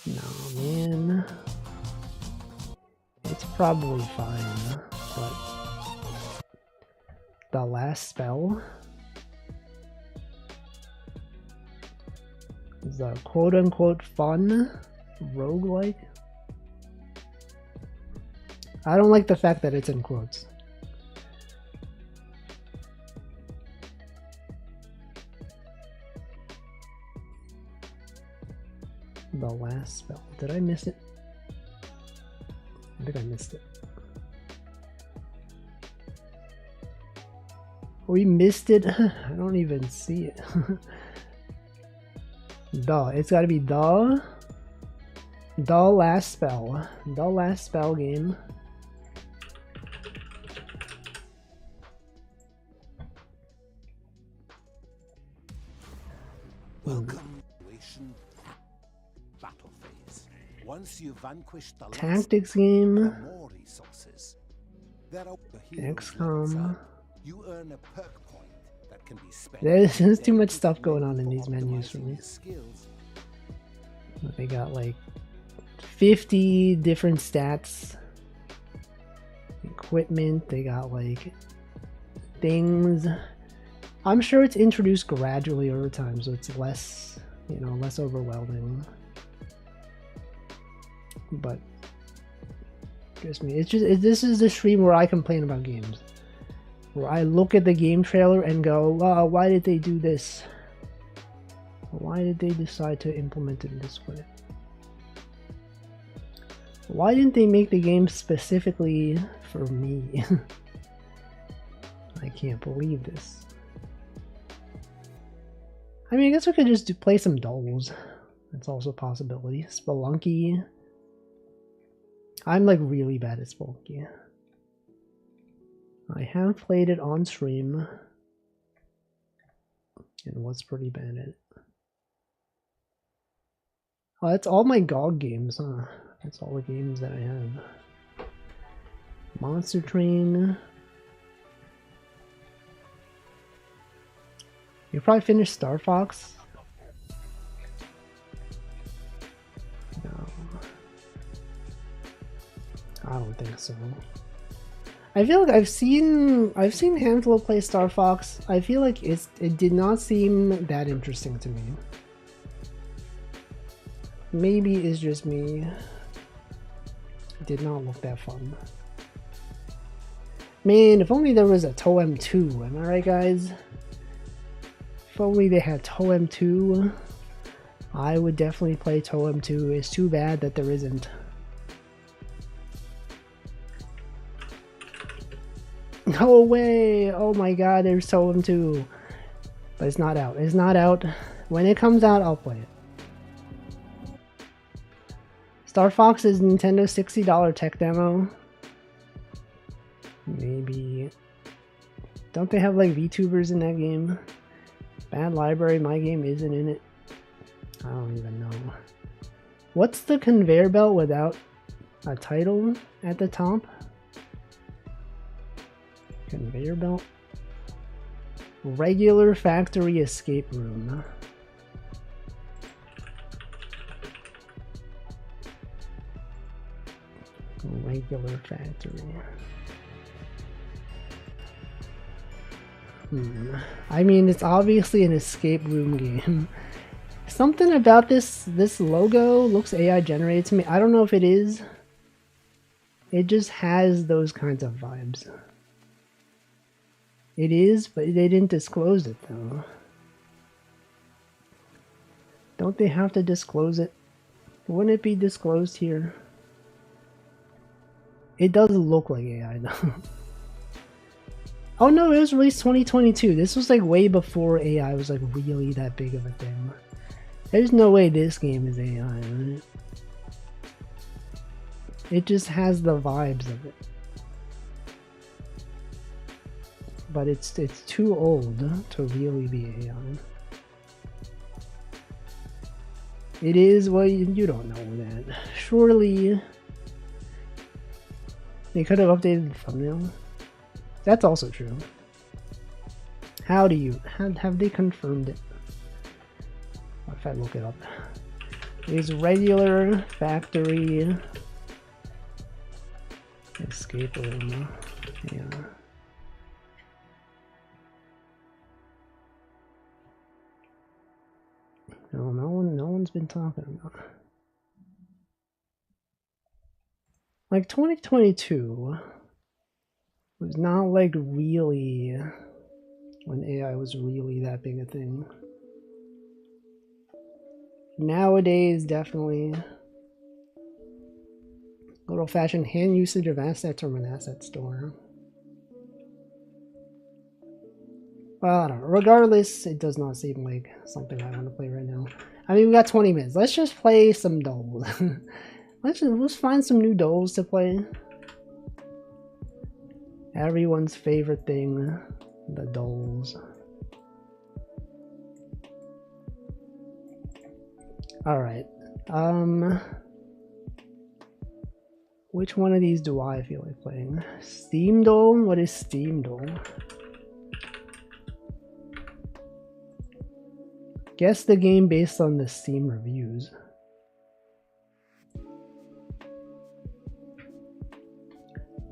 Speaker 1: No, man. It's probably fine, but The Last Spell is a quote-unquote fun roguelike. I don't like the fact that it's in quotes. The Last Spell. Did I miss it? I think I missed it. We missed it? I don't even see it. It's gotta be The Last Spell. The Last Spell game.
Speaker 7: Welcome to battle phase. Once you vanquish the
Speaker 1: Tactics game.
Speaker 7: more resources. XCOM. You earn a perk point that can be spent.
Speaker 1: There's too much stuff going on in these menus for me. They got like 50 different stats. Equipment, they got like things. I'm sure it's introduced gradually over time, so it's less, less overwhelming. But trust me, this is the stream where I complain about games. Where I look at the game trailer and go, wow, why did they do this? Why did they decide to implement it this way? Why didn't they make the game specifically for me? I can't believe this. I mean, I guess we could just play some dolls. That's also a possibility. Spelunky. I'm like really bad at Spelunky. I have played it on stream and was pretty bad at it. Oh, that's all my GOG games, huh? That's all the games that I have. Monster Train. You probably finished Star Fox? No. I don't think so. I feel like I've seen Handful play Star Fox. I feel like it did not seem that interesting to me. Maybe it's just me. It did not look that fun. Man, if only there was a Toem 2, am I right, guys? If only they had Toem 2, I would definitely play Toem 2. It's too bad that there isn't. No way! Oh my god, there's Toem 2. But it's not out. It's not out. When it comes out, I'll play it. Star Fox is Nintendo's $60 tech demo. Maybe. Don't they have like VTubers in that game? Bad Library, my game isn't in it. I don't even know. What's the conveyor belt without a title at the top? Conveyor belt? Regular factory escape room. Regular factory. I mean, it's obviously an escape room game. Something about this logo looks AI generated to me. I don't know if it is. It just has those kinds of vibes. It is, but they didn't disclose it though. Don't they have to disclose it? Wouldn't it be disclosed here? It does look like AI though. Oh no, it was released 2022. This was like way before AI was like really that big of a thing. There's no way this game is AI, right? It just has the vibes of it. But it's too old to really be AI. It is, well, you don't know that. Surely they could have updated the thumbnail. That's also true. How do you have they confirmed it? What if I look it up? Is regular factory escape room? Yeah. No one's been talking about it. Like 2022 was not like really when AI was really that big a thing. Nowadays, definitely good old-fashioned hand usage of assets from an asset store. Well, I don't know. Regardless, it does not seem like something I want to play right now. I mean, we got 20 minutes. Let's just play some dolls. let's find some new dolls to play. Everyone's favorite thing, the dolls. Alright. Which one of these do I feel like playing? Steam Doll? What is Steam Doll? Guess the game based on the Steam reviews.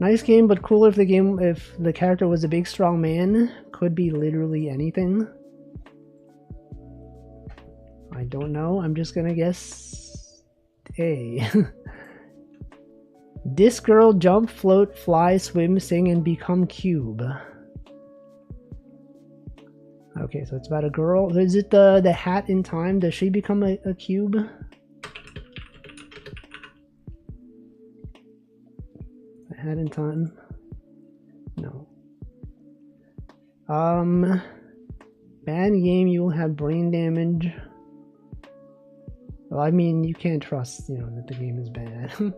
Speaker 1: Nice game, but cooler if the character was a big strong man. Could be literally anything. I don't know. I'm just gonna guess A. This girl jump, float, fly, swim, sing, and become cube. Okay, so it's about a girl. Is it the hat in time? Does she become a cube? The hat in time? No. Bad game, you will have brain damage. Well, I mean, you can't trust, that the game is bad.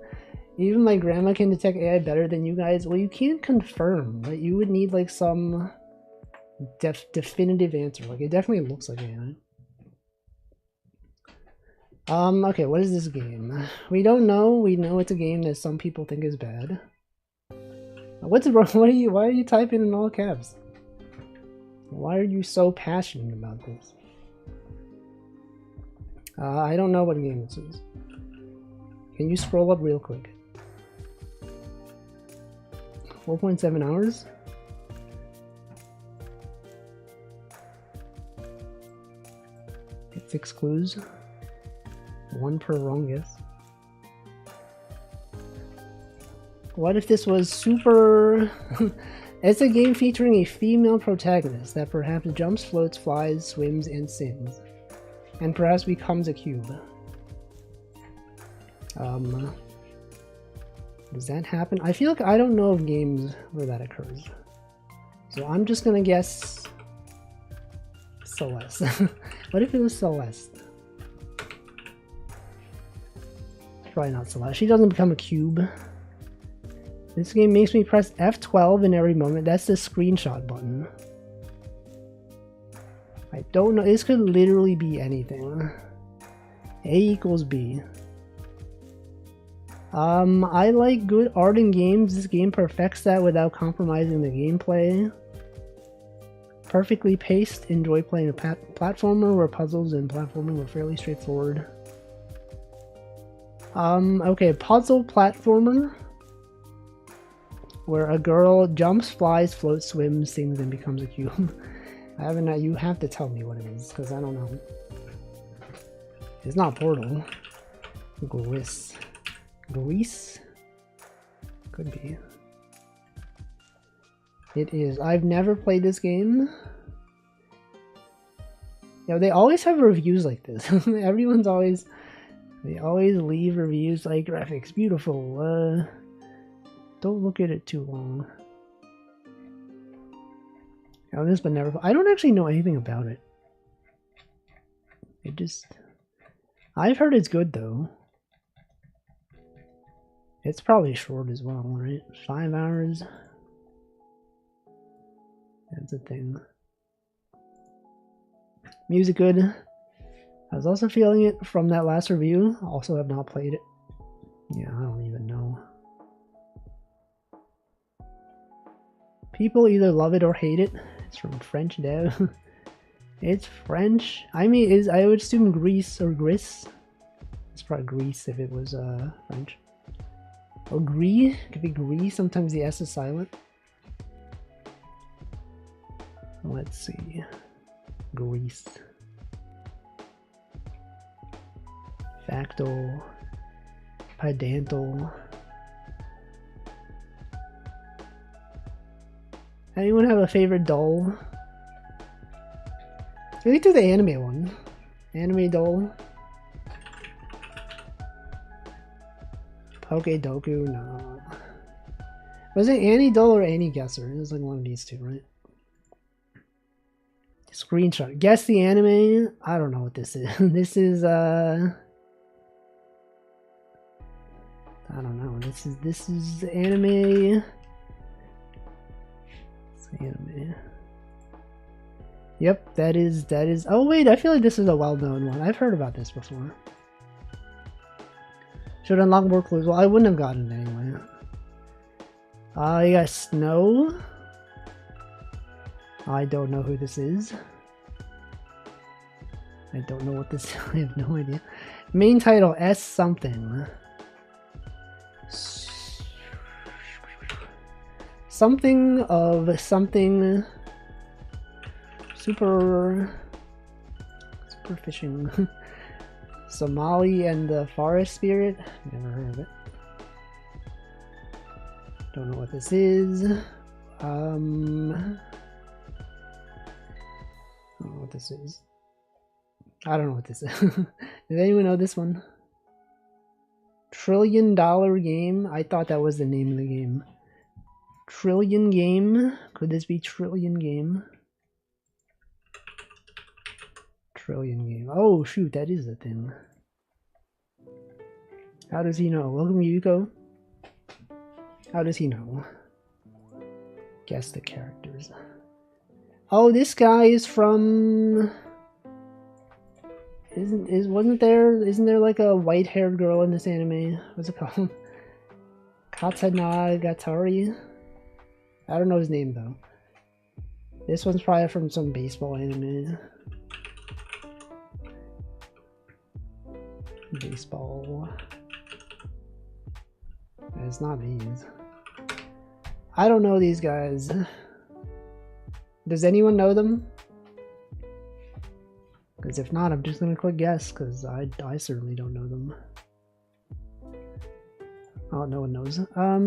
Speaker 1: Even my grandma can detect AI better than you guys. Well, you can't confirm, but you would need like some definitive answer. Like it definitely looks like AI. Okay, what is this game? We don't know. We know it's a game that some people think is bad. What's wrong? Why are you typing in all caps? Why are you so passionate about this? I don't know what game this is. Can you scroll up real quick? 4.7 hours? Get 6 clues. 1 per wrong guess. What if this was super... It's a game featuring a female protagonist that perhaps jumps, floats, flies, swims, and sings. And perhaps becomes a cube. Does that happen? I feel like I don't know of games where that occurs. So I'm just gonna guess... Celeste. What if it was Celeste? It's probably not Celeste. She doesn't become a cube. This game makes me press F12 in every moment. That's the screenshot button. I don't know. This could literally be anything. A equals B. I like good art in games. This game perfects that without compromising the gameplay. Perfectly paced. Enjoy playing a platformer where puzzles and platforming were fairly straightforward. Okay, puzzle platformer. Where a girl jumps, flies, floats, swims, sings, and becomes a cube. I haven't. You have to tell me what it is, because I don't know. It's not Portal. Greece. Greece? Could be. It is. I've never played this game. You know, they always have reviews like this. Everyone's always... They always leave reviews like, graphics beautiful, don't look at it too long. Oh, this but never... I don't actually know anything about it. It just... I've heard it's good, though. It's probably short as well, right? 5 hours. That's a thing. Music good. I was also feeling it from that last review. Also have not played it. Yeah, I don't even know. People either love it or hate it. It's from French dev. It's French. I mean, I would assume Greece or Gris. It's probably Greece if it was French. Or Gris. Could be Gris. Sometimes the S is silent. Let's see. Greece. Factal. Pedantal. Anyone have a favorite doll? We could do the anime one. Anime doll. Pokedoku, no. Was it Annie Doll or Annie Guesser? It was like one of these two, right? Screenshot. Guess the anime? I don't know what this is. This is I don't know. This is anime. It's anime. Yep, that is. Oh wait, I feel like this is a well-known one. I've heard about this before. Should unlock more clues. Well, I wouldn't have gotten it anyway. You got Snow. I don't know who this is. I don't know what this is. I have no idea. Main title, S something. Something of something. Super fishing. Somali and the Forest Spirit. Never heard of it. Don't know what this is. I don't know what this is. I don't know what this is. Does anyone know this one? $1 Trillion Game? I thought that was the name of the game. Trillion Game? Could this be Trillion Game? Trillion Game. Oh shoot, that is a thing. How does he know? Welcome, Yuko. How does he know? Guess the characters. Oh, this guy is from... Isn't there like a white-haired girl in this anime? What's it called? Katanagatari? I don't know his name though. This one's probably from some baseball anime. Baseball. It's not these. I don't know these guys. Does anyone know them? Because if not, I'm just gonna click guess, because I certainly don't know them. Oh, no one knows.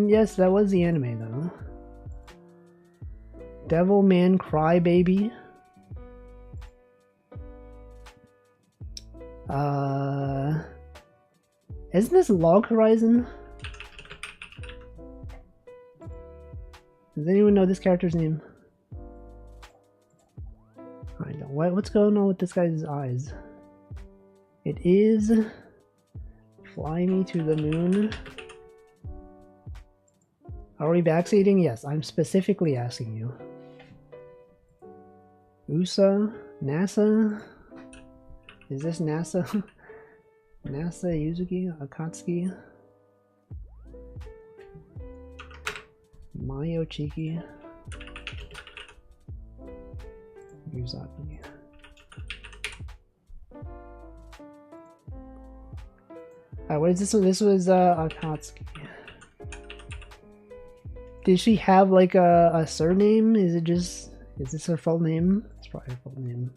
Speaker 1: Yes, that was the anime though. Devilman Crybaby. Isn't this Log Horizon? Does anyone know this character's name? I don't. What's going on with this guy's eyes? It is Fly Me to the Moon. Are we backseating? Yes, I'm specifically asking you. USA? NASA? Is this NASA? NASA Yuzuki Akatsuki? Mayo Chiki? Yuzaki. What is this one? This was Akatsuki. Did she have like a surname? Is this her full name? It's probably her full name.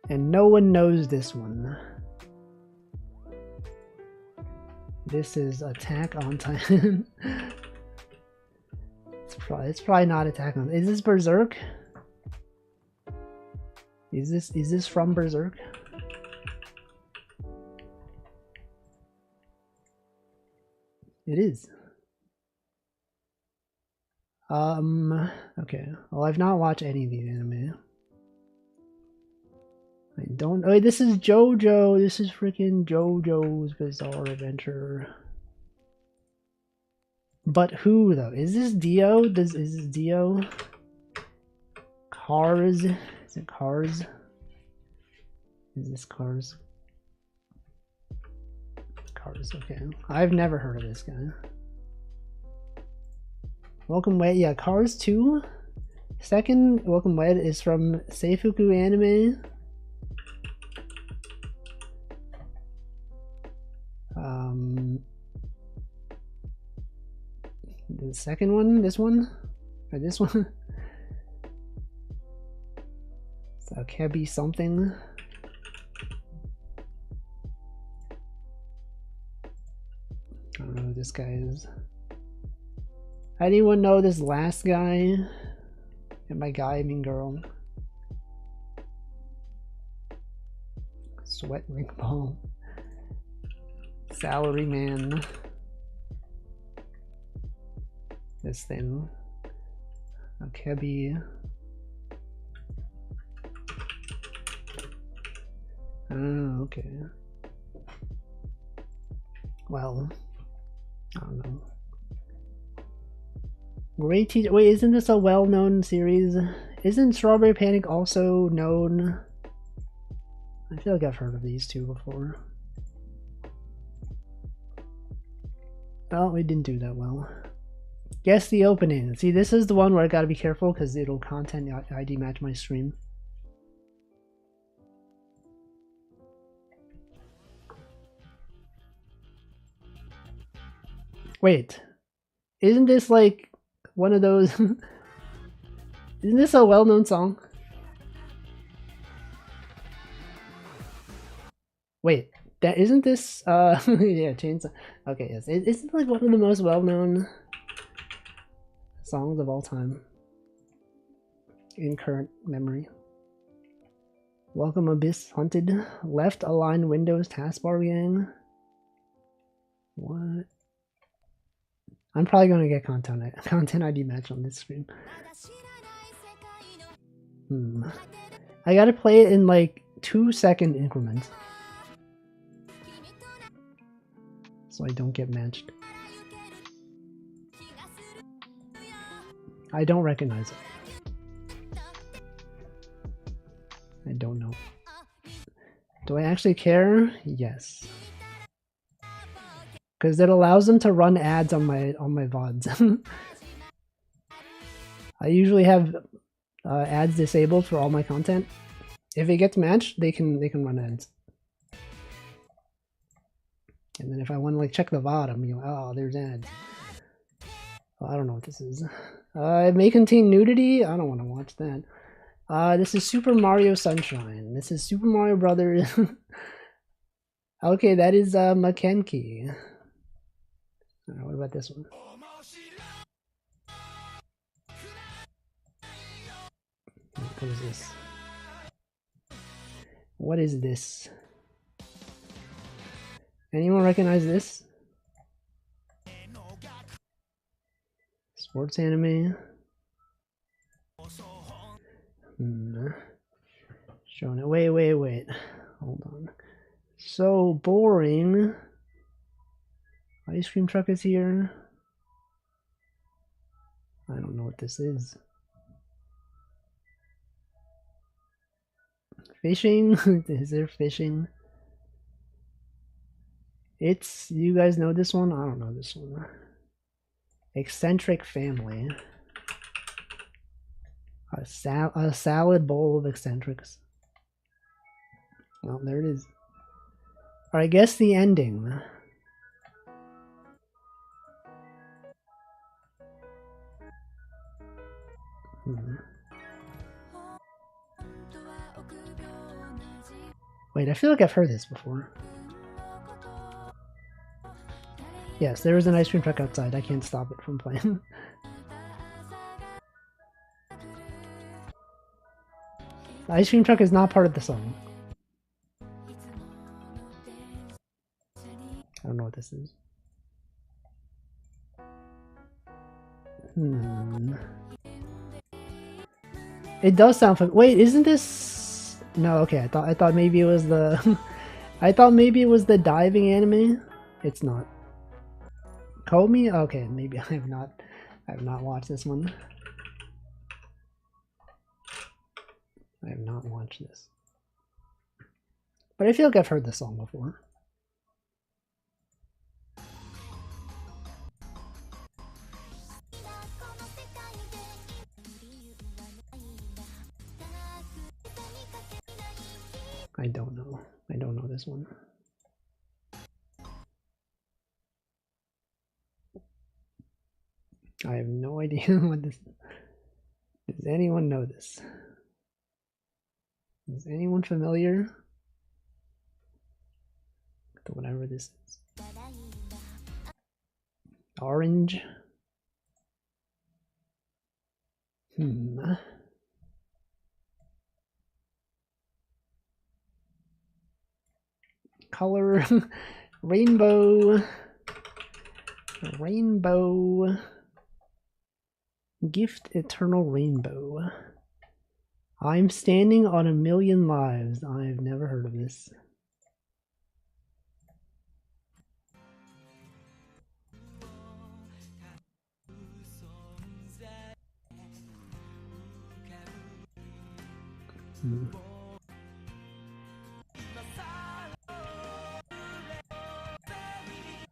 Speaker 1: And no one knows this one. This is Attack on Titan. It's probably not Attack on. Is this Berserk? Is this from Berserk? It is. Okay. Well, I've not watched any of these anime. I don't. Oh, this is JoJo. This is freaking JoJo's Bizarre Adventure. But who though? Is this Dio? Is this Dio? Cars? Is it Cars? Is this Cars? Cars. Okay. I've never heard of this guy. Welcome Wed. Yeah, Cars 2. Second Welcome Wed is from Seifuku Anime. The second one, this one, or this one. So Kebi something. I don't know who this guy is. Anyone know this last guy? And by guy I mean girl. Sweat ring ball. Salary man. This thing. A Kebi. Oh, okay. Well, I don't know. Great teacher. Wait, isn't this a well-known series? Isn't Strawberry Panic also known? I feel like I've heard of these two before. Oh, we didn't do that well. Guess the opening. See, this is the one where I gotta be careful because it'll content ID match my stream. Wait, isn't this like one of those? Isn't this a well-known song? Wait, that isn't this? Yeah, Chainsaw. Okay, yes, isn't like one of the most well-known songs of all time in current memory. Welcome Abyss Hunted. Left align Windows taskbar gang. What? I'm probably gonna get content ID match on this stream. I gotta play it in like 2-second increments. so I don't get matched. I don't recognize it. I don't know. Do I actually care? Yes. Because it allows them to run ads on my VODs. I usually have ads disabled for all my content. If it gets matched, they can run ads. And then if I want to like check the VOD, I'm like, oh, there's ads. Well, I don't know what this is. It may contain nudity. I don't want to watch that. This is Super Mario Sunshine. This is Super Mario Brothers. Okay, that is Mackenzie. Alright, what about this one? What is this? What is this? Anyone recognize this? Sports anime. Showing it. Wait. Hold on. So boring. Ice cream truck is here. I don't know what this is. Fishing? Is there fishing? It's, you guys know this one? I don't know this one. Eccentric family. A salad bowl of eccentrics. Well, there it is. Alright, guess the ending. Wait, I feel like I've heard this before. Yes, there is an ice cream truck outside. I can't stop it from playing. The ice cream truck is not part of the song. I don't know what this is. It does sound fun. Wait, isn't this? No, okay. I thought maybe it was the. I thought maybe it was the diving anime. It's not. Komi? Okay, maybe I have not watched this one. I have not watched this. But I feel like I've heard this song before. I don't know. I don't know this one. I have no idea what this is. Does anyone know this? Is anyone familiar with whatever this is? Orange. Color. Rainbow. Rainbow. Gift Eternal Rainbow. I'm standing on 1,000,000 lives. I've never heard of this.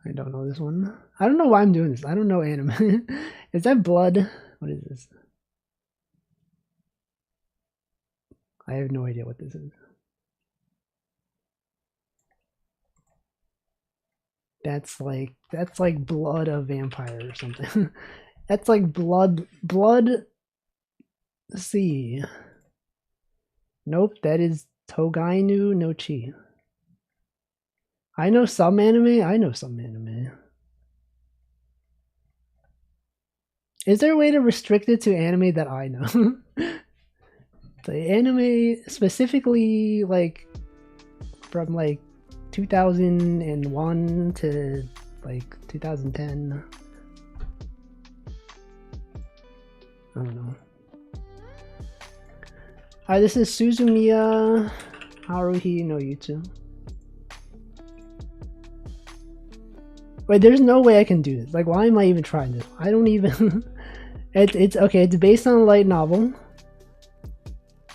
Speaker 1: I don't know this one. I don't know why I'm doing this. I don't know anime. Is that blood? What is this? I have no idea what this is. That's like blood of vampire or something. That's like blood sea. Nope, that is Togainu no Chi. I know some anime. Is there a way to restrict it to anime that I know? The anime specifically like from like 2001 to like 2010. I don't know. Hi, this is Suzumiya Haruhi no Yutsu. Wait, there's no way I can do this. Like, why am I even trying this? I don't even... it's okay, it's based on a light novel.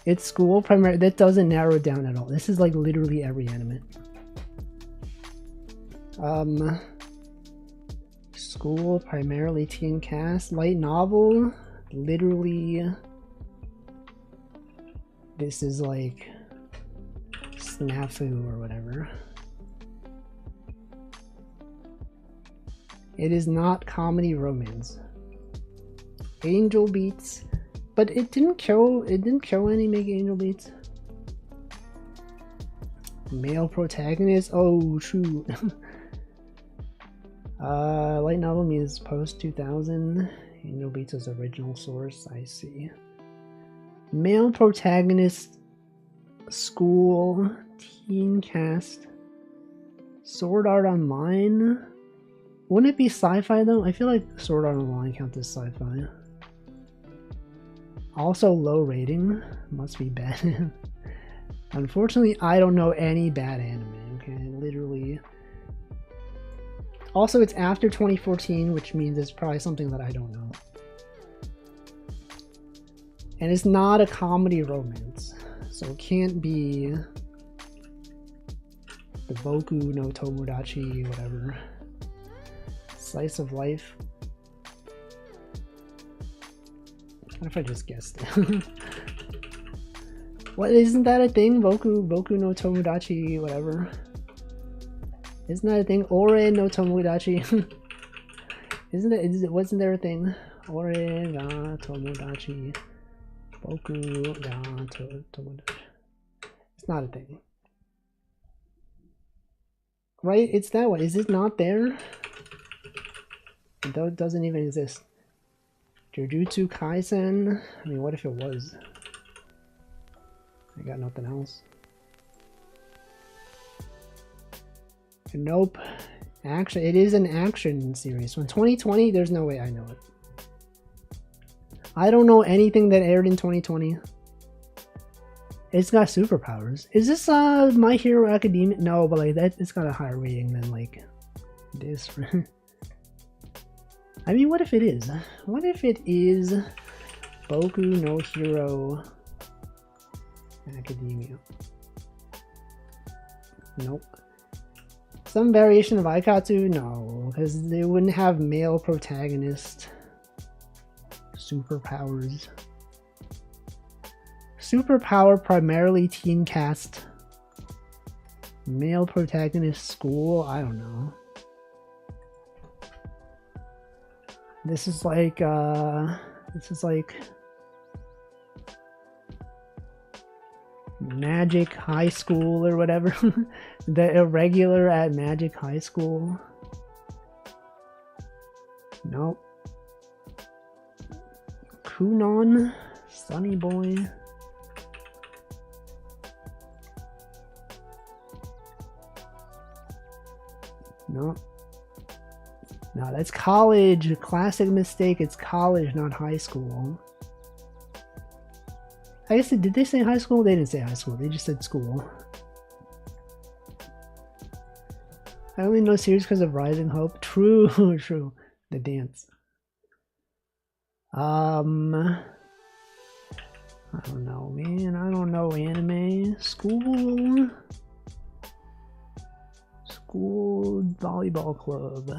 Speaker 1: It's school primary. That doesn't narrow it down at all. This is like literally every anime. School primarily teen cast. Light novel. Literally. This is like snafu or whatever. It is not comedy romance. Angel Beats. But it didn't kill any Make Angel Beats. Male protagonist. Oh shoot. Light novel means post 2000. Angel Beats is original source. I see. Male protagonist. School. Teen cast. Sword Art Online. Wouldn't it be sci-fi though? I feel like Sword Art Online counts as sci-fi. Also low rating. Must be bad. Unfortunately, I don't know any bad anime, okay? Literally. Also, it's after 2014, which means it's probably something that I don't know. And it's not a comedy romance. So it can't be the Boku no Tomodachi, whatever. Slice of life. What if I just guessed it? What, isn't that a thing? Boku no Tomodachi, whatever. Isn't that a thing? Ore no Tomodachi. Wasn't there a thing? Ore ga Tomodachi. Boku ga Tomodachi. It's not a thing. Right? It's that way. Is it not there? It doesn't even exist. Jujutsu Kaisen? I mean, what if it was? I got nothing else. Nope. Action. It is an action series. So in 2020, there's no way I know it. I don't know anything that aired in 2020. It's got superpowers. Is this My Hero Academia? No, but like that, it's got a higher rating than like this. I mean, what if it is? What if it is Boku no Hero Academia? Nope. Some variation of Aikatsu? No, because they wouldn't have male protagonist. Superpowers. Superpower primarily teen cast. Male protagonist school? I don't know. This is like Magic High School or whatever. The irregular at Magic High School. Nope. Kunon, Sunny Boy. Nope. No, that's college. Classic mistake. It's college, not high school. I guess did they say high school? They didn't say high school. They just said school. I only know series because of Rising Hope. True, true. The dance. I don't know, man. I don't know anime. School volleyball club.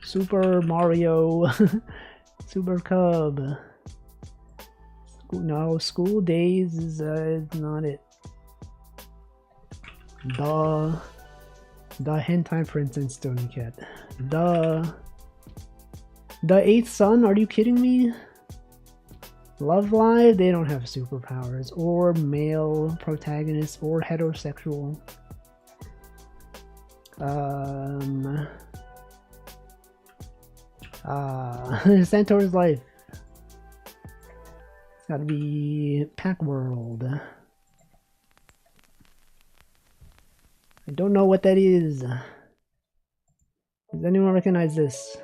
Speaker 1: Super Mario. Super Cub. No, School Days is not it. The hentai Princess Stony Cat. The Eighth Son, are you kidding me? Love Live, they don't have superpowers or male protagonists or heterosexual. Centaur's Life. It's gotta be Pack World. I don't know what that is. Does anyone recognize this?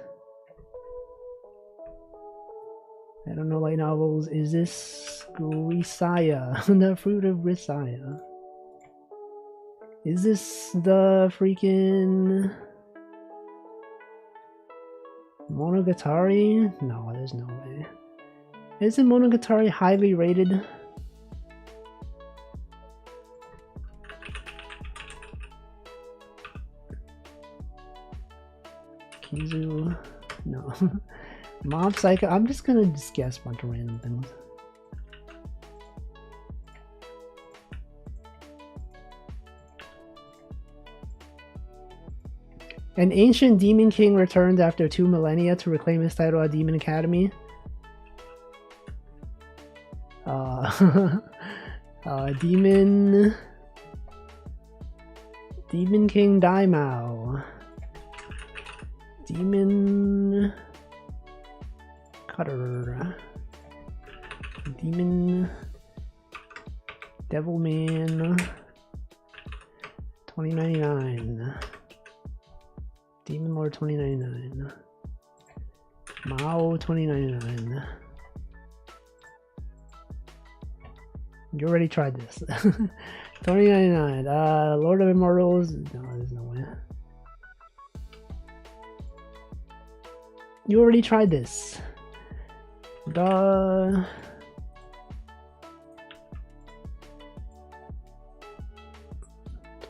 Speaker 1: I don't know light novels. Is this Grisaya? The Fruit of Grisaya. Is this the freaking Monogatari? No, there's no way. Isn't Monogatari highly rated? Kizu? No. Mob Psycho? I'm just gonna guess a bunch of random things. An ancient demon king returns after 2 millennia to reclaim his title at Demon Academy. Demon King Daimao. Demon Cutter. Demon Devilman 2099. Demon Lord 2099. Mao 2099. You already tried this. 2099. Lord of Immortals. No, there's no way. You already tried this. Duh.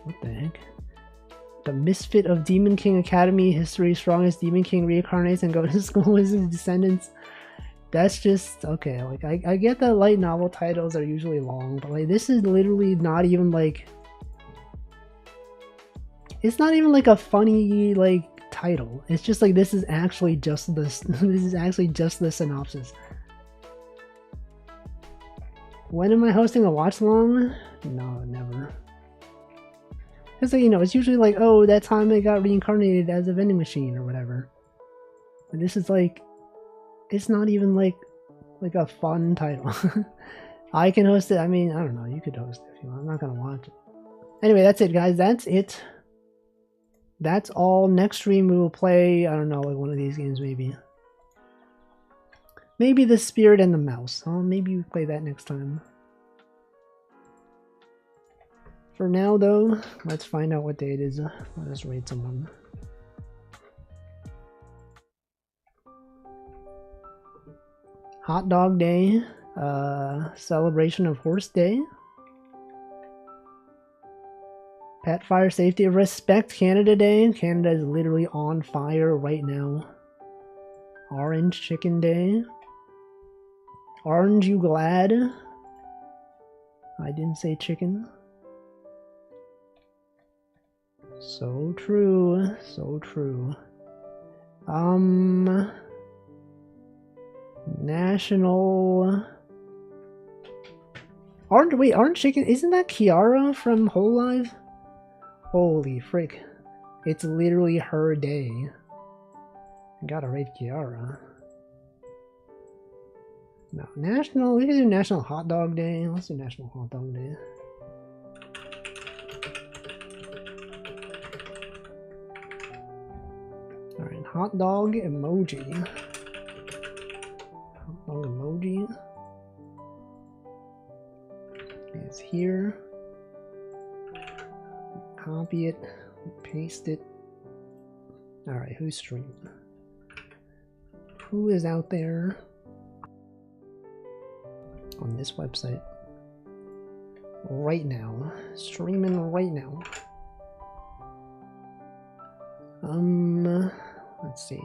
Speaker 1: What the heck? The Misfit of Demon King Academy, history's strongest Demon King reincarnates and goes to school with his descendants. That's just okay. Like I get that light novel titles are usually long, but like this is literally not even like, it's not even like a funny like title. It's just like this is actually just this. This is actually just the synopsis. When am I hosting a watch along? No, never. It's like, you know, it's usually like, oh, that time I got reincarnated as a vending machine or whatever. But this is like, it's not even like a fun title. I can host it. I mean, I don't know. You could host it if you want. I'm not gonna watch it. Anyway, that's it, guys. That's it. That's all. Next stream we will play, I don't know, like one of these games maybe. Maybe the Spirit and the Mouse. Oh, maybe we play that next time. For now, though, let's find out what day it is. Let us raid someone. Hot Dog Day. Celebration of Horse Day. Pet Fire Safety. Respect Canada Day. Canada is literally on fire right now. Orange Chicken Day. Aren't you glad? I didn't say chicken. So true, so true. National. Aren't chicken? Isn't that Kiara from Whole Life? Holy frick! It's literally her day. I gotta rate Kiara. No, national. We can do National Hot Dog Day. Let's do National Hot Dog Day. Alright, hot dog emoji. Hot dog emoji is here. Copy it, paste it. Alright, who's streaming? Who is out there on this website right now? Streaming right now. Let's see.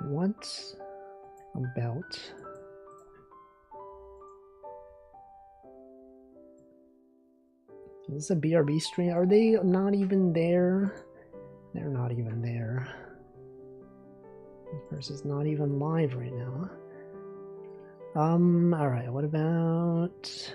Speaker 1: What about is this a BRB stream? Are they not even there? They're not even there. This person's not even live right now. Alright, what about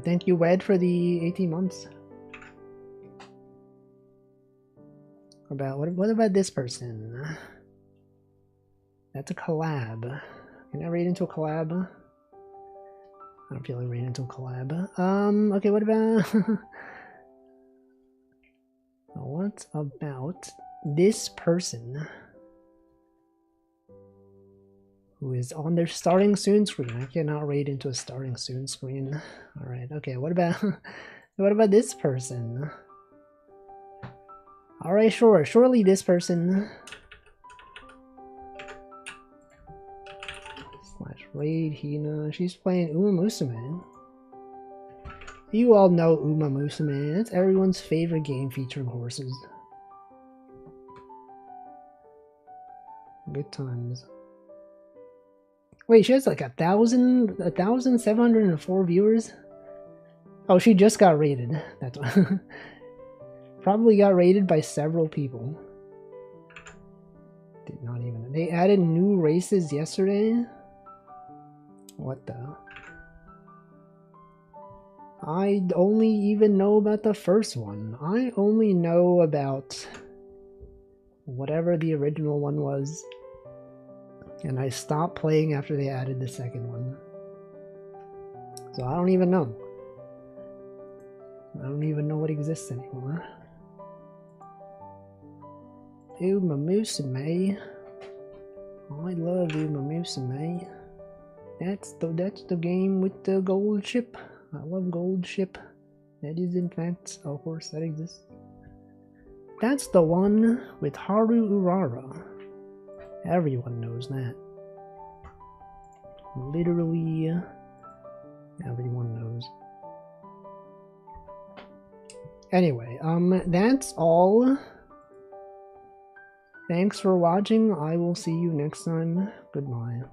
Speaker 1: thank you, Wed, for the 18 months. What about this person? That's a collab. Can I read into a collab? I don't feel like reading into a collab. Okay, what about What about this person who is on their starting soon screen? I cannot raid into a starting soon screen. Alright, okay, what about what about this person? Alright, sure, surely this person. Slash raid Hina. She's playing Uma Musume. You all know Uma Musume. It's everyone's favorite game featuring horses. Good times. Wait, she has like 1,704 viewers? Oh, she just got rated. That's what. Probably got rated by several people. Did not even. They added new races yesterday? What the? I only even know about the first one. I only know about whatever the original one was. And I stopped playing after they added the second one. So I don't even know. I don't even know what exists anymore. Uma Musume. I love Uma Musume. That's the game with the gold ship. I love gold ship. That is in fact a horse that exists. That's the one with Haru Urara. Everyone knows that. Literally everyone knows. Anyway, that's all. Thanks for watching. I will see you next time. Goodbye.